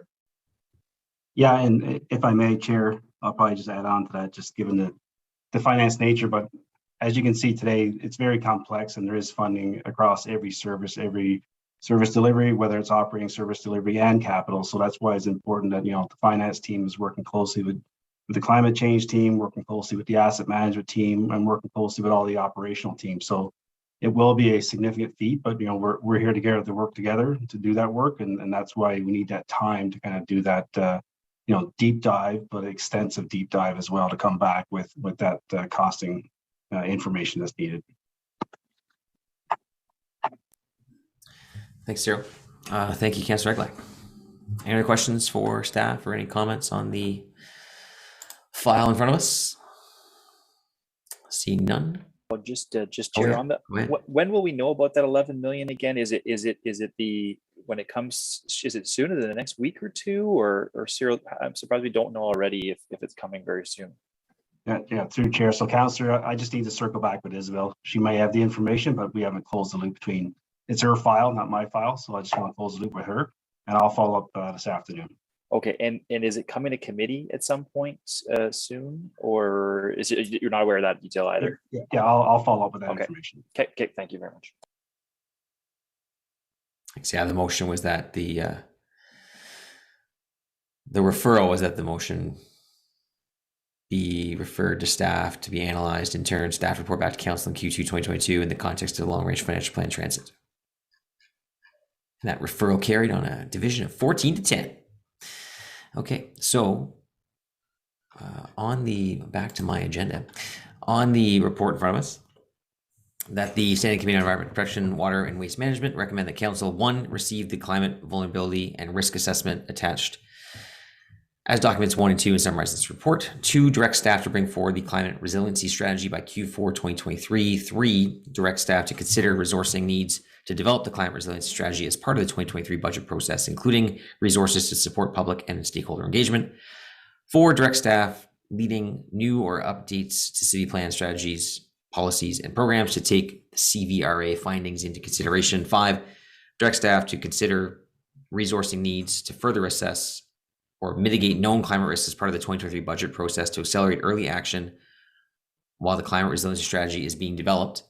E: Yeah, and if I may, Chair, I'll probably just add on to that, just given the finance nature, but as you can see today, it's very complex, and there is funding across every service delivery, whether it's operating, service delivery, and capital. So that's why it's important that, the finance team is working closely with the climate change team, working closely with the asset management team, and working closely with all the operational teams. So it will be a significant feat, but we're here together to work together to do that work, and that's why we need that time to kind of do that deep dive, but extensive deep dive as well, to come back with that costing information that's needed.
A: Thanks, Cyril. Thank you, Councillor Egley. Any other questions for staff or any comments on the file in front of us? See none.
G: Well, just Chair, on the when will we know about that 11 million again? Is it when it comes? Is it sooner than the next week or two? Or Cyril, I'm surprised we don't know already if it's coming very soon.
E: Yeah, through Chair. So, Councillor, I just need to circle back with Isabel. She may have the information, but we haven't closed the loop between. It's her file, not my file. So I just want to close the loop with her, and I'll follow up this afternoon.
G: Okay, and is it coming to committee at some point soon, or is it you're not aware of that detail either?
E: Yeah, I'll follow up with that information.
G: Okay, thank you very much.
A: Yeah, the motion was that the referral was that the motion be referred to staff to be analyzed. In turn, staff report back to council in Q2 2022 in the context of the long-range financial plan transit. And that referral carried on a division of 14-10. Okay, so back to my agenda, on the report in front of us, that the Standing Committee on Environment Protection, Water and Waste Management recommend that Council 1 receive the climate vulnerability and risk assessment attached as documents 1 and 2 and summarize this report. 2, direct staff to bring forward the climate resiliency strategy by Q4 2023. 3, direct staff to consider resourcing needs to develop the climate resiliency strategy as part of the 2023 budget process, including resources to support public and stakeholder engagement. 4, direct staff leading new or updates to city plan strategies, policies, and programs to take the CVRA findings into consideration. 5, direct staff to consider resourcing needs to further assess or mitigate known climate risks as part of the 2023 budget process to accelerate early action while the climate resiliency strategy is being developed.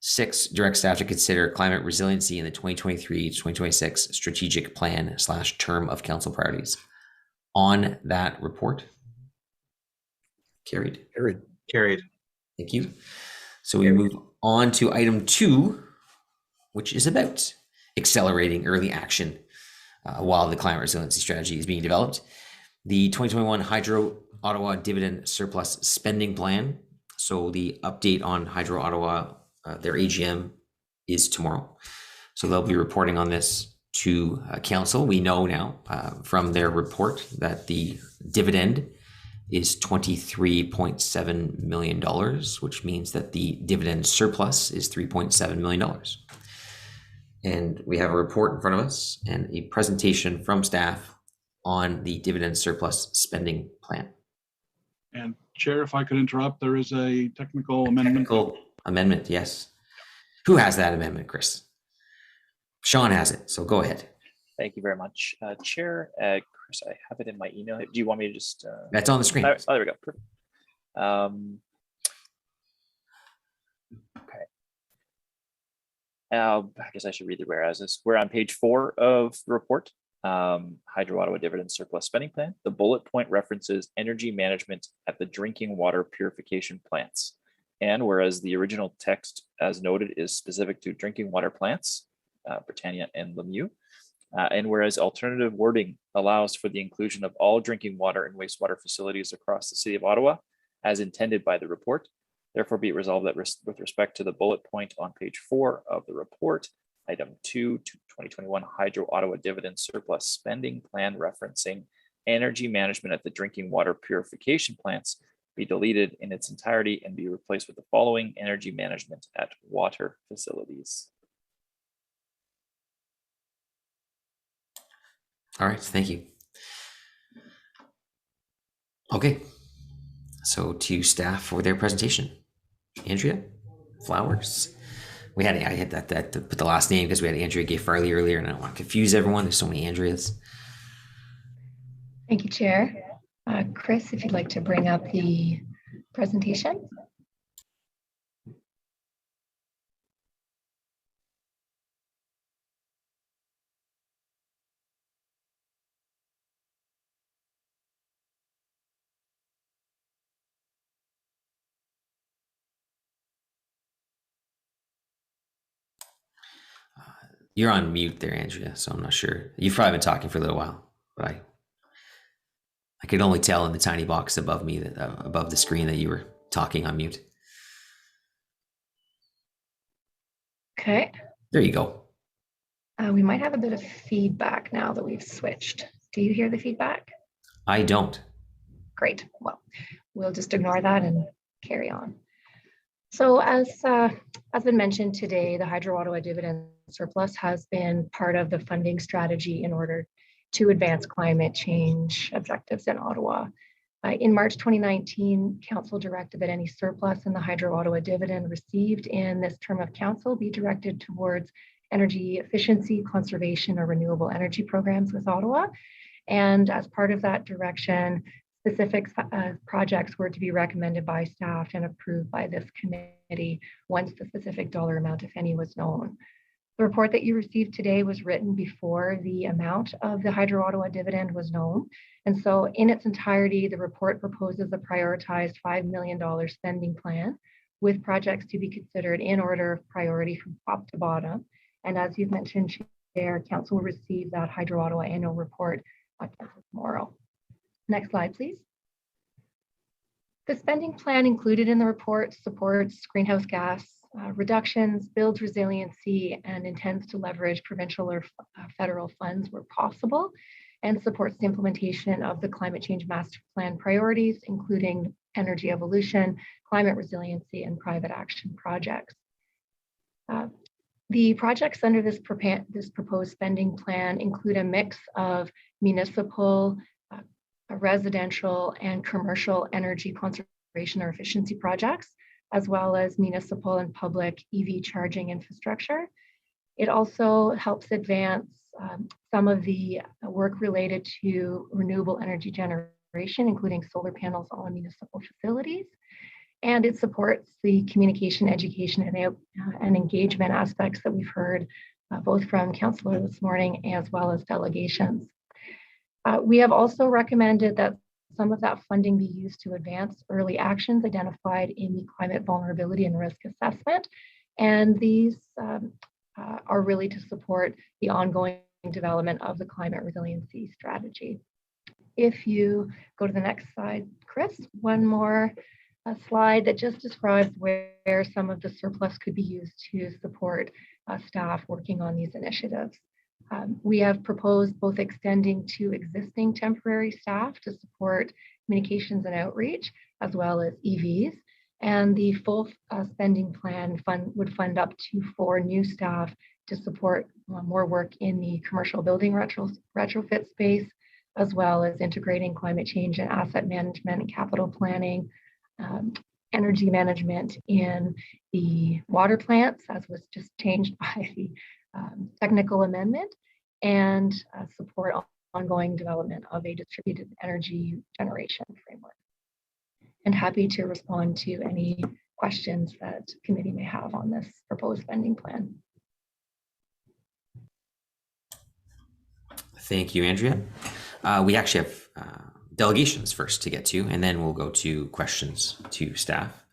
A: 6, direct staff to consider climate resiliency in the 2023-2026 strategic plan / term of council priorities. On that report. Carried. Thank you. So we move on to item 2, which is about accelerating early action while the climate resiliency strategy is being developed. The 2021 Hydro Ottawa dividend surplus spending plan. So the update on Hydro Ottawa, their AGM is tomorrow. So they'll be reporting on this to council. We know now from their report that the dividend is $23.7 million, which means that the dividend surplus is $3.7 million. And we have a report in front of us and a presentation from staff on the dividend surplus spending plan.
B: And Chair, if I could interrupt, there is a technical amendment.
A: Amendment, yes. Who has that amendment, Chris? Sean has it, so go ahead.
G: Thank you very much. Chair, Chris, I have it in my email. Do you want me to just?
A: That's on the screen.
G: Oh, there we go. Perfect. Okay. I guess I should read the whereases. We're on page 4 of the report. Hydro Ottawa Dividend Surplus Spending Plan. The bullet point references energy management at the drinking water purification plants. And whereas the original text, as noted, is specific to drinking water plants, Britannia and Lemieux, and whereas alternative wording allows for the inclusion of all drinking water and wastewater facilities across the city of Ottawa, as intended by the report, therefore be it resolved that with respect to the bullet point on page 4 of the report, item 2 to 2021 Hydro Ottawa Dividend Surplus Spending Plan referencing energy management at the drinking water purification plants be deleted in its entirety and be replaced with the following: energy management at water facilities.
A: All right, thank you. Okay, so to staff for their presentation. Andrea Flowers. I had that to put the last name because we had Andrea Gay Farley earlier, and I don't want to confuse everyone. There's so many Andreas.
D: Thank you, Chair. Chris, if you'd like to bring up the presentation.
A: You're on mute there, Andrea, so I'm not sure. You've probably been talking for a little while, but I could only tell in the tiny box above me, that above the screen, that you were talking on mute.
D: Okay.
A: There you go.
D: We might have a bit of feedback now that we've switched. Do you hear the feedback?
A: I don't.
D: Great. Well, we'll just ignore that and carry on. So as been mentioned today, the Hydro Ottawa Dividend Surplus has been part of the funding strategy in order to advance climate change objectives in Ottawa. In March 2019, Council directed that any surplus in the Hydro Ottawa dividend received in this term of Council be directed towards energy efficiency, conservation, or renewable energy programs with Ottawa. And as part of that direction, specific projects were to be recommended by staff and approved by this committee once the specific dollar amount, if any, was known. The report that you received today was written before the amount of the Hydro Ottawa dividend was known. And so in its entirety, the report proposes a prioritized $5 million spending plan with projects to be considered in order of priority from top to bottom. And as you've mentioned, Chair, Council will receive that Hydro Ottawa annual report tomorrow. Next slide, please. The spending plan included in the report supports greenhouse gas reductions, builds resiliency, and intends to leverage provincial or federal funds where possible, and supports the implementation of the climate change master plan priorities, including energy evolution, climate resiliency, and private action projects. The projects under this proposed spending plan include a mix of municipal, residential, and commercial energy conservation or efficiency projects, as well as municipal and public EV charging infrastructure. It also helps advance some of the work related to renewable energy generation, including solar panels on municipal facilities. And it supports the communication, education, and engagement aspects that we've heard both from Councillor this morning as well as delegations. We have also recommended that some of that funding be used to advance early actions identified in the climate vulnerability and risk assessment. And these are really to support the ongoing development of the climate resiliency strategy. If you go to the next slide, Chris, one more slide that just describes where some of the surplus could be used to support staff working on these initiatives. We have proposed both extending to existing temporary staff to support communications and outreach, as well as EVs. And the full spending plan would fund up to 4 new staff to support more work in the commercial building retrofit space, as well as integrating climate change and asset management and capital planning, energy management in the water plants, as was just changed by the technical amendment, and support ongoing development of a distributed energy generation framework. And happy to respond to any questions that committee may have on this proposed spending plan.
A: Thank you, Andrea. We actually have delegations first to get to, and then we'll go to questions to staff.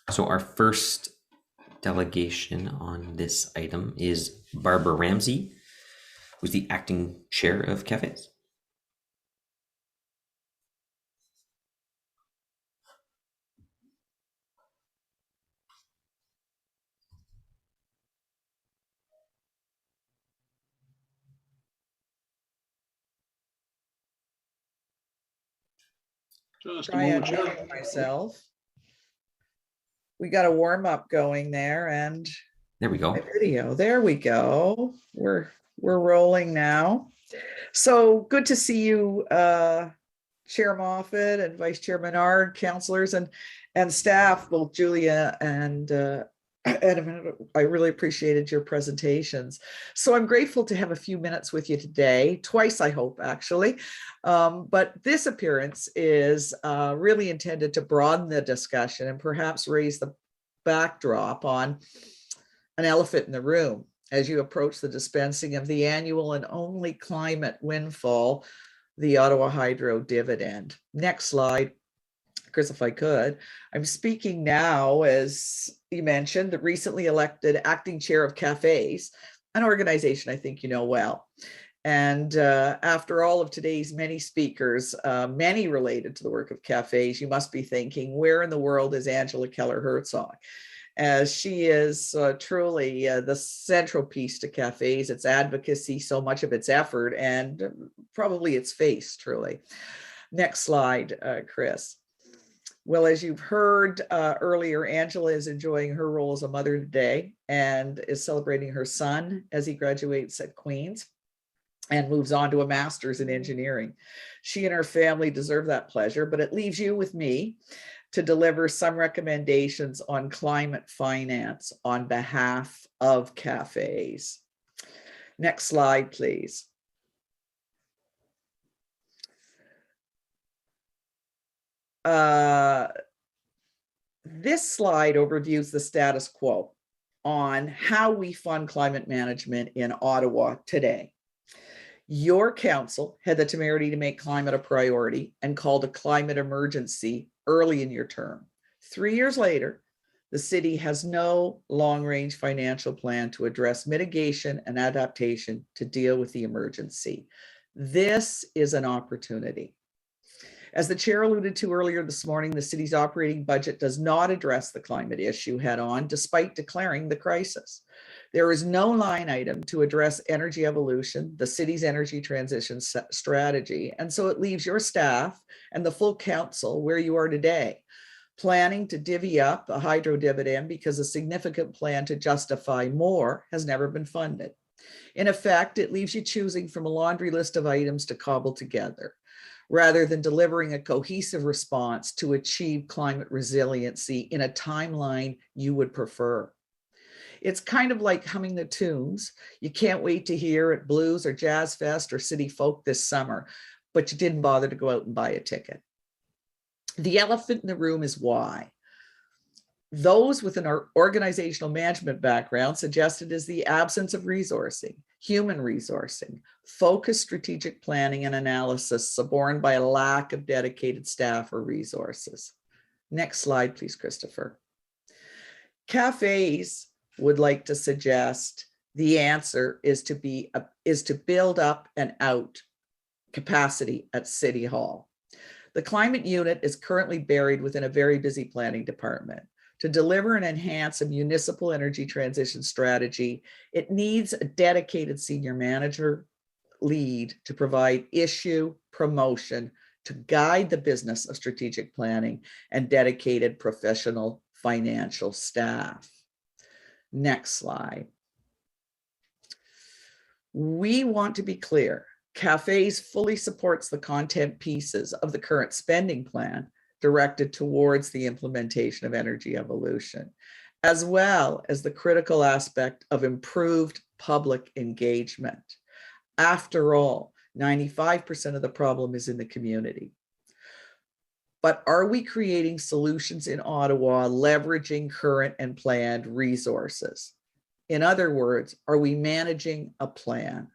A: So our first delegation on this item is Barbara Ramsey, who's the acting chair of cafes.
B: Just a
I: Try
B: moment, Chair.
I: unmuting myself. We got a warm up going there, and
A: there we go.
I: My video. There we go. We're rolling now. So good to see you, Chair Moffat and Vice Chair Menard, councillors and staff, both Julia and I really appreciated your presentations. So I'm grateful to have a few minutes with you today, twice I hope actually. But this appearance is really intended to broaden the discussion and perhaps raise the backdrop on an elephant in the room as you approach the dispensing of the annual and only climate windfall, the Ottawa Hydro dividend. Next slide. Chris, if I could. I'm speaking now, as you mentioned, the recently elected acting chair of Cafes, an organization I think you know well. And after all of today's many speakers, many related to the work of Cafes, you must be thinking, where in the world is Angela Keller-Herzog? As she is truly the central piece to Cafes, its advocacy, so much of its effort, and probably its face, truly. Next slide, Chris. Well, as you've heard earlier, Angela is enjoying her role as a mother today and is celebrating her son as he graduates at Queen's and moves on to a master's in engineering. She and her family deserve that pleasure, but it leaves you with me to deliver some recommendations on climate finance on behalf of Cafes. Next slide, please. This slide overviews the status quo on how we fund climate management in Ottawa today. Your council had the temerity to make climate a priority and called a climate emergency early in your term. 3 years later, the city has no long-range financial plan to address mitigation and adaptation to deal with the emergency. This is an opportunity. As the chair alluded to earlier this morning, the city's operating budget does not address the climate issue head on, despite declaring the crisis. There is no line item to address energy evolution, the city's energy transition strategy, and so it leaves your staff and the full council where you are today, planning to divvy up a hydro dividend because a significant plan to justify more has never been funded. In effect, it leaves you choosing from a laundry list of items to cobble together, rather than delivering a cohesive response to achieve climate resiliency in a timeline you would prefer. It's kind of like humming the tunes you can't wait to hear at Blues or Jazz Fest or City Folk this summer, but you didn't bother to go out and buy a ticket. The elephant in the room is why. Those with an organizational management background suggested is the absence of resourcing, human resourcing, focused strategic planning and analysis suborned by a lack of dedicated staff or resources. Next slide, please, Christopher. Cafes would like to suggest the answer is to build up and out capacity at City Hall. The climate unit is currently buried within a very busy planning department. To deliver and enhance a municipal energy transition strategy, it needs a dedicated senior manager lead to provide issue promotion, to guide the business of strategic planning, and dedicated professional financial staff. Next slide. We want to be clear. Cafes fully supports the content pieces of the current spending plan directed towards the implementation of energy evolution. as well as the critical aspect of improved public engagement. After all, 95% of the problem is in the community. But are we creating solutions in Ottawa leveraging current and planned resources? In other words, are we managing a plan?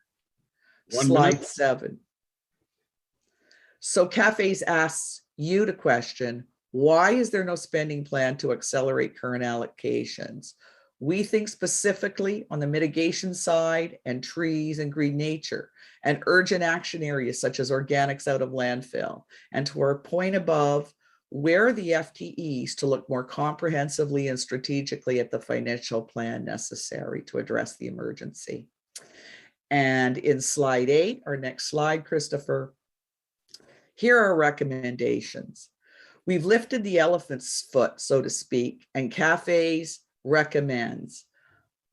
I: Slide 7. So Cafes asks you to question, why is there no spending plan to accelerate current allocations? We think specifically on the mitigation side and trees and green nature and urgent action areas such as organics out of landfill. And to our point above, where are the FTEs to look more comprehensively and strategically at the financial plan necessary to address the emergency? And in slide 8, our next slide, Christopher, here are recommendations. We've lifted the elephant's foot, so to speak, and Cafes recommends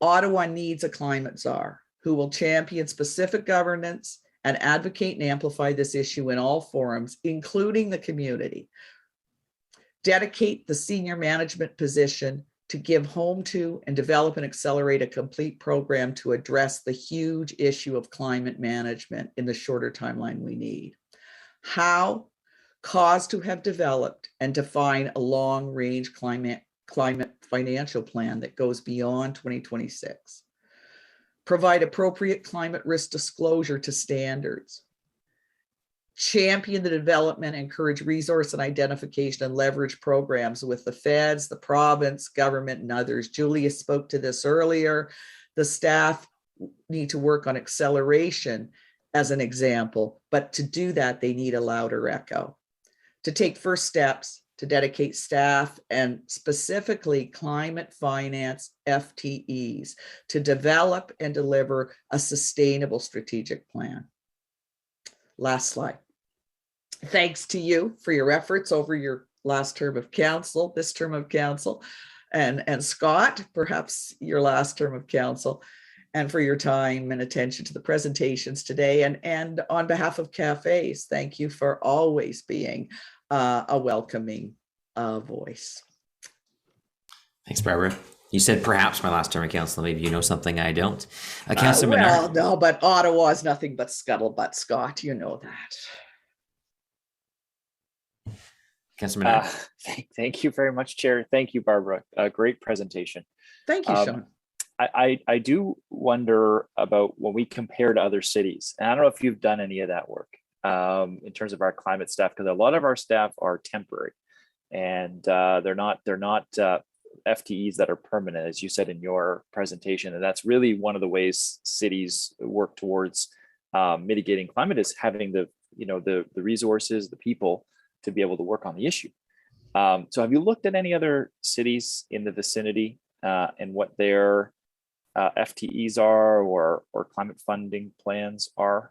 I: Ottawa needs a climate czar who will champion specific governance and advocate and amplify this issue in all forums, including the community. Dedicate the senior management position to give home to and develop and accelerate a complete program to address the huge issue of climate management in the shorter timeline we need. How? Cause to have developed and define a long-range climate financial plan that goes beyond 2026. Provide appropriate climate risk disclosure to standards. Champion the development, encourage resource and identification and leverage programs with the feds, the province, government, and others. Julia spoke to this earlier. The staff need to work on acceleration as an example, but to do that, they need a louder echo. To take first steps, to dedicate staff and specifically climate finance FTEs to develop and deliver a sustainable strategic plan. Last slide. Thanks to you for your efforts over your last term of council, this term of council, and Scott, perhaps your last term of council, and for your time and attention to the presentations today. And on behalf of Cafes, thank you for always being a welcoming voice.
A: Thanks, Barbara. You said perhaps my last term of council. Maybe you know something I don't. Councilor Menard.
I: Well, no, but Ottawa is nothing but scuttlebutt, Scott. You know that.
A: Councilor Menard.
G: Thank you very much, Chair. Thank you, Barbara. Great presentation.
I: Thank you, Sean.
G: I do wonder about when we compare to other cities, and I don't know if you've done any of that work in terms of our climate staff, because a lot of our staff are temporary, and they're not FTEs that are permanent, as you said in your presentation. And that's really one of the ways cities work towards mitigating climate, is having the resources, the people to be able to work on the issue. So have you looked at any other cities in the vicinity and what their FTEs are or climate funding plans are?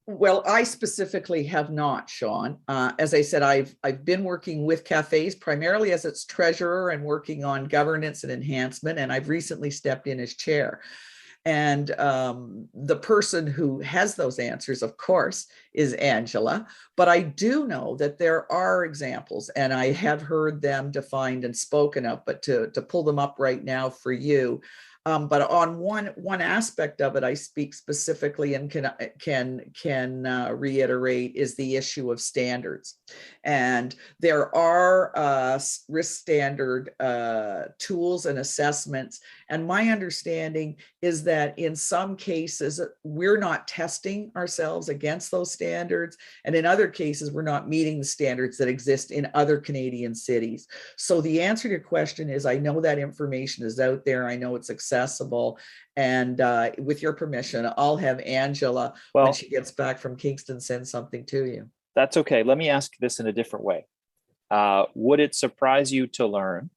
I: Well, I specifically have not, Sean. As I said, I've been working with Cafes primarily as its treasurer and working on governance and enhancement, and I've recently stepped in as chair. And the person who has those answers, of course, is Angela. But I do know that there are examples, and I have heard them defined and spoken of, but to pull them up right now for you. But on one aspect of it, I speak specifically and can reiterate is the issue of standards. And there are risk standard tools and assessments. And my understanding is that in some cases, we're not testing ourselves against those standards. And in other cases, we're not meeting the standards that exist in other Canadian cities. So the answer to your question is, I know that information is out there. I know it's accessible. And with your permission, I'll have Angela, when she gets back from Kingston, send something to you.
G: That's okay. Let me ask this in a different way. Would it surprise you to learn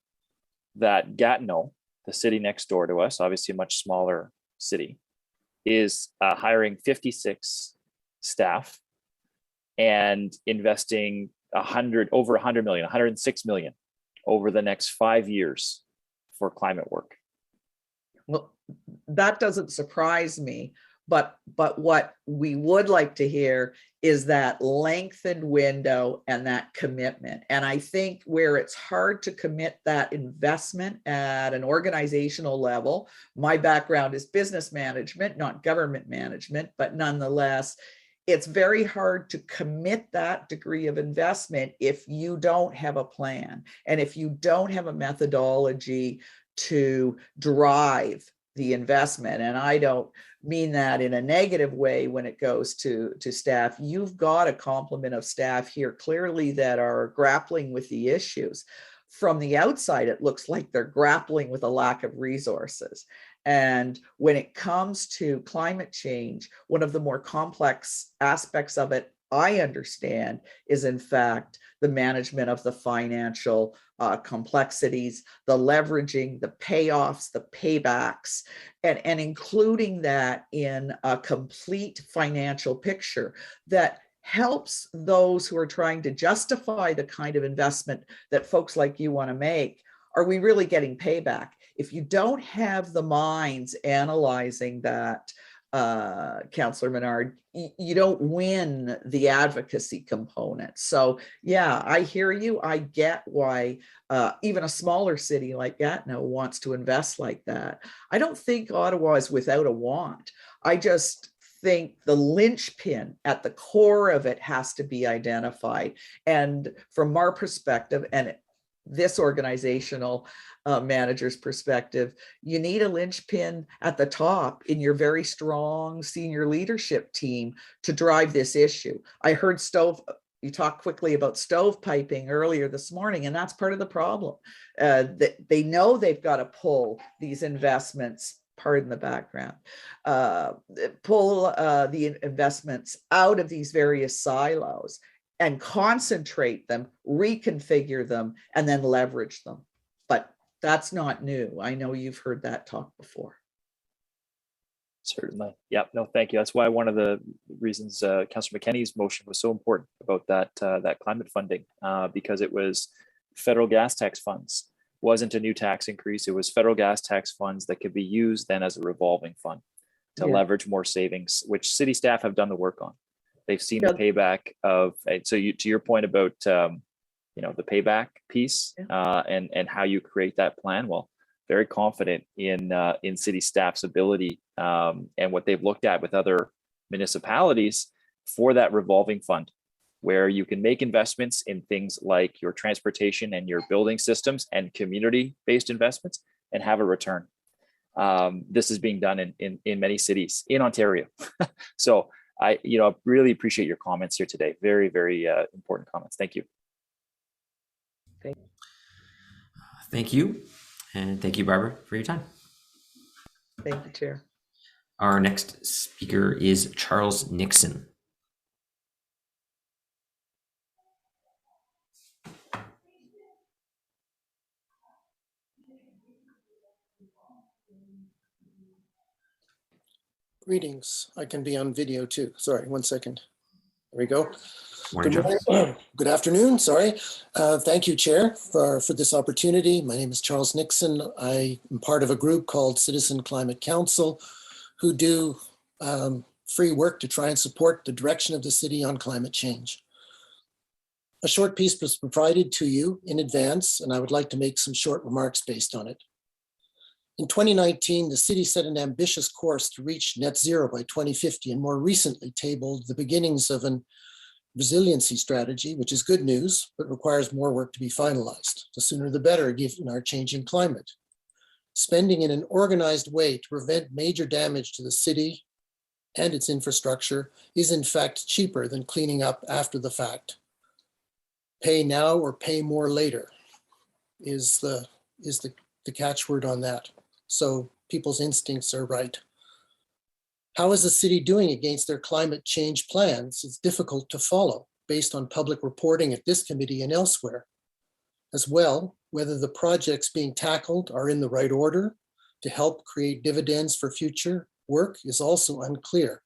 G: that Gatineau, the city next door to us, obviously a much smaller city, is hiring 56 staff and investing over 100 million, 106 million over the next 5 years for climate work?
I: Well, that doesn't surprise me, But what we would like to hear is that lengthened window and that commitment. And I think where it's hard to commit that investment at an organizational level, my background is business management, not government management, but nonetheless, it's very hard to commit that degree of investment if you don't have a plan and if you don't have a methodology to drive the investment. And I don't mean that in a negative way when it goes to staff. You've got a complement of staff here clearly that are grappling with the issues. From the outside, it looks like they're grappling with a lack of resources. And when it comes to climate change, one of the more complex aspects of it, I understand, is in fact the management of the financial complexities, the leveraging, the payoffs, the paybacks, and including that in a complete financial picture that helps those who are trying to justify the kind of investment that folks like you want to make. Are we really getting payback? If you don't have the minds analyzing that, Councillor Menard, you don't win the advocacy component. So yeah, I hear you. I get why even a smaller city like Gatineau wants to invest like that. I don't think Ottawa is without a want. I just think the linchpin at the core of it has to be identified. And from our perspective, and this organizational manager's perspective, you need a linchpin at the top in your very strong senior leadership team to drive this issue. I heard you talked quickly about stovepiping earlier this morning, and that's part of the problem. They know they've got to pull these investments, pardon the background, pull the investments out of these various silos and concentrate them, reconfigure them, and then leverage them. But that's not new. I know you've heard that talk before.
G: Certainly. Yep. No, thank you. That's why one of the reasons Councillor McKenney's motion was so important about that that climate funding, because it was federal gas tax funds. Wasn't a new tax increase. It was federal gas tax funds that could be used then as a revolving fund to leverage more savings, which city staff have done the work on. They've seen the payback of, so to your point about the payback piece and how you create that plan. Well, very confident in city staff's ability and what they've looked at with other municipalities for that revolving fund, where you can make investments in things like your transportation and your building systems and community-based investments and have a return. This is being done in many cities in Ontario. So I really appreciate your comments here today. Very, very important comments. Thank you.
A: Thank you. And thank you, Barbara, for your time.
I: Thank you, Chair.
A: Our next speaker is Charles Nixon.
K: Greetings. I can be on video too. Sorry, one second. There we go.
A: Morning,
K: Good morning. Good afternoon. Sorry. Thank you, Chair, for this opportunity. My name is Charles Nixon. I am part of a group called Citizen Climate Council, who do free work to try and support the direction of the city on climate change. A short piece was provided to you in advance, and I would like to make some short remarks based on it. In 2019, the city set an ambitious course to reach net zero by 2050, and more recently tabled the beginnings of an resiliency strategy, which is good news, but requires more work to be finalized. The sooner the better, given our changing climate. Spending in an organized way to prevent major damage to the city and its infrastructure is in fact cheaper than cleaning up after the fact. Pay now or pay more later is the catchword on that. So people's instincts are right. How is the city doing against their climate change plans? It's difficult to follow based on public reporting at this committee and elsewhere. As well, whether the projects being tackled are in the right order to help create dividends for future work is also unclear.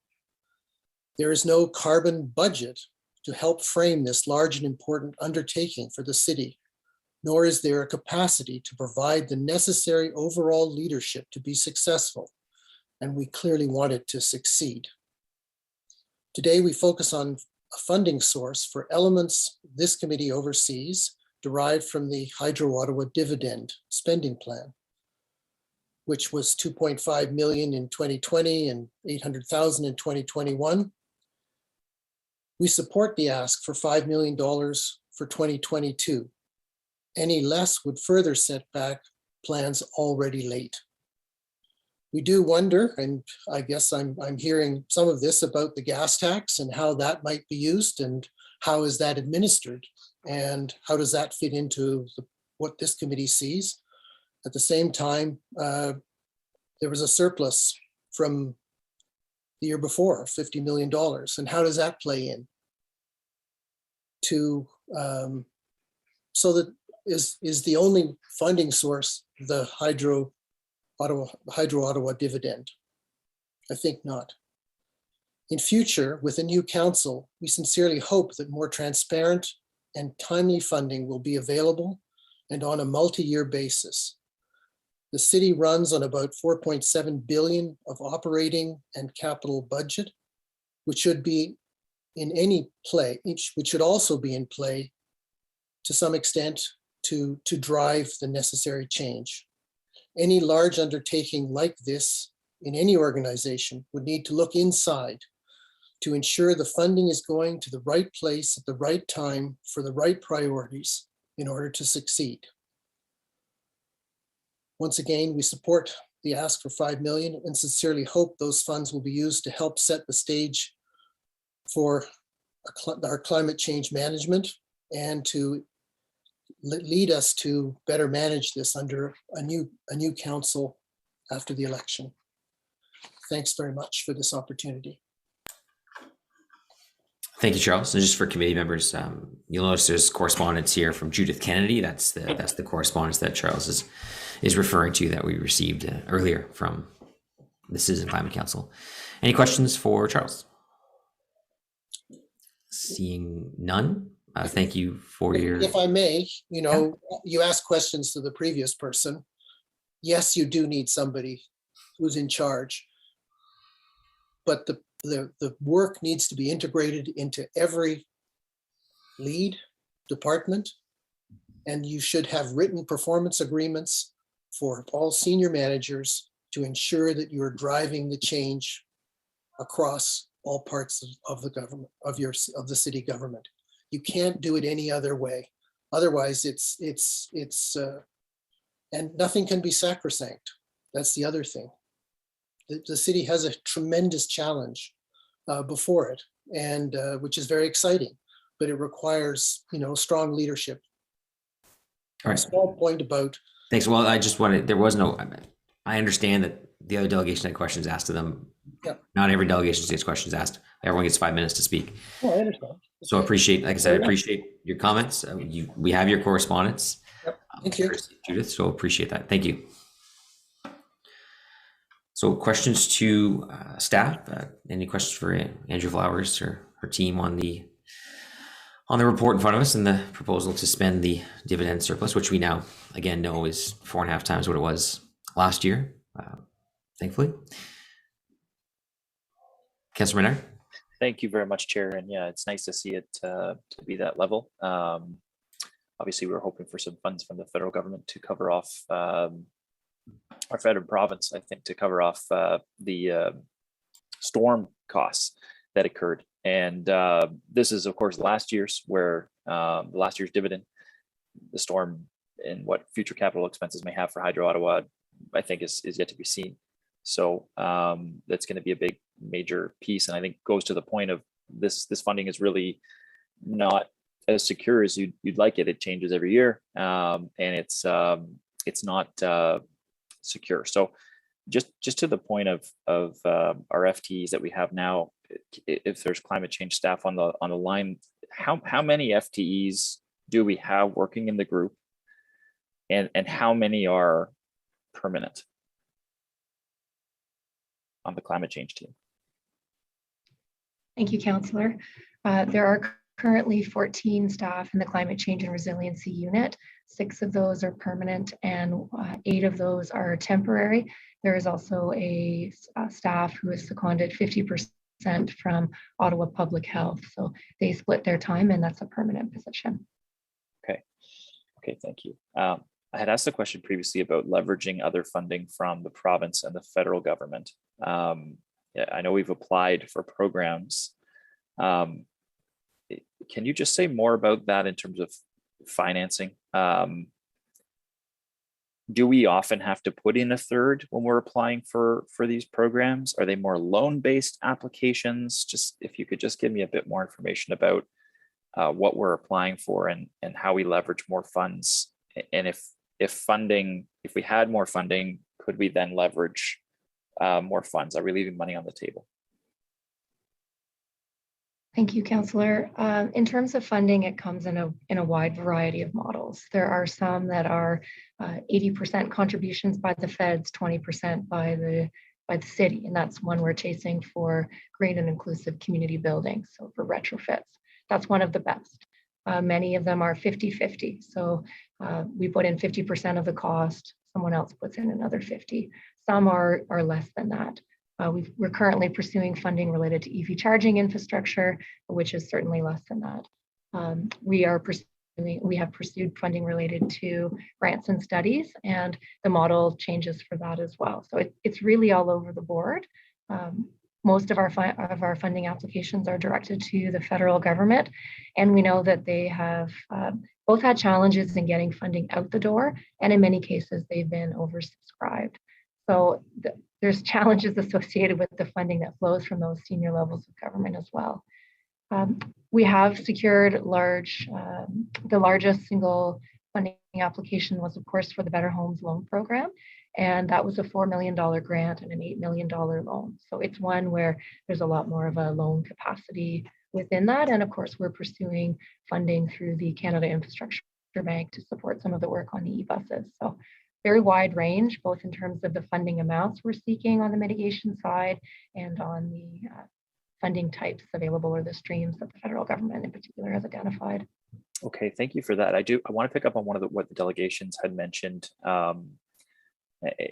K: There is no carbon budget to help frame this large and important undertaking for the city, nor is there a capacity to provide the necessary overall leadership to be successful, and we clearly want it to succeed. Today, we focus on a funding source for elements this committee oversees derived from the Hydro Ottawa dividend spending plan, which was 2.5 million in 2020 and 800,000 in 2021. We support the ask for $5 million for 2022. Any less would further set back plans already late. We do wonder, and I guess I'm hearing some of this about the gas tax and how that might be used and how is that administered and how does that fit into what this committee sees. At the same time, there was a surplus from the year before, $50 million. And how does that play in to, so that is the only funding source the Hydro Ottawa dividend? I think not. In future, with a new council, we sincerely hope that more transparent and timely funding will be available and on a multi-year basis. The city runs on about 4.7 billion of operating and capital budget, which should be in any play, which should also be in play to some extent to drive the necessary change. Any large undertaking like this in any organization would need to look inside to ensure the funding is going to the right place at the right time for the right priorities in order to succeed. Once again, we support the ask for 5 million and sincerely hope those funds will be used to help set the stage for our climate change management and to lead us to better manage this under a new council after the election. Thanks very much for this opportunity.
A: Thank you, Charles. And just for committee members, you'll notice there's correspondence here from Judith Kennedy. That's the correspondence that Charles is referring to that we received earlier from the Citizen Climate Council. Any questions for Charles? Seeing none. Thank you for your.
K: If I may, you asked questions to the previous person. Yes, you do need somebody who's in charge, but the work needs to be integrated into every lead department, and you should have written performance agreements for all senior managers to ensure that you're driving the change across all parts of the government, of the city government. You can't do it any other way. Otherwise, and nothing can be sacrosanct. That's the other thing. The city has a tremendous challenge before it, and which is very exciting, but it requires, strong leadership.
A: All right.
K: Small point about.
A: Thanks. Well, I just wanted, I understand that the other delegation had questions asked to them.
K: Yep.
A: Not every delegation gets questions asked. Everyone gets 5 minutes to speak.
K: Oh, I understand.
A: So I appreciate, like I said, I appreciate your comments. We have your correspondence.
K: Yep. Thank you,
A: Judith. So appreciate that. Thank you. So questions to staff? Any questions for Andrew Flowers or her team on the report in front of us and the proposal to spend the dividend surplus, which we now again know is 4.5 times what it was last year, thankfully. Councilor Menard.
G: Thank you very much, Chair. And yeah, it's nice to see it to be that level. Obviously, we were hoping for some funds from the federal government to cover off our federal province, I think, to cover off the storm costs that occurred. And this is, of course, last year's dividend, the storm and what future capital expenses may have for Hydro Ottawa, I think is yet to be seen. So that's going to be a big major piece. And I think goes to the point of this funding is really not as secure as you'd like it. It changes every year, and it's not secure. So just to the point of our FTEs that we have now, if there's climate change staff on the line, how many FTEs do we have working in the group, and how many are permanent on the climate change team?
D: Thank you, Councillor. There are currently 14 staff in the Climate Change and Resiliency Unit. 6 of those are permanent and 8 of those are temporary. There is also a staff who is seconded 50% from Ottawa Public Health. So they split their time and that's a permanent position.
G: Okay, thank you. I had asked a question previously about leveraging other funding from the province and the federal government. Yeah, I know we've applied for programs. Can you just say more about that in terms of financing? Do we often have to put in a third when we're applying for these programs? Are they more loan-based applications? Just if you could just give me a bit more information about what we're applying for and how we leverage more funds. And if we had more funding, could we then leverage more funds? Are we leaving money on the table?
D: Thank you, Councillor. In terms of funding, it comes in a wide variety of models. There are some that are 80% contributions by the feds, 20% by the city, and that's one we're chasing for green and inclusive community buildings, so for retrofits. That's one of the best. Many of them are 50-50. So we put in 50% of the cost, someone else puts in another 50. Some are less than that. We're currently pursuing funding related to EV charging infrastructure, which is certainly less than that. We have pursued funding related to grants and studies, and the model changes for that as well. So it's really all over the board. Most of our funding applications are directed to the federal government, and we know that they have both had challenges in getting funding out the door, and in many cases they've been oversubscribed. So there's challenges associated with the funding that flows from those senior levels of government as well. We have secured the largest single funding application was, of course, for the Better Homes Loan Program. And that was a $4 million grant and an $8 million loan. So it's one where there's a lot more of a loan capacity within that. And of course, we're pursuing funding through the Canada Infrastructure Bank to support some of the work on the e-buses. So very wide range, both in terms of the funding amounts we're seeking on the mitigation side and on the funding types available or the streams that the federal government in particular has identified.
G: Okay, thank you for that. I want to pick up on what the delegations had mentioned.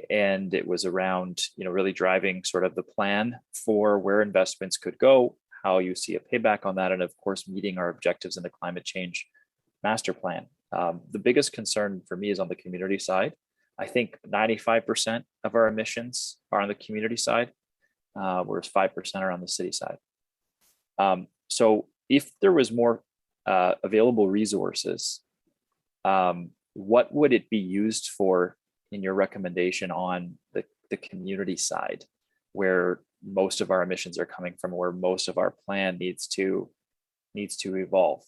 G: And it was around, really driving sort of the plan for where investments could go, how you see a payback on that, and of course, meeting our objectives in the climate change master plan. The biggest concern for me is on the community side. I think 95% of our emissions are on the community side, whereas 5% are on the city side. So if there was more available resources, what would it be used for in your recommendation on the community side, where most of our emissions are coming from, where most of our plan needs to evolve?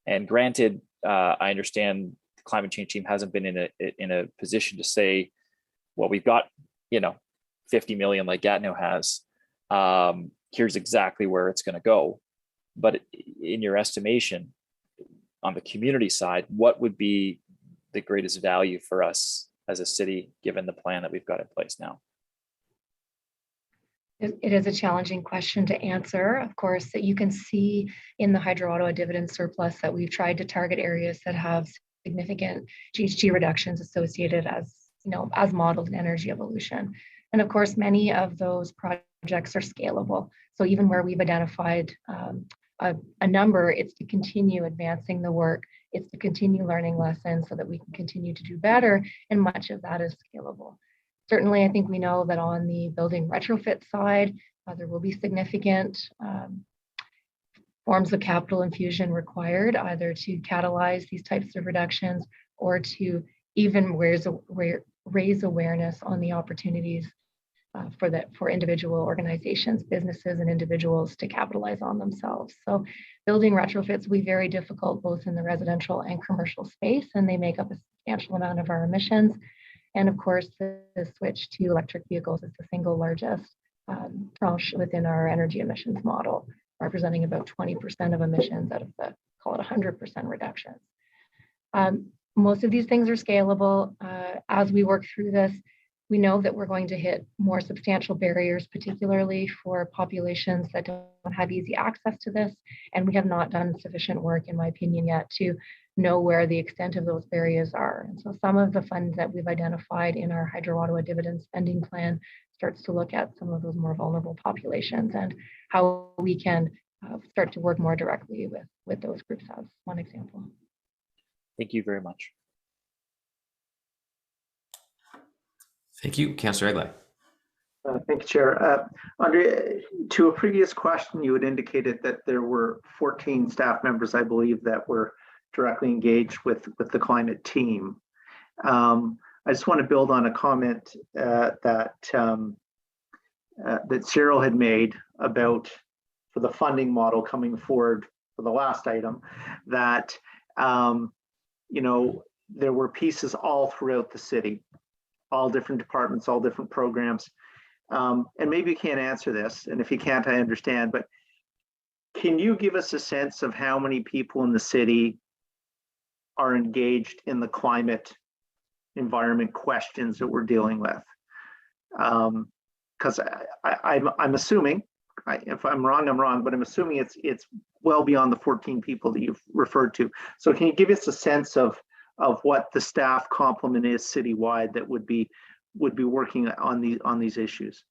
G: And granted, I understand the climate change team hasn't been in a position to say, well, we've got 50 million like Gatineau has. Here's exactly where it's going to go. But in your estimation, on the community side, what would be the greatest value for us as a city, given the plan that we've got in place now?
D: It is a challenging question to answer. Of course, that you can see in the Hydro Ottawa dividend surplus that we've tried to target areas that have significant GHG reductions associated as modeled in energy evolution. And of course, many of those projects are scalable. So even where we've identified a number, it's to continue advancing the work. It's to continue learning lessons so that we can continue to do better. And much of that is scalable. Certainly, I think we know that on the building retrofit side, there will be significant forms of capital infusion required, either to catalyze these types of reductions or to even raise awareness on the opportunities for individual organizations, businesses, and individuals to capitalize on themselves. So building retrofits will be very difficult both in the residential and commercial space, and they make up a substantial amount of our emissions. And of course, the switch to electric vehicles is the single largest tranche within our energy emissions model, representing about 20% of emissions out of the, call it 100% reductions. Most of these things are scalable. As we work through this, We know that we're going to hit more substantial barriers, particularly for populations that don't have easy access to this. And we have not done sufficient work, in my opinion, yet to know where the extent of those barriers are. And so some of the funds that we've identified in our Hydro Ottawa dividend spending plan starts to look at some of those more vulnerable populations and how we can start to work more directly with those groups, as one example.
G: Thank you very much.
A: Thank you, Councillor Egley.
J: Thank you, Chair. Andre, to a previous question, you had indicated that there were 14 staff members, I believe, that were directly engaged with the climate team. I just want to build on a comment that Cyril had made about for the funding model coming forward for the last item, that you know, there were pieces all throughout the city, all different departments, all different programs. And maybe you can't answer this, and if you can't, I understand, but can you give us a sense of how many people in the city are engaged in the climate environment questions that we're dealing with? Because I'm assuming, if I'm wrong, I'm wrong, but I'm assuming it's well beyond the 14 people that you've referred to. So can you give us a sense of what the staff complement is citywide that would be working on these issues?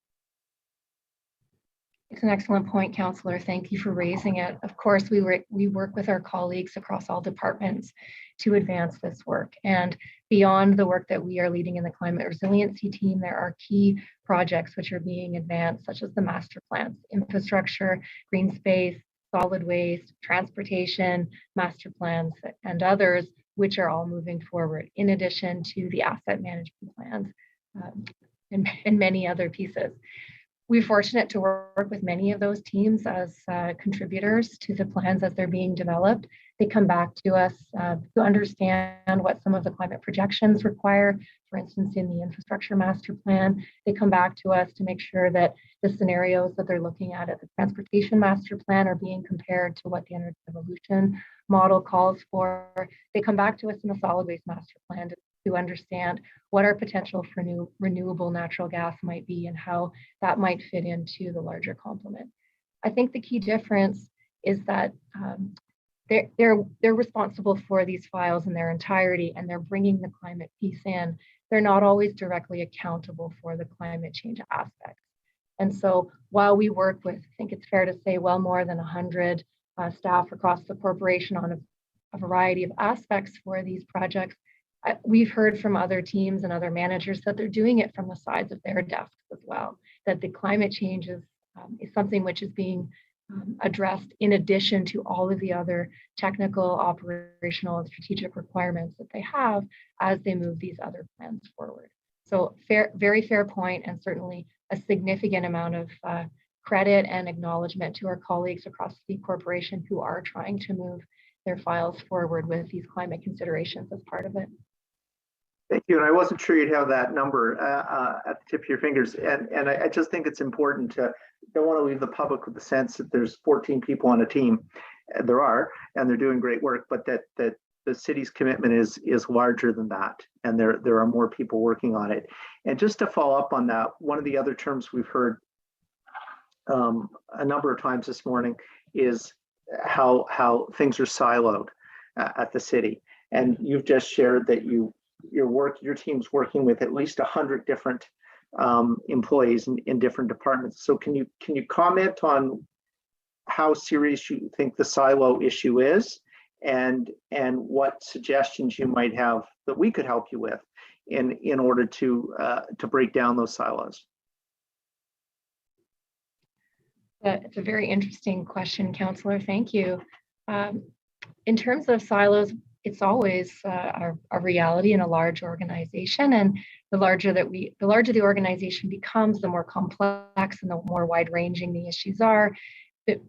D: It's an excellent point, Councillor. Thank you for raising it. Of course, we work with our colleagues across all departments to advance this work. And beyond the work that we are leading in the climate resiliency team, there are key projects which are being advanced, such as the master plans, infrastructure, green space, solid waste, transportation, master plans, and others, which are all moving forward, in addition to the asset management plans and many other pieces. We're fortunate to work with many of those teams as contributors to the plans as they're being developed. They come back to us to understand what some of the climate projections require. For instance, in the infrastructure master plan, they come back to us to make sure that the scenarios that they're looking at the transportation master plan are being compared to what the energy evolution model calls for. They come back to us in the solid waste master plan to understand what our potential for new renewable natural gas might be and how that might fit into the larger complement. I think the key difference is that they're responsible for these files in their entirety, and they're bringing the climate piece in. They're not always directly accountable for the climate change aspects. And so while we work with, I think it's fair to say, well more than 100 staff across the corporation on a variety of aspects for these projects, we've heard from other teams and other managers that they're doing it from the sides of their desks as well, that the climate change is something which is being addressed in addition to all of the other technical, operational, and strategic requirements that they have as they move these other plans forward. So very fair point, and certainly a significant amount of credit and acknowledgement to our colleagues across the corporation who are trying to move their files forward with these climate considerations as part of it.
J: Thank you. And I wasn't sure you'd have that number at the tip of your fingers. And I just think it's important to, don't want to leave the public with the sense that there's 14 people on a team. There are, and they're doing great work, but that the city's commitment is larger than that. And there are more people working on it. And just to follow up on that, one of the other terms we've heard a number of times this morning is how things are siloed at the city. And you've just shared that your team's working with at least 100 different employees in different departments. So can you comment on how serious you think the silo issue is, and what suggestions you might have that we could help you with in order to break down those silos?
D: It's a very interesting question, Councillor. Thank you. In terms of silos, it's always a reality in a large organization, and the larger the organization becomes, the more complex and the more wide-ranging the issues are, the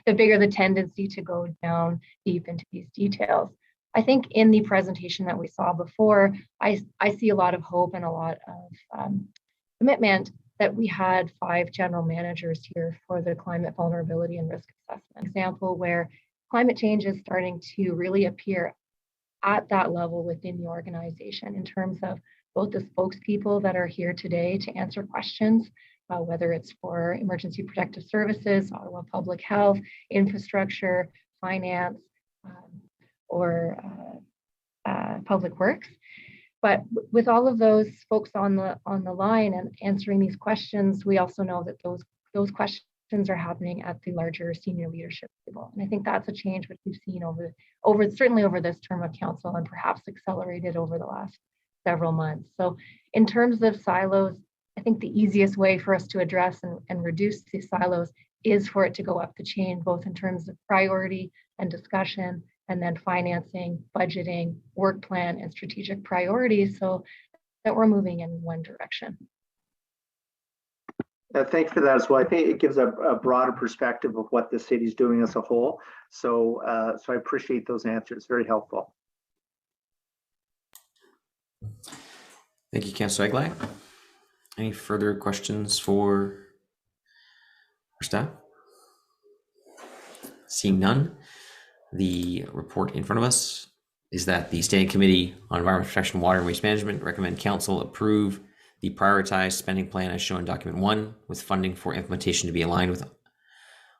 D: bigger the tendency to go down deep into these details. I think in the presentation that we saw before, I see a lot of hope and a lot of commitment that we had 5 general managers here for the climate vulnerability and risk assessment example, where climate change is starting to really appear at that level within the organization in terms of both the spokespeople that are here today to answer questions, whether it's for emergency protective services, Ottawa Public Health, infrastructure, finance, or public works. But with all of those folks on the line and answering these questions, we also know that those questions are happening at the larger senior leadership table. And I think that's a change which we've seen certainly over this term of council, and perhaps accelerated over the last several months. So in terms of silos, I think the easiest way for us to address and reduce these silos is for it to go up the chain, both in terms of priority and discussion, and then financing, budgeting, work plan, and strategic priorities, so that we're moving in one direction.
J: Thanks for that as well. I think it gives a broader perspective of what the city's doing as a whole. So I appreciate those answers. Very helpful.
A: Thank you, Councillor Eglai. Any further questions for staff? Seeing none, the report in front of us is that the Standing Committee on Environmental Protection, Water and Waste Management recommend Council approve the prioritized spending plan as shown in document 1, with funding for implementation to be aligned with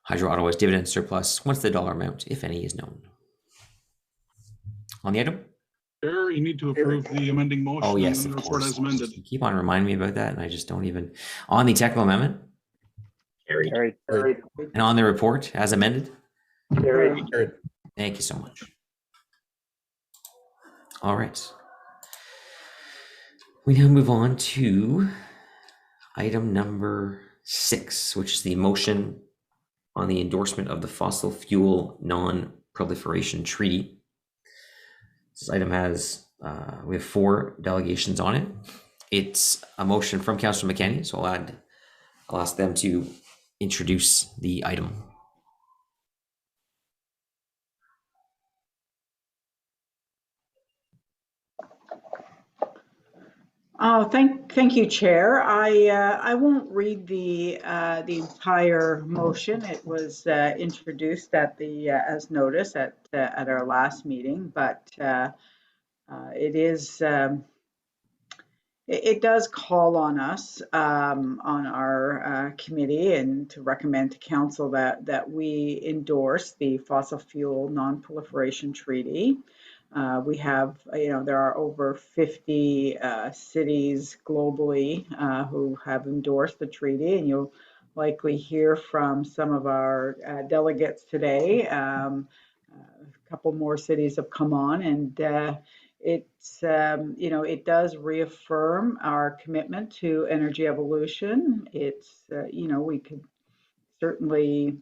A: Hydro Ottawa's dividend surplus once the dollar amount, if any, is known. On the item?
B: Chair, you need to approve the amending motion.
A: Oh yes,
B: and
A: of
B: the report
A: course.
B: as amended.
A: You keep on reminding me about that, and I just don't even. On the technical amendment?
P: Carried.
A: And on the report as amended?
J: Carried.
A: Thank you so much. All right. We now move on to item number 6, which is the motion on the endorsement of the fossil fuel non-proliferation treaty. This item has, we have 4 delegations on it. It's a motion from Councillor McKenney, so I'll ask them to introduce the item.
T: Oh, thank you, Chair. I won't read the entire motion. It was introduced at the as noticed at our last meeting, but it is it does call on us on our committee and to recommend to Council that we endorse the fossil fuel non-proliferation treaty. We have, there are over 50 cities globally who have endorsed the treaty, and you'll likely hear from some of our delegates today. A couple more cities have come on, and it's, it does reaffirm our commitment to energy evolution. It's, we could certainly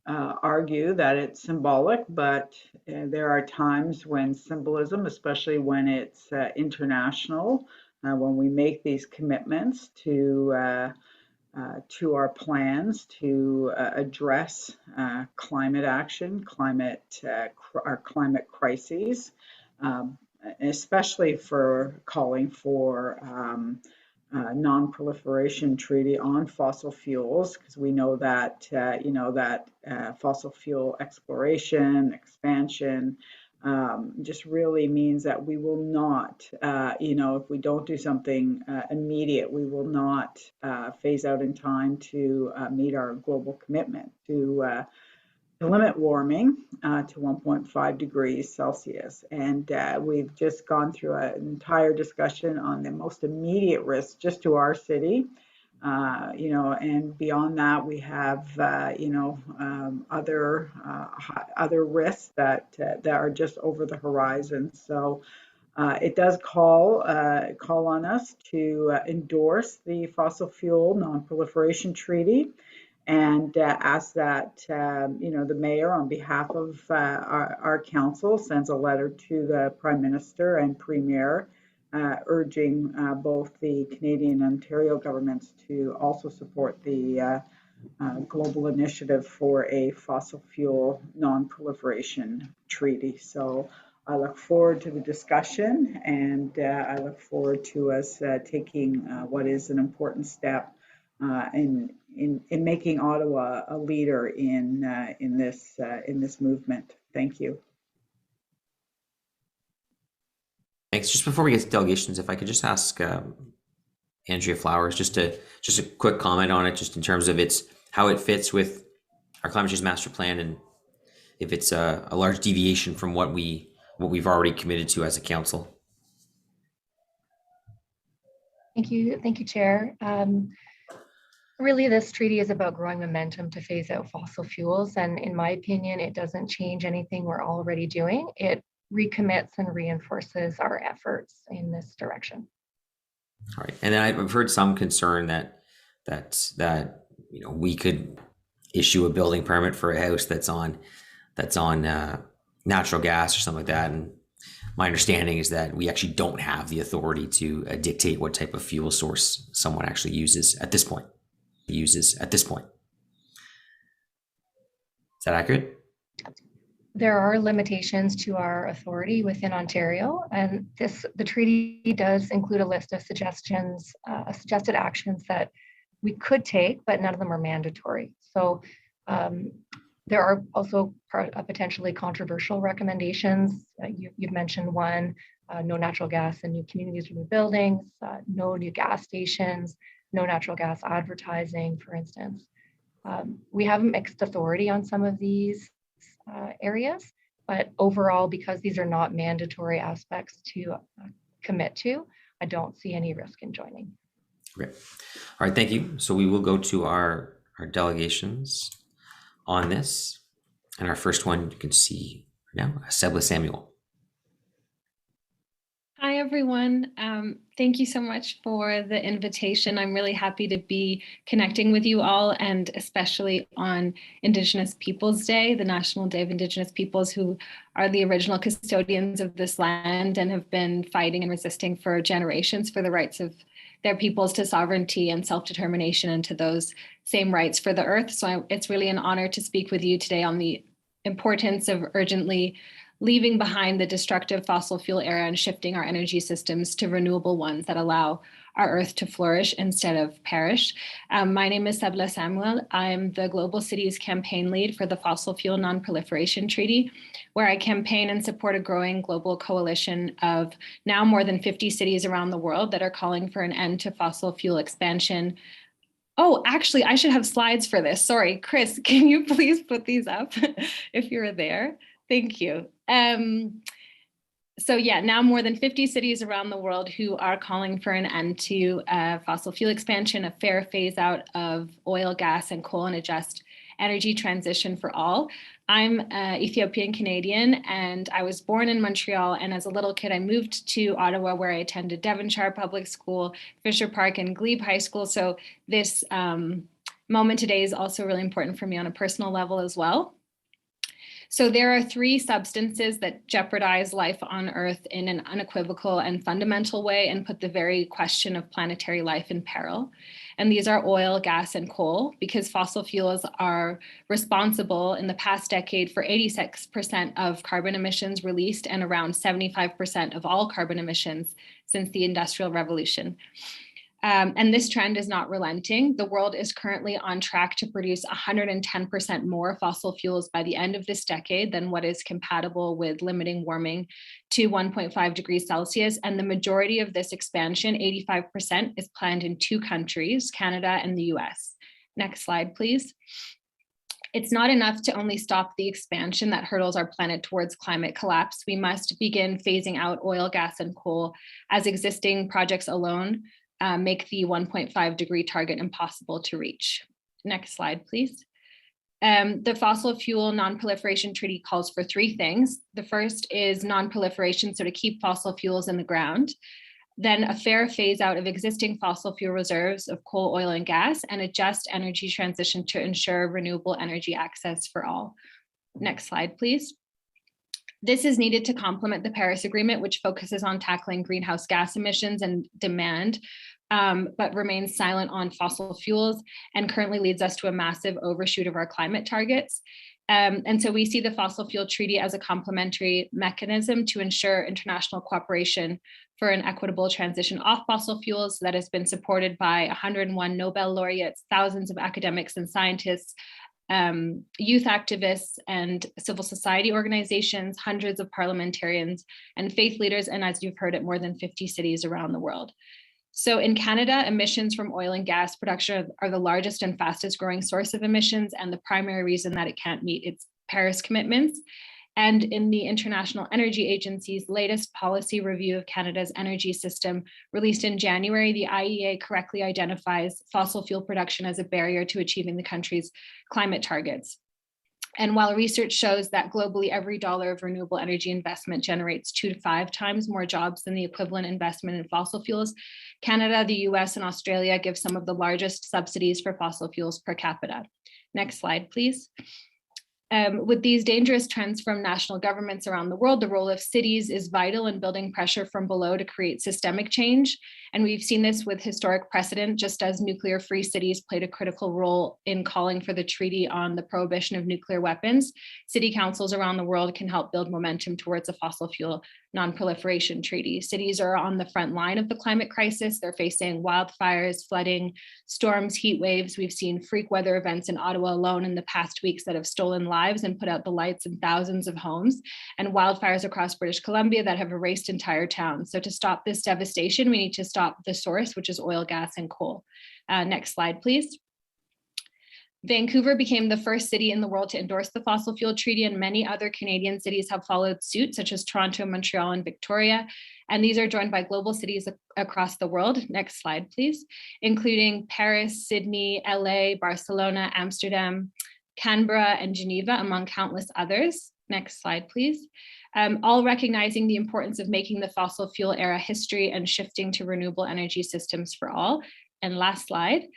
T: argue that it's symbolic, but there are times when symbolism, especially when it's international, when we make these commitments to our plans to address climate action, our climate crises, especially for calling for non-proliferation treaty on fossil fuels, because we know that fossil fuel exploration, expansion, just really means that we will not, if we don't do something immediate, we will not phase out in time to meet our global commitment to limit warming to 1.5 degrees Celsius. And we've just gone through an entire discussion on the most immediate risks just to our city. And beyond that, we have, other risks that are just over the horizon. So it does call on us to endorse the fossil fuel non-proliferation treaty, and ask that the mayor, on behalf of our council, sends a letter to the Prime Minister and Premier, urging both the Canadian and Ontario governments to also support the global initiative for a fossil fuel non-proliferation treaty. So I look forward to the discussion, and I look forward to us taking what is an important step in making Ottawa a leader in this movement. Thank you.
A: Thanks. Just before we get to delegations, if I could just ask Andrea Flowers just a quick comment on it, just in terms of how it fits with our climate change master plan, and if it's a large deviation from what we've already committed to as a council.
D: Thank you, Chair. Really, this treaty is about growing momentum to phase out fossil fuels. And in my opinion, it doesn't change anything we're already doing. It recommits and reinforces our efforts in this direction.
A: All right. And then I've heard some concern that we could issue a building permit for a house that's on natural gas or something like that. And my understanding is that we actually don't have the authority to dictate what type of fuel source someone actually uses at this point. Is that accurate?
D: There are limitations to our authority within Ontario, and the treaty does include a list of suggested actions that we could take, but none of them are mandatory. So there are also potentially controversial recommendations. You've mentioned one, no natural gas in new communities or new buildings, no new gas stations, no natural gas advertising, for instance. We have mixed authority on some of these areas, but overall, because these are not mandatory aspects to commit to, I don't see any risk in joining.
A: Okay. All right, thank you. So we will go to our delegations on this. And our first one you can see now, Sebla Samuel.
M: Hi, everyone. Thank you so much for the invitation. I'm really happy to be connecting with you all, and especially on Indigenous Peoples Day, the National Day of Indigenous Peoples, who are the original custodians of this land and have been fighting and resisting for generations for the rights of their peoples to sovereignty and self-determination, and to those same rights for the earth. So it's really an honor to speak with you today on the importance of urgently leaving behind the destructive fossil fuel era and shifting our energy systems to renewable ones that allow our earth to flourish instead of perish. My name is Sebla Samuel. I'm the Global Cities Campaign Lead for the Fossil Fuel Non-Proliferation Treaty, where I campaign and support a growing global coalition of now more than 50 cities around the world that are calling for an end to fossil fuel expansion. Oh, actually, I should have slides for this. Sorry, Chris, can you please put these up if you're there? Thank you. So yeah, now more than 50 cities around the world who are calling for an end to fossil fuel expansion, a fair phase out of oil, gas, and coal, and a just energy transition for all. I'm Ethiopian Canadian, and I was born in Montreal. And as a little kid, I moved to Ottawa, where I attended Devonshire Public School, Fisher Park, and Glebe High School. So this moment today is also really important for me on a personal level as well. So there are three substances that jeopardize life on Earth in an unequivocal and fundamental way and put the very question of planetary life in peril. And these are oil, gas, and coal, because fossil fuels are responsible in the past decade for 86% of carbon emissions released and around 75% of all carbon emissions since the Industrial Revolution. And this trend is not relenting. The world is currently on track to produce 110% more fossil fuels by the end of this decade than what is compatible with limiting warming to 1.5 degrees Celsius. And the majority of this expansion, 85%, is planned in two countries, Canada and the US. Next slide, please. It's not enough to only stop the expansion that hurtles our planet towards climate collapse. We must begin phasing out oil, gas, and coal, as existing projects alone make the 1.5 degree target impossible to reach. Next slide, please. The Fossil Fuel Non-Proliferation Treaty calls for three things. The first is non-proliferation, so to keep fossil fuels in the ground. Then a fair phase out of existing fossil fuel reserves of coal, oil, and gas, and a just energy transition to ensure renewable energy access for all. Next slide, please. This is needed to complement the Paris Agreement, which focuses on tackling greenhouse gas emissions and demand, but remains silent on fossil fuels and currently leads us to a massive overshoot of our climate targets. And so we see the Fossil Fuel Treaty as a complementary mechanism to ensure international cooperation for an equitable transition off fossil fuels that has been supported by 101 Nobel laureates, thousands of academics and scientists, youth activists and civil society organizations, hundreds of parliamentarians and faith leaders, and as you've heard, at more than 50 cities around the world. So in Canada, emissions from oil and gas production are the largest and fastest growing source of emissions, and the primary reason that it can't meet its Paris commitments. And in the International Energy Agency's latest policy review of Canada's energy system, released in January, the IEA correctly identifies fossil fuel production as a barrier to achieving the country's climate targets. And while research shows that globally, every dollar of renewable energy investment generates 2 to 5 times more jobs than the equivalent investment in fossil fuels, Canada, the US, and Australia give some of the largest subsidies for fossil fuels per capita. Next slide, please. With these dangerous trends from national governments around the world, the role of cities is vital in building pressure from below to create systemic change. And we've seen this with historic precedent, just as nuclear-free cities played a critical role in calling for the Treaty on the Prohibition of Nuclear Weapons. City councils around the world can help build momentum towards a fossil fuel non-proliferation treaty. Cities are on the front line of the climate crisis. They're facing wildfires, flooding, storms, heat waves. We've seen freak weather events in Ottawa alone in the past weeks that have stolen lives and put out the lights in thousands of homes, and wildfires across British Columbia that have erased entire towns. So to stop this devastation, we need to stop the source, which is oil, gas, and coal. Next slide, please. Vancouver became the first city in the world to endorse the fossil fuel treaty, and many other Canadian cities have followed suit, such as Toronto, Montreal, and Victoria. And these are joined by global cities across the world. Next slide, please, including Paris, Sydney, LA, Barcelona, Amsterdam, Canberra, and Geneva, among countless others. Next slide, please. All recognizing the importance of making the fossil fuel era history and shifting to renewable energy systems for all. And last slide.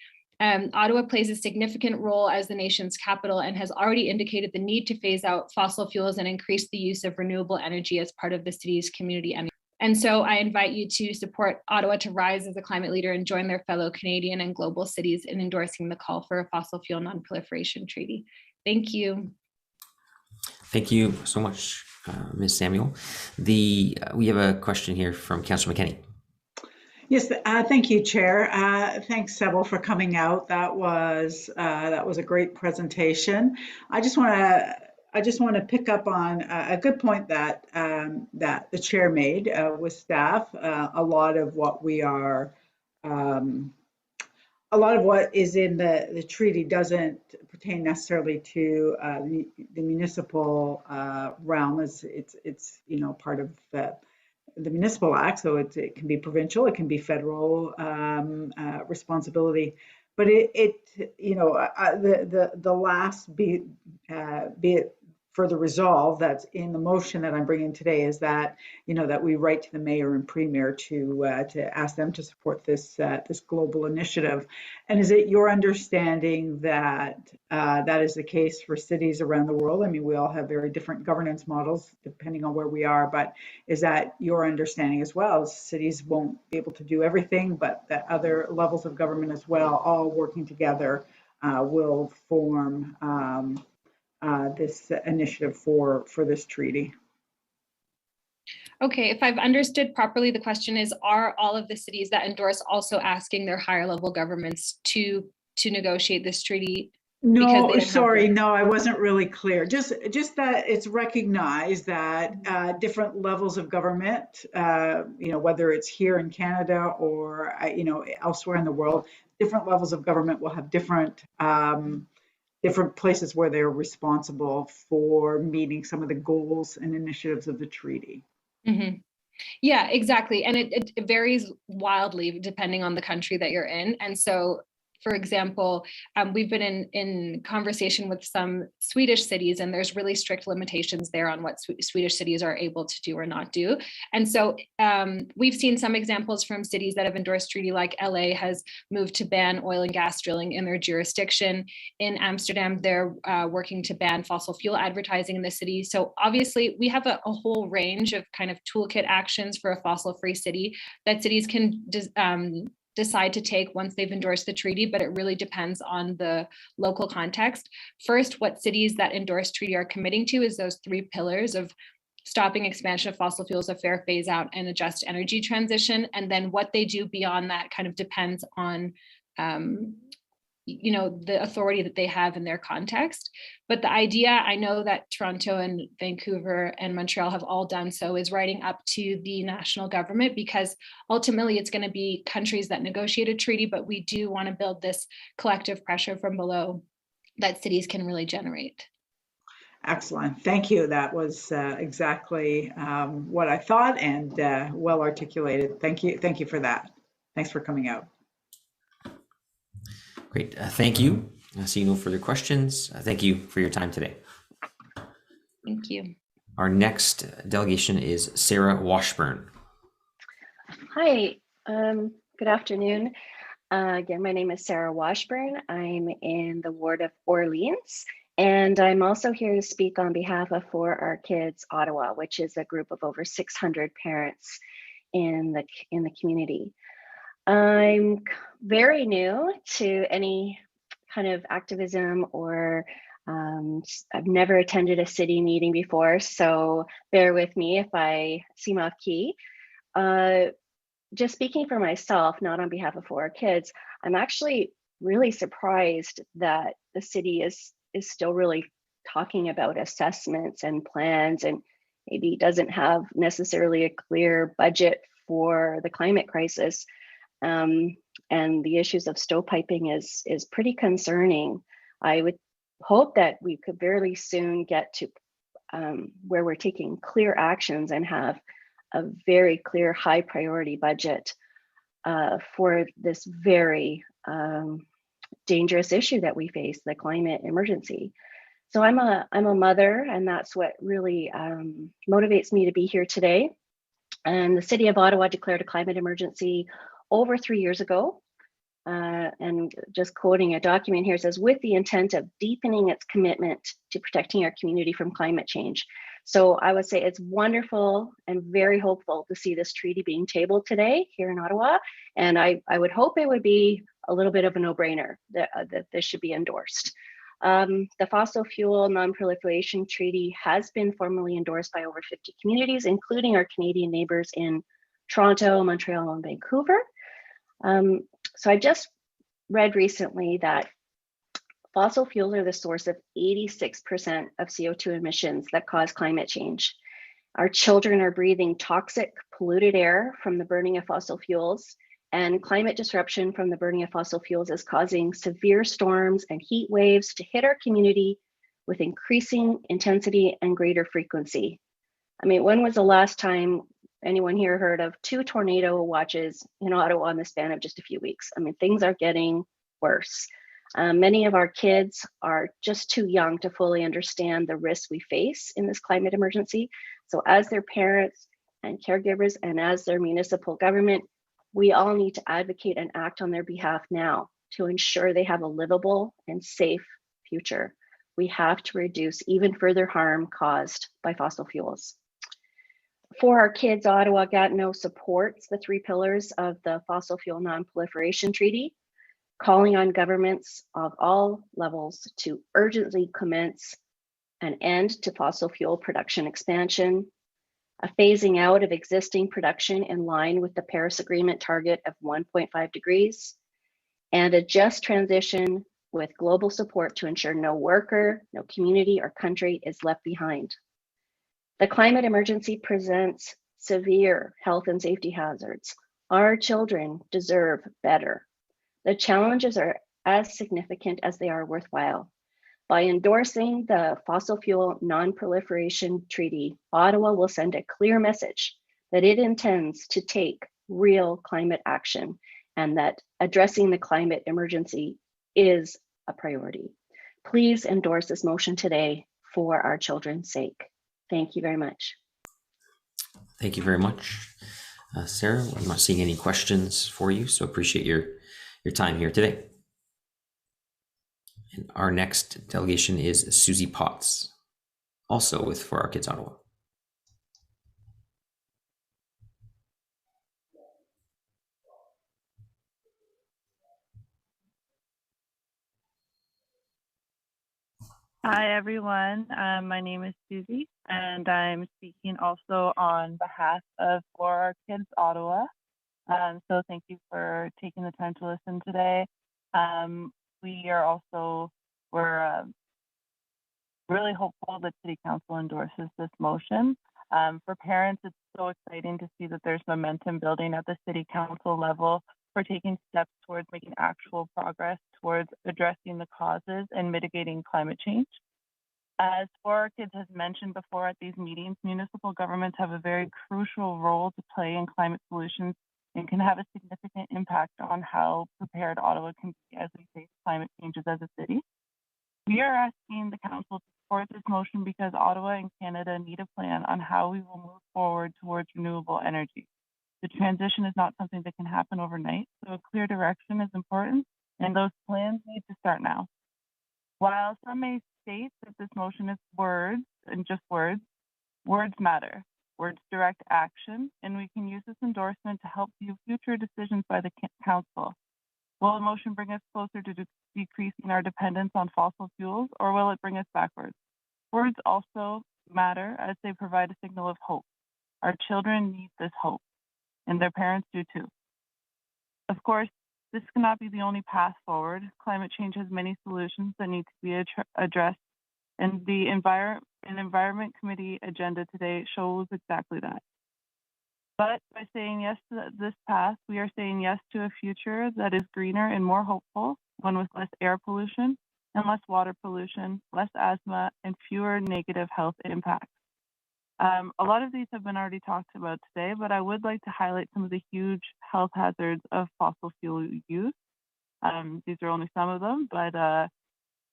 M: Ottawa plays a significant role as the nation's capital and has already indicated the need to phase out fossil fuels and increase the use of renewable energy as part of the city's community energy. And so I invite you to support Ottawa to rise as a climate leader and join their fellow Canadian and global cities in endorsing the call for a fossil fuel non-proliferation treaty. Thank you.
A: Thank you so much, Ms. Samuel. We have a question here from Councillor McKenney.
T: Yes, thank you, Chair. Thanks, Sybil, for coming out. That was a great presentation. I just want to pick up on a good point that that the Chair made with staff. A lot of what is in the treaty doesn't pertain necessarily to the municipal realm. It's part of the Municipal Act, so it can be provincial, it can be federal responsibility, but the last be it further resolve that's in the motion that I'm bringing today is that that we write to the mayor and premier to ask them to support this global initiative. And is it your understanding that that is the case for cities around the world? I mean, we all have very different governance models depending on where we are, but is that your understanding as well? Cities won't be able to do everything, but that other levels of government as well, all working together, will form this initiative for this treaty.
M: Okay, if I've understood properly, the question is, are all of the cities that endorse also asking their higher level governments to negotiate this treaty?
T: No, sorry, no, I wasn't really clear. Just that it's recognized that different levels of government, whether it's here in Canada or elsewhere in the world, different levels of government will have different places where they're responsible for meeting some of the goals and initiatives of the treaty.
M: Mm-hmm. Yeah, exactly. And it varies wildly depending on the country that you're in. And so, for example, we've been in conversation with some Swedish cities, and there's really strict limitations there on what Swedish cities are able to do or not do. And so we've seen some examples from cities that have endorsed treaty, like LA has moved to ban oil and gas drilling in their jurisdiction. In Amsterdam, they're working to ban fossil fuel advertising in the city. So obviously we have a whole range of kind of toolkit actions for a fossil-free city that cities can decide to take once they've endorsed the treaty, but it really depends on the local context. First, what cities that endorse treaty are committing to is those 3 pillars of stopping expansion of fossil fuels, a fair phase out, and a just energy transition. And then what they do beyond that kind of depends on the authority that they have in their context. But the idea, I know that Toronto and Vancouver and Montreal have all done so, is writing up to the national government, because ultimately it's going to be countries that negotiate a treaty, but we do want to build this collective pressure from below that cities can really generate.
T: Excellent. Thank you. That was exactly what I thought, and well articulated. Thank you. Thank you for that. Thanks for coming out.
A: Great. Thank you. I see no further questions. Thank you for your time today.
M: Thank you.
A: Our next delegation is Sarah Washburn.
R: Hi, good afternoon. Again, my name is Sarah Washburn. I'm in the ward of Orleans, and I'm also here to speak on behalf of For Our Kids Ottawa, which is a group of over 600 parents in the community. I'm very new to any kind of activism, or I've never attended a city meeting before, so bear with me if I seem off key. Just speaking for myself, not on behalf of For Our Kids, I'm actually really surprised that the city is still really talking about assessments and plans, and maybe doesn't have necessarily a clear budget for the climate crisis. And the issues of stovepiping is pretty concerning. I would hope that we could very soon get to where we're taking clear actions and have a very clear high priority budget for this very dangerous issue that we face, the climate emergency. So I'm a mother, and that's what really motivates me to be here today. And the city of Ottawa declared a climate emergency over 3 years ago. And just quoting a document here, says, with the intent of deepening its commitment to protecting our community from climate change. So I would say it's wonderful and very hopeful to see this treaty being tabled today here in Ottawa. And I would hope it would be a little bit of a no-brainer that this should be endorsed. The Fossil Fuel Non-Proliferation Treaty has been formally endorsed by over 50 communities, including our Canadian neighbors in Toronto, Montreal, and Vancouver. So I just read recently that fossil fuels are the source of 86% of CO2 emissions that cause climate change. Our children are breathing toxic, polluted air from the burning of fossil fuels, and climate disruption from the burning of fossil fuels is causing severe storms and heat waves to hit our community with increasing intensity and greater frequency. I mean, when was the last time anyone here heard of 2 tornado watches in Ottawa in the span of just a few weeks? I mean, things are getting worse. Many of our kids are just too young to fully understand the risks we face in this climate emergency. So as their parents and caregivers, and as their municipal government, we all need to advocate and act on their behalf now to ensure they have a livable and safe future. We have to reduce even further harm caused by fossil fuels. For Our Kids Ottawa Gatineau supports the 3 pillars of the Fossil Fuel Non-Proliferation Treaty, calling on governments of all levels to urgently commence an end to fossil fuel production expansion, a phasing out of existing production in line with the Paris Agreement target of 1.5 degrees, and a just transition with global support to ensure no worker, no community or country is left behind. The climate emergency presents severe health and safety hazards. Our children deserve better. The challenges are as significant as they are worthwhile. By endorsing the Fossil Fuel Non-Proliferation Treaty, Ottawa will send a clear message that it intends to take real climate action and that addressing the climate emergency is a priority. Please endorse this motion today for our children's sake. Thank you very much.
A: Thank you very much, Sarah. I'm not seeing any questions for you, so appreciate your time here today. And our next delegation is Susie Potts, also with For Our Kids Ottawa.
N: Hi, everyone. My name is Susie, and I'm speaking also on behalf of For Our Kids Ottawa. So thank you for taking the time to listen today. we're really hopeful that City Council endorses this motion. For parents, it's so exciting to see that there's momentum building at the City Council level for taking steps towards making actual progress towards addressing the causes and mitigating climate change. As 4Kids has mentioned before at these meetings, municipal governments have a very crucial role to play in climate solutions and can have a significant impact on how prepared Ottawa can be as we face climate changes as a city. We are asking the council to support this motion because Ottawa and Canada need a plan on how we will move forward towards renewable energy. The transition is not something that can happen overnight, so a clear direction is important, and those plans need to start now. While some may state that this motion is words and just words, words matter. Words direct action, and we can use this endorsement to help view future decisions by the council. Will the motion bring us closer to decreasing our dependence on fossil fuels, or will it bring us backwards? Words also matter as they provide a signal of hope. Our children need this hope, and their parents do too. Of course, this cannot be the only path forward. Climate change has many solutions that need to be addressed, and the Environment Committee agenda today shows exactly that. But by saying yes to this path, we are saying yes to a future that is greener and more hopeful, one with less air pollution and less water pollution, less asthma, and fewer negative health impacts. A lot of these have been already talked about today, but I would like to highlight some of the huge health hazards of fossil fuel use. These are only some of them, but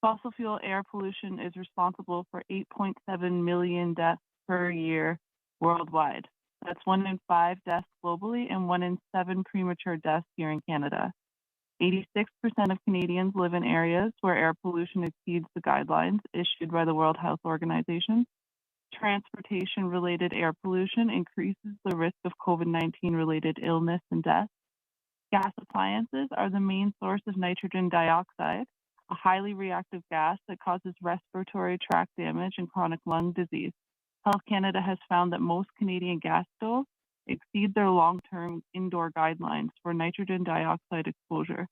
N: fossil fuel air pollution is responsible for 8.7 million deaths per year worldwide. That's 1 in 5 deaths globally and 1 in 7 premature deaths here in Canada. 86% of Canadians live in areas where air pollution exceeds the guidelines issued by the World Health Organization. Transportation-related air pollution increases the risk of COVID-19 related illness and death. Gas appliances are the main source of nitrogen dioxide, a highly reactive gas that causes respiratory tract damage and chronic lung disease. Health Canada has found that most Canadian gas stoves exceed their long-term indoor guidelines for nitrogen dioxide exposure.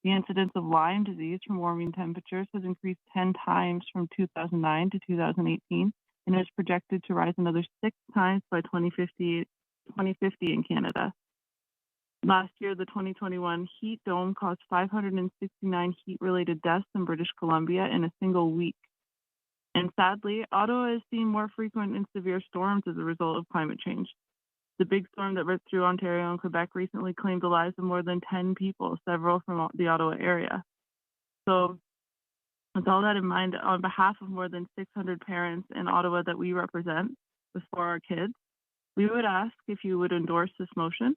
N: The incidence of Lyme disease from warming temperatures has increased 10 times from 2009 to 2018 and is projected to rise another 6 times by 2050 in Canada. Last year, the 2021 heat dome caused 569 heat-related deaths in British Columbia in a single week. And sadly, Ottawa is seeing more frequent and severe storms as a result of climate change. The big storm that ripped through Ontario and Quebec recently claimed the lives of more than 10 people, several from the Ottawa area. So with all that in mind, on behalf of more than 600 parents in Ottawa that we represent before our kids, we would ask if you would endorse this motion.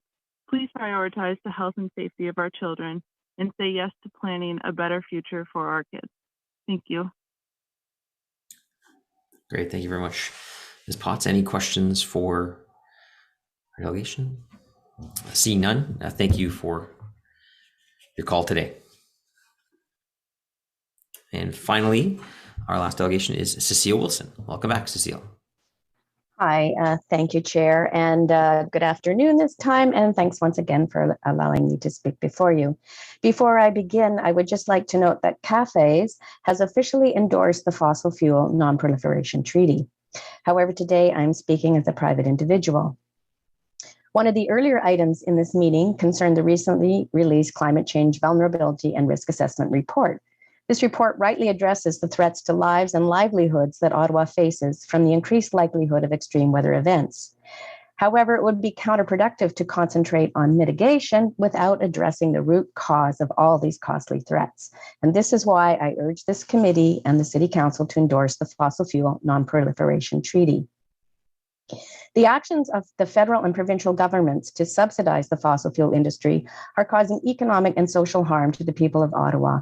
N: Please prioritize the health and safety of our children and say yes to planning a better future for our kids. Thank you.
A: Great, thank you very much. Ms. Potts, any questions for our delegation? Seeing none, thank you for your call today. And finally, our last delegation is Cecile Wilson. Welcome back, Cecile.
R: Hi, thank you, Chair, and good afternoon this time, and thanks once again for allowing me to speak before you. Before I begin, I would just like to note that CAFES has officially endorsed the Fossil Fuel Non-Proliferation Treaty. However, today I'm speaking as a private individual. One of the earlier items in this meeting concerned the recently released Climate Change Vulnerability and Risk Assessment Report. This report rightly addresses the threats to lives and livelihoods that Ottawa faces from the increased likelihood of extreme weather events. However, it would be counterproductive to concentrate on mitigation without addressing the root cause of all these costly threats. And this is why I urge this committee and the City Council to endorse the Fossil Fuel Non-Proliferation Treaty. The actions of the federal and provincial governments to subsidize the fossil fuel industry are causing economic and social harm to the people of Ottawa.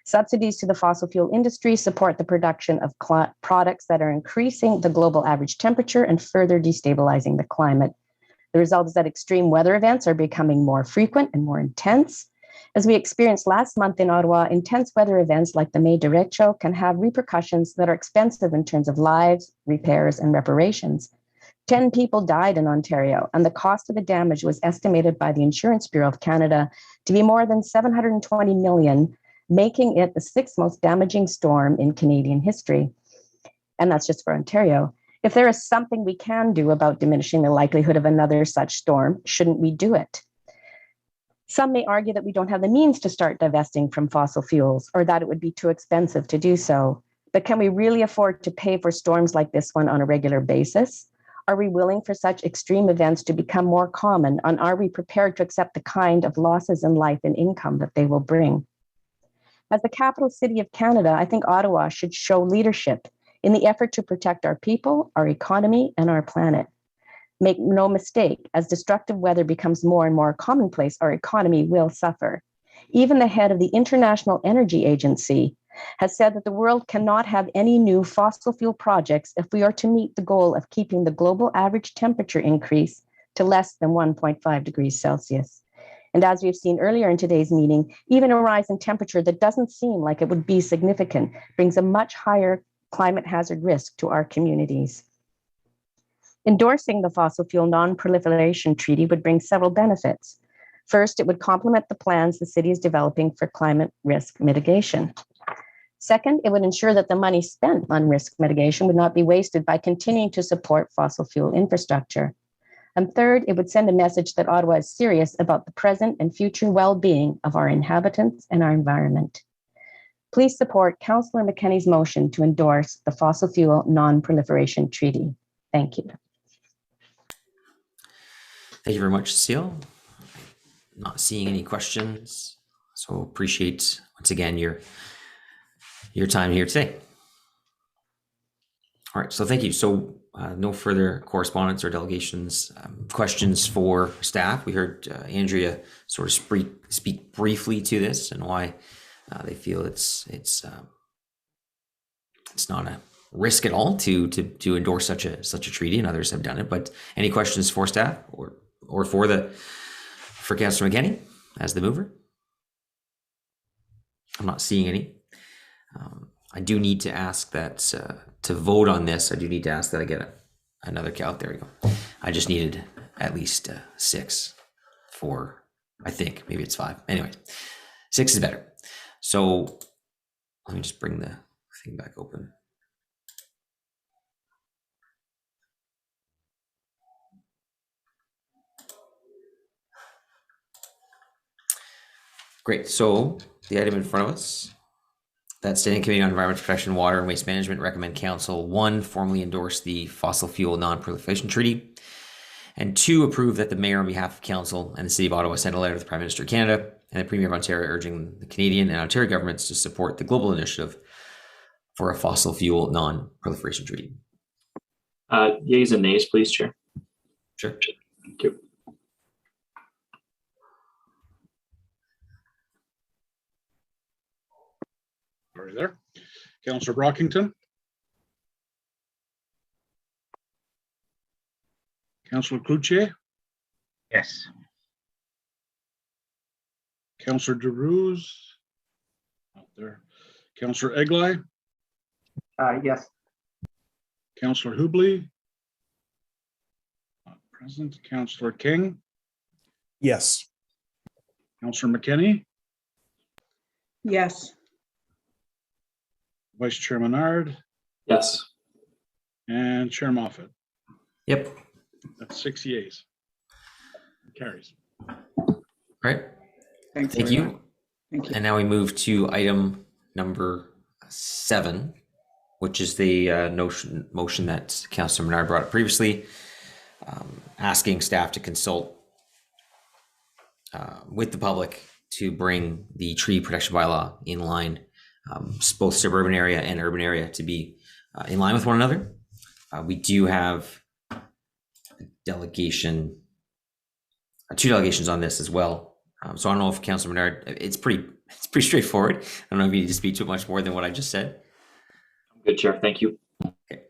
R: Subsidies to the fossil fuel industry support the production of products that are increasing the global average temperature and further destabilizing the climate. The result is that extreme weather events are becoming more frequent and more intense. As we experienced last month in Ottawa, intense weather events like the May derecho can have repercussions that are expensive in terms of lives, repairs, and reparations. 10 people died in Ontario, and the cost of the damage was estimated by the Insurance Bureau of Canada to be more than $720 million making it the 6th most damaging storm in Canadian history. And that's just for Ontario. If there is something we can do about diminishing the likelihood of another such storm, shouldn't we do it? Some may argue that we don't have the means to start divesting from fossil fuels, or that it would be too expensive to do so. But can we really afford to pay for storms like this one on a regular basis? Are we willing for such extreme events to become more common? And are we prepared to accept the kind of losses in life and income that they will bring? As the capital city of Canada, I think Ottawa should show leadership in the effort to protect our people, our economy, and our planet. Make no mistake, as destructive weather becomes more and more commonplace, our economy will suffer. Even the head of the International Energy Agency has said that the world cannot have any new fossil fuel projects if we are to meet the goal of keeping the global average temperature increase to less than 1.5 degrees Celsius. And as we've seen earlier in today's meeting, even a rise in temperature that doesn't seem like it would be significant brings a much higher climate hazard risk to our communities. Endorsing the Fossil Fuel Non-Proliferation Treaty would bring several benefits. First, it would complement the plans the city is developing for climate risk mitigation. Second, it would ensure that the money spent on risk mitigation would not be wasted by continuing to support fossil fuel infrastructure. And third, it would send a message that Ottawa is serious about the present and future well-being of our inhabitants and our environment. Please support Councillor McKenney's motion to endorse the Fossil Fuel Non-Proliferation Treaty. Thank you.
A: Thank you very much, Cecile. Not seeing any questions, so appreciate once again your time here today. All right, so thank you. So no further correspondence or delegations. Questions for staff. We heard Andrea sort of speak briefly to this and why they feel it's not a risk at all to endorse such a treaty, and others have done it. But any questions for staff or for Councillor McKenney as the mover? I'm not seeing any. I do need to ask that to vote on this. I do need to ask that I get another count. There we go. I just needed at least 6 for, I think maybe it's 5. Anyway, 6 is better. So let me just bring the thing back open. Great. So the item in front of us, that Standing Committee on Environmental Protection, Water and Waste Management recommend Council 1, formally endorse the Fossil Fuel Non-Proliferation Treaty, and 2, approve that the Mayor on behalf of Council and the City of Ottawa send a letter to the Prime Minister of Canada and the Premier of Ontario urging the Canadian and Ontario governments to support the global initiative for a fossil fuel non-proliferation treaty.
Q: Yeas and nays, please, Chair.
A: Sure.
Q: Thank you.
B: Are you there? Councillor Brockington? Councillor Cloutier?
P: Yes.
B: Councillor DeRose? Out there. Councillor Egley?
J: Yes.
B: Councillor Hubley? Not present. Councillor King?
F: Yes.
B: Councillor McKenney?
T: Yes.
B: Vice Chair Menard?
Q: Yes.
B: And Chair Moffat?
A: Yep.
B: That's 6 yeas. Carries.
A: All right.
T: Thanks.
A: Thank you.
T: Thank you.
A: And now we move to item number 7, which is the motion that Councillor Menard brought up previously, asking staff to consult with the public to bring the tree protection bylaw in line, both suburban area and urban area, to be in line with one another. We do have a delegation, 2 delegations on this as well. So I don't know if Councillor Menard, it's pretty straightforward. I don't know if you need to speak to it much more than what I just said.
Q: Good, Chair. Thank you.
A: Okay.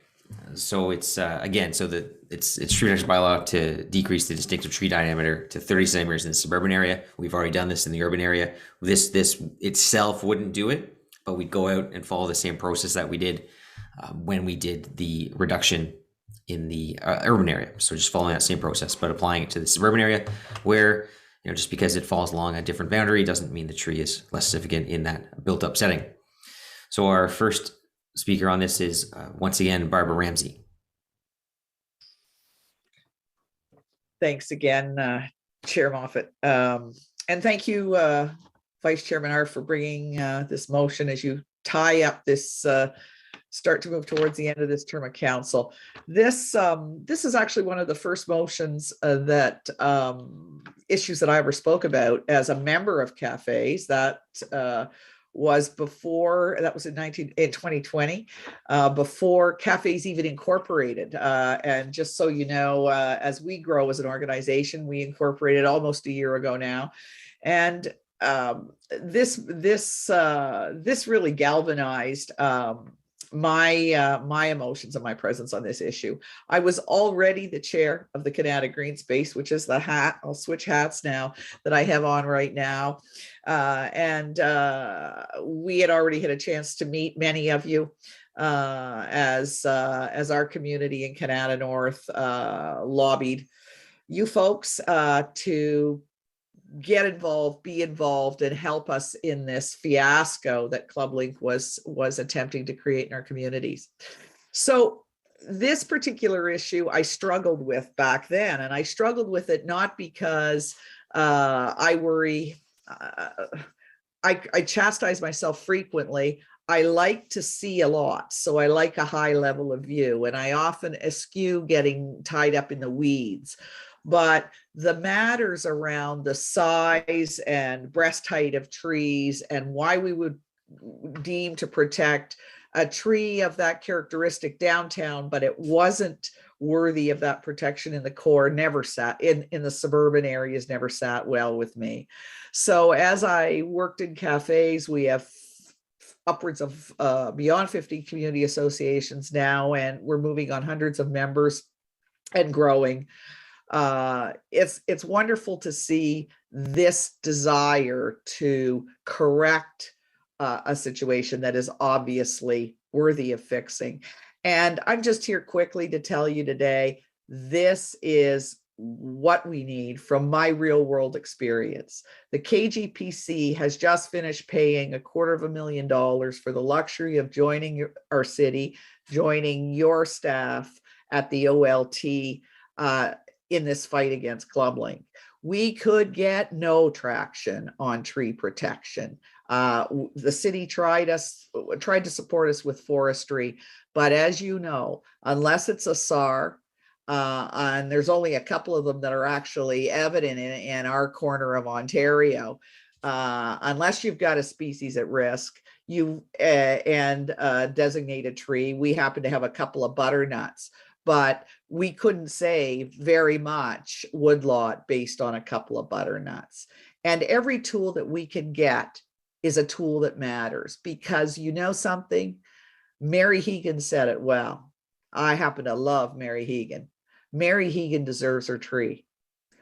A: So it's again, so it's tree protection bylaw to decrease the distinctive tree diameter to 30 centimeters in the suburban area. We've already done this in the urban area. This itself wouldn't do it, but we'd go out and follow the same process that we did when we did the reduction in the urban area. So just following that same process, but applying it to the suburban area, where just because it falls along a different boundary doesn't mean the tree is less significant in that built up setting. So our first speaker on this is once again, Barbara Ramsey.
I: Thanks again, Chair Moffat. And thank you, Vice Chairman Hart, for bringing this motion as you tie up this, start to move towards the end of this term of council. This is actually one of the first motions that issues that I ever spoke about as a member of cafes. That was before, that was in 2020, before cafes even incorporated. And just so you know, as we grow as an organization, we incorporated almost a year ago now. And this really galvanized my emotions and my presence on this issue. I was already the chair of the Canada Green Space, which is the hat, I'll switch hats now, that I have on right now. And we had already had a chance to meet many of you as our community in Canada North lobbied you folks to get involved, be involved, and help us in this fiasco that Club Link was attempting to create in our communities. So this particular issue I struggled with back then, and I struggled with it not because I worry, I chastise myself frequently. I like to see a lot, so I like a high level of view, and I often eschew getting tied up in the weeds. But the matters around the size and breast height of trees and why we would deem to protect a tree of that characteristic downtown, but it wasn't worthy of that protection in the core, never sat in the suburban areas, never sat well with me. So as I worked in cafes, we have upwards of beyond 50 community associations now, and we're moving on hundreds of members and growing. It's wonderful to see this desire to correct a situation that is obviously worthy of fixing. And I'm just here quickly to tell you today, this is what we need from my real world experience. The KGPC has just finished paying $250,000 for the luxury of joining our city, joining your staff at the OLT in this fight against Club Link. We could get no traction on tree protection. The city tried to support us with forestry, but as you know, unless it's a SAR, and there's only a couple of them that are actually evident in our corner of Ontario, unless you've got a species at risk, and a designated tree. We happen to have a couple of butternuts, but we couldn't save very much woodlot based on a couple of butternuts. And every tool that we can get is a tool that matters, because you know something, Mary Hegan said it well. I happen to love Mary Hegan. Mary Hegan deserves her tree.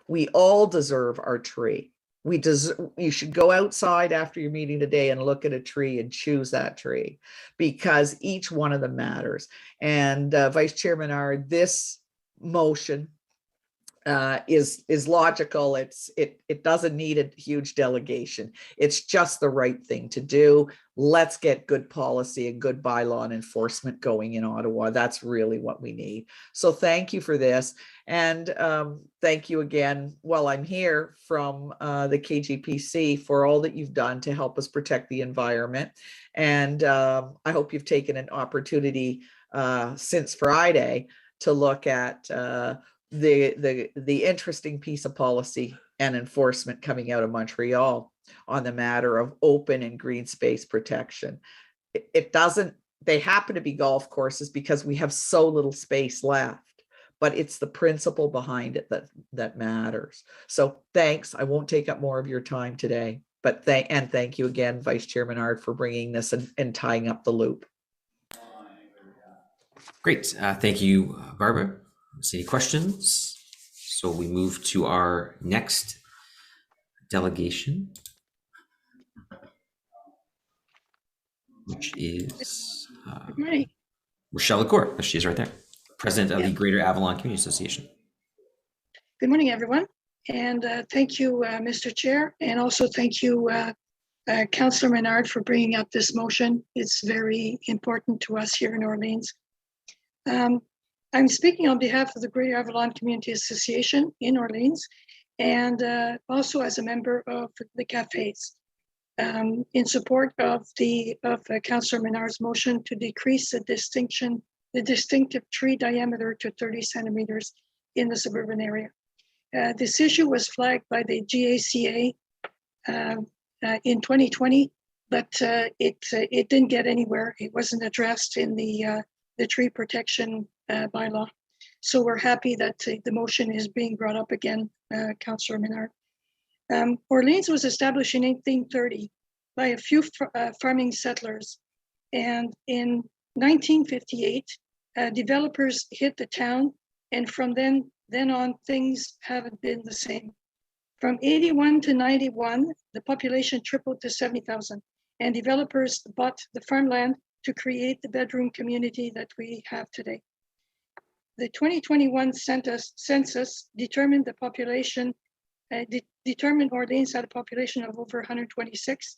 I: We all deserve our tree. You should go outside after your meeting today and look at a tree and choose that tree, because each one of them matters. And Vice Chairman Ard, this motion is logical. It doesn't need a huge delegation. It's just the right thing to do. Let's get good policy and good bylaw and enforcement going in Ottawa. That's really what we need. So thank you for this. And thank you again, while I'm here, from the KGPC for all that you've done to help us protect the environment. And I hope you've taken an opportunity since Friday to look at the interesting piece of policy and enforcement coming out of Montreal on the matter of open and green space protection. They happen to be golf courses because we have so little space left, but it's the principle behind it that matters. So thanks. I won't take up more of your time today, but thank you again, Vice Chairman Ard, for bringing this and tying up the loop.
A: Great. Thank you, Barbara. See any questions? So we move to our next delegation, which is Rochelle LaCour. She's right there, president of the Greater Avalon Community Association.
H: Good morning, everyone. And thank you, Mr. Chair. And also thank you, Councillor Menard, for bringing up this motion. It's very important to us here in Orleans. I'm speaking on behalf of the Greater Avalon Community Association in Orleans, and also as a member of the cafes, in support of Councillor Menard's motion to decrease the distinctive tree diameter to 30 centimeters in the suburban area. This issue was flagged by the GACA in 2020, but it didn't get anywhere. It wasn't addressed in the tree protection bylaw. So we're happy that the motion is being brought up again, Councillor Menard. Orleans was established in 1830 by a few farming settlers. And in 1958, developers hit the town, and from then on, things haven't been the same. From 81 to 91, the population tripled to 70,000, and developers bought the farmland to create the bedroom community that we have today. The 2021 census determined the population, determined Orleans had a population of over 126.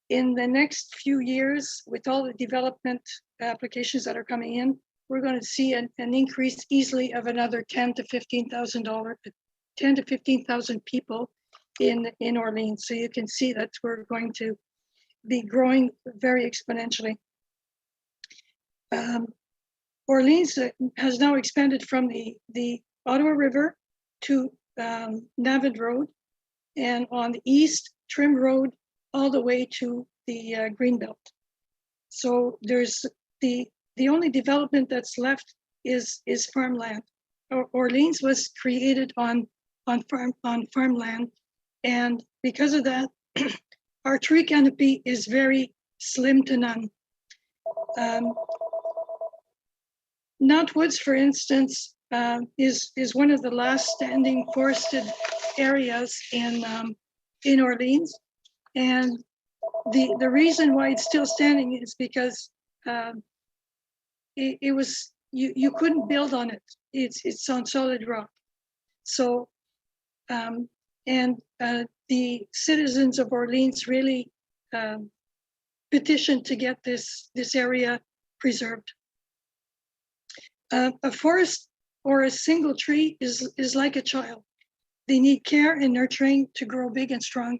H: In the next few years, with all the development applications that are coming in, we're going to see an increase easily of another 10 to 15,000 people in Orleans. So you can see that we're going to be growing very exponentially. Orleans has now expanded from the Ottawa River to Navid Road, and on the east, Trim Road, all the way to the Greenbelt. So there's the only development that's left is farmland. Orleans was created on farmland, and because of that, our tree canopy is very slim to none. Knott-Woods, for instance, is one of the last standing forested areas in Orleans, and the reason why it's still standing is because it was you couldn't build on it. It's on solid rock. So the citizens of Orleans really petitioned to get this area preserved. A forest or a single tree is like a child. They need care and nurturing to grow big and strong.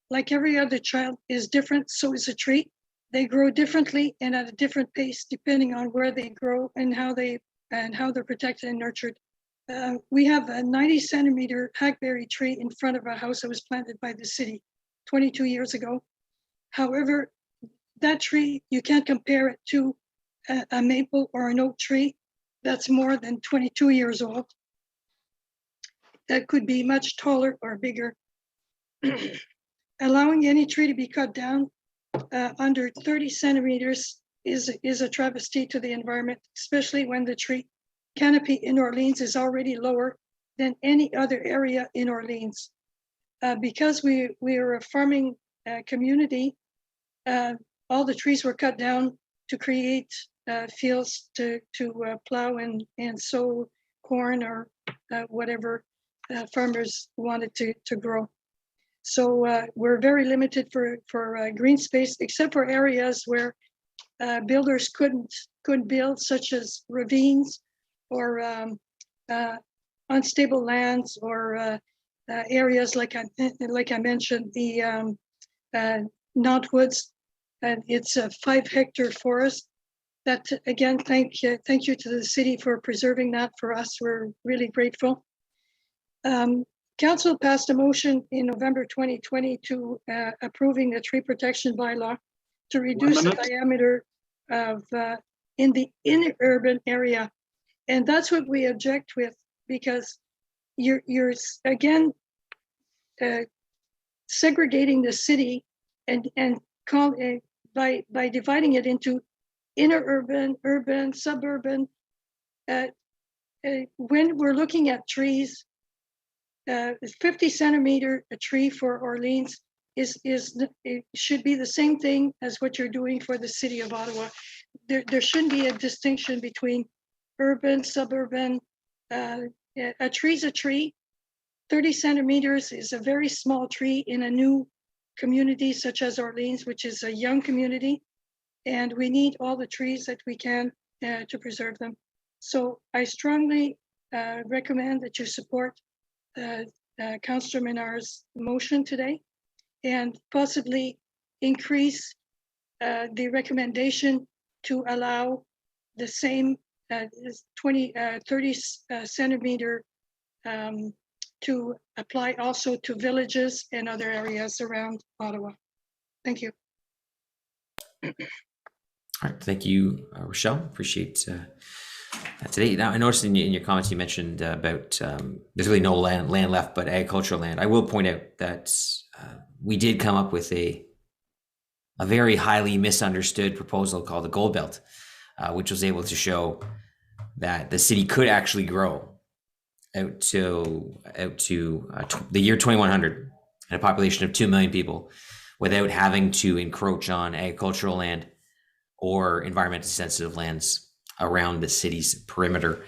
H: Like every other child is different, so is a tree. They grow differently and at a different pace depending on where they grow and how they're protected and nurtured. We have a 90-centimeter hackberry tree in front of our house that was planted by the city 22 years ago. However, that tree, you can't compare it to a maple or an oak tree that's more than 22 years old. That could be much taller or bigger. Allowing any tree to be cut down under 30 centimeters is a travesty to the environment, especially when the tree canopy in Orleans is already lower than any other area in Orleans. Because we are a farming community, all the trees were cut down to create fields to plow and sow corn or whatever farmers wanted to grow. So we're very limited for green space, except for areas where builders couldn't build, such as ravines or unstable lands, or areas like I mentioned, the Knott-Woods. It's a 5-hectare forest. That again, thank you to the city for preserving that for us. We're really grateful. Council passed a motion in November 2020 to approving the tree protection bylaw to reduce the diameter of in the inner urban area, and that's what we object with, because you're again segregating the city and by dividing it into inner urban, urban, suburban. When we're looking at trees, 50-centimeter a tree for Orleans it should be the same thing as what you're doing for the city of Ottawa. There shouldn't be a distinction between urban, suburban. A tree's a tree. 30 centimeters is a very small tree in a new community such as Orleans, which is a young community. And we need all the trees that we can to preserve them. So I strongly recommend that you support Councillor Menard's motion today and possibly increase the recommendation to allow the same 30 centimeter to apply also to villages and other areas around Ottawa. Thank you.
A: All right, thank you, Rochelle. Appreciate that today. Now, I noticed in your comments you mentioned about there's really no land left but agricultural land. I will point out that we did come up with a very highly misunderstood proposal called the Gold Belt, which was able to show that the city could actually grow out to the year 2100 and a population of 2 million people without having to encroach on agricultural land or environmentally sensitive lands around the city's perimeter.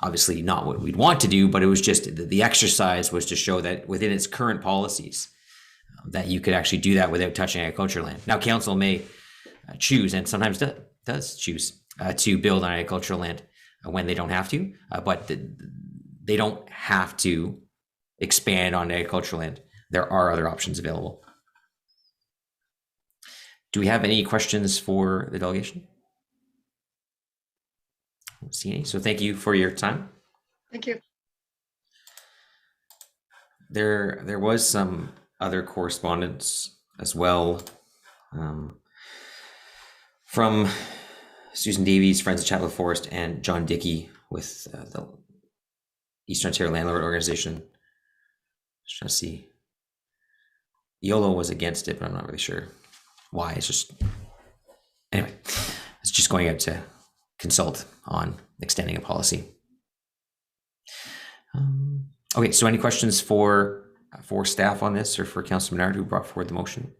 A: Obviously not what we'd want to do, but it was just the exercise was to show that within its current policies that you could actually do that without touching agricultural land. Now, council may choose, and sometimes does choose, to build on agricultural land when they don't have to, but they don't have to expand on agricultural land. There are other options available. Do we have any questions for the delegation? I don't see any, so thank you for your time.
H: Thank you.
A: There was some other correspondence as well from Susan Davies, Friends of Chapel Forest, and John Dickey with the Eastern Ontario Landlord Organization. Just trying to see. YOLO was against it, but I'm not really sure why. It's just, anyway, it's just going out to consult on extending a policy. Okay, so any questions for staff on this or for Councillor Menard who brought forward the motion?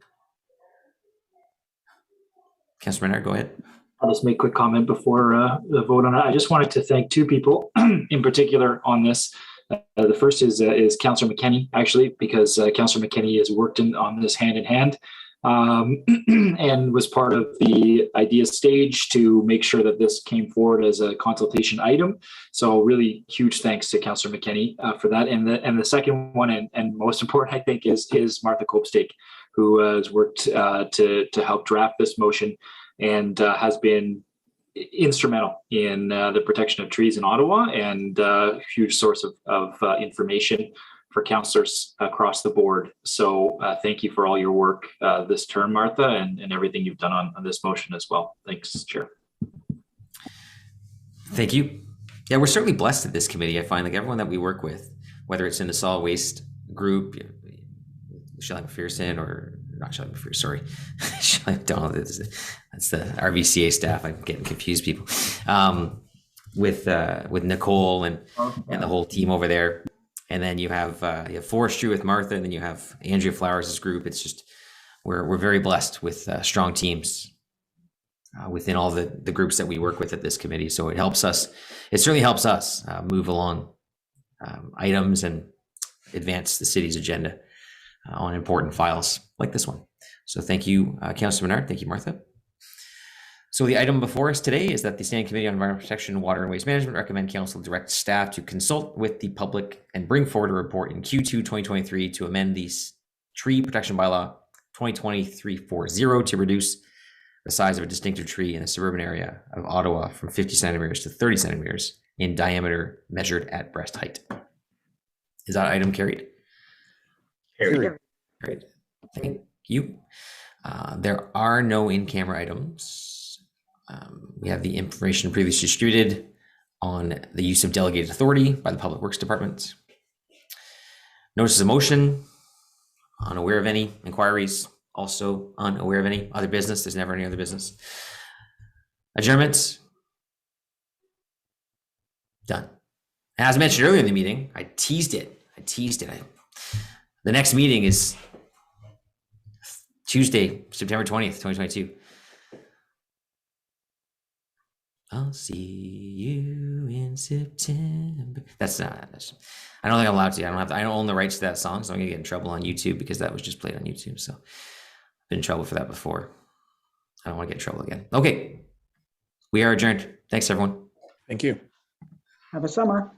A: Councillor Menard, go ahead.
Q: I'll just make a quick comment before the vote on it. I just wanted to thank two people in particular on this. The first is Councillor McKenney, actually, because Councillor McKenney has worked on this hand in hand and was part of the idea stage to make sure that this came forward as a consultation item. So really huge thanks to Councillor McKenney for that. And the second one, and most important, I think, is Martha Copestake, who has worked to help draft this motion and has been instrumental in the protection of trees in Ottawa and a huge source of information for councillors across the board. So thank you for all your work this term, Martha, and everything you've done on this motion as well. Thanks, Chair.
A: Thank you. Yeah, we're certainly blessed at this committee. I find like everyone that we work with, whether it's in the solid waste group, Shelley McPherson or not Shelley McPherson, sorry, Shelley McDonald, that's the RVCA staff. I'm getting confused, people. With Nicole and the whole team over there. And then you have forestry with Martha, and then you have Andrea Flowers' group. It's just, we're very blessed with strong teams within all the groups that we work with at this committee. So it certainly helps us move along items and advance the city's agenda on important files like this one. So thank you, Councillor Menard. Thank you, Martha. So the item before us today is that the Standing Committee on Environmental Protection, Water and Waste Management recommend council direct staff to consult with the public and bring forward a report in Q2 2023 to amend the Tree Protection Bylaw 2023-40 to reduce the size of a distinctive tree in the suburban area of Ottawa from 50 centimeters to 30 centimeters in diameter measured at breast height. Is that item carried?
P: Carried.
A: Great. Thank you. There are no in-camera items. We have the information previously distributed on the use of delegated authority by the Public Works Department. Notices of motion, unaware of any inquiries, also unaware of any other business. There's never any other business. Adjournments, done. As mentioned earlier in the meeting, I teased it. The next meeting is Tuesday, September 20th, 2022. I'll see you in September. That's not. I don't think I'm allowed to. I don't own the rights to that song, so I'm gonna get in trouble on YouTube because that was just played on YouTube. So I've been in trouble for that before. I don't want to get in trouble again. Okay, we are adjourned. Thanks, everyone.
F: Thank you.
T: Have a summer.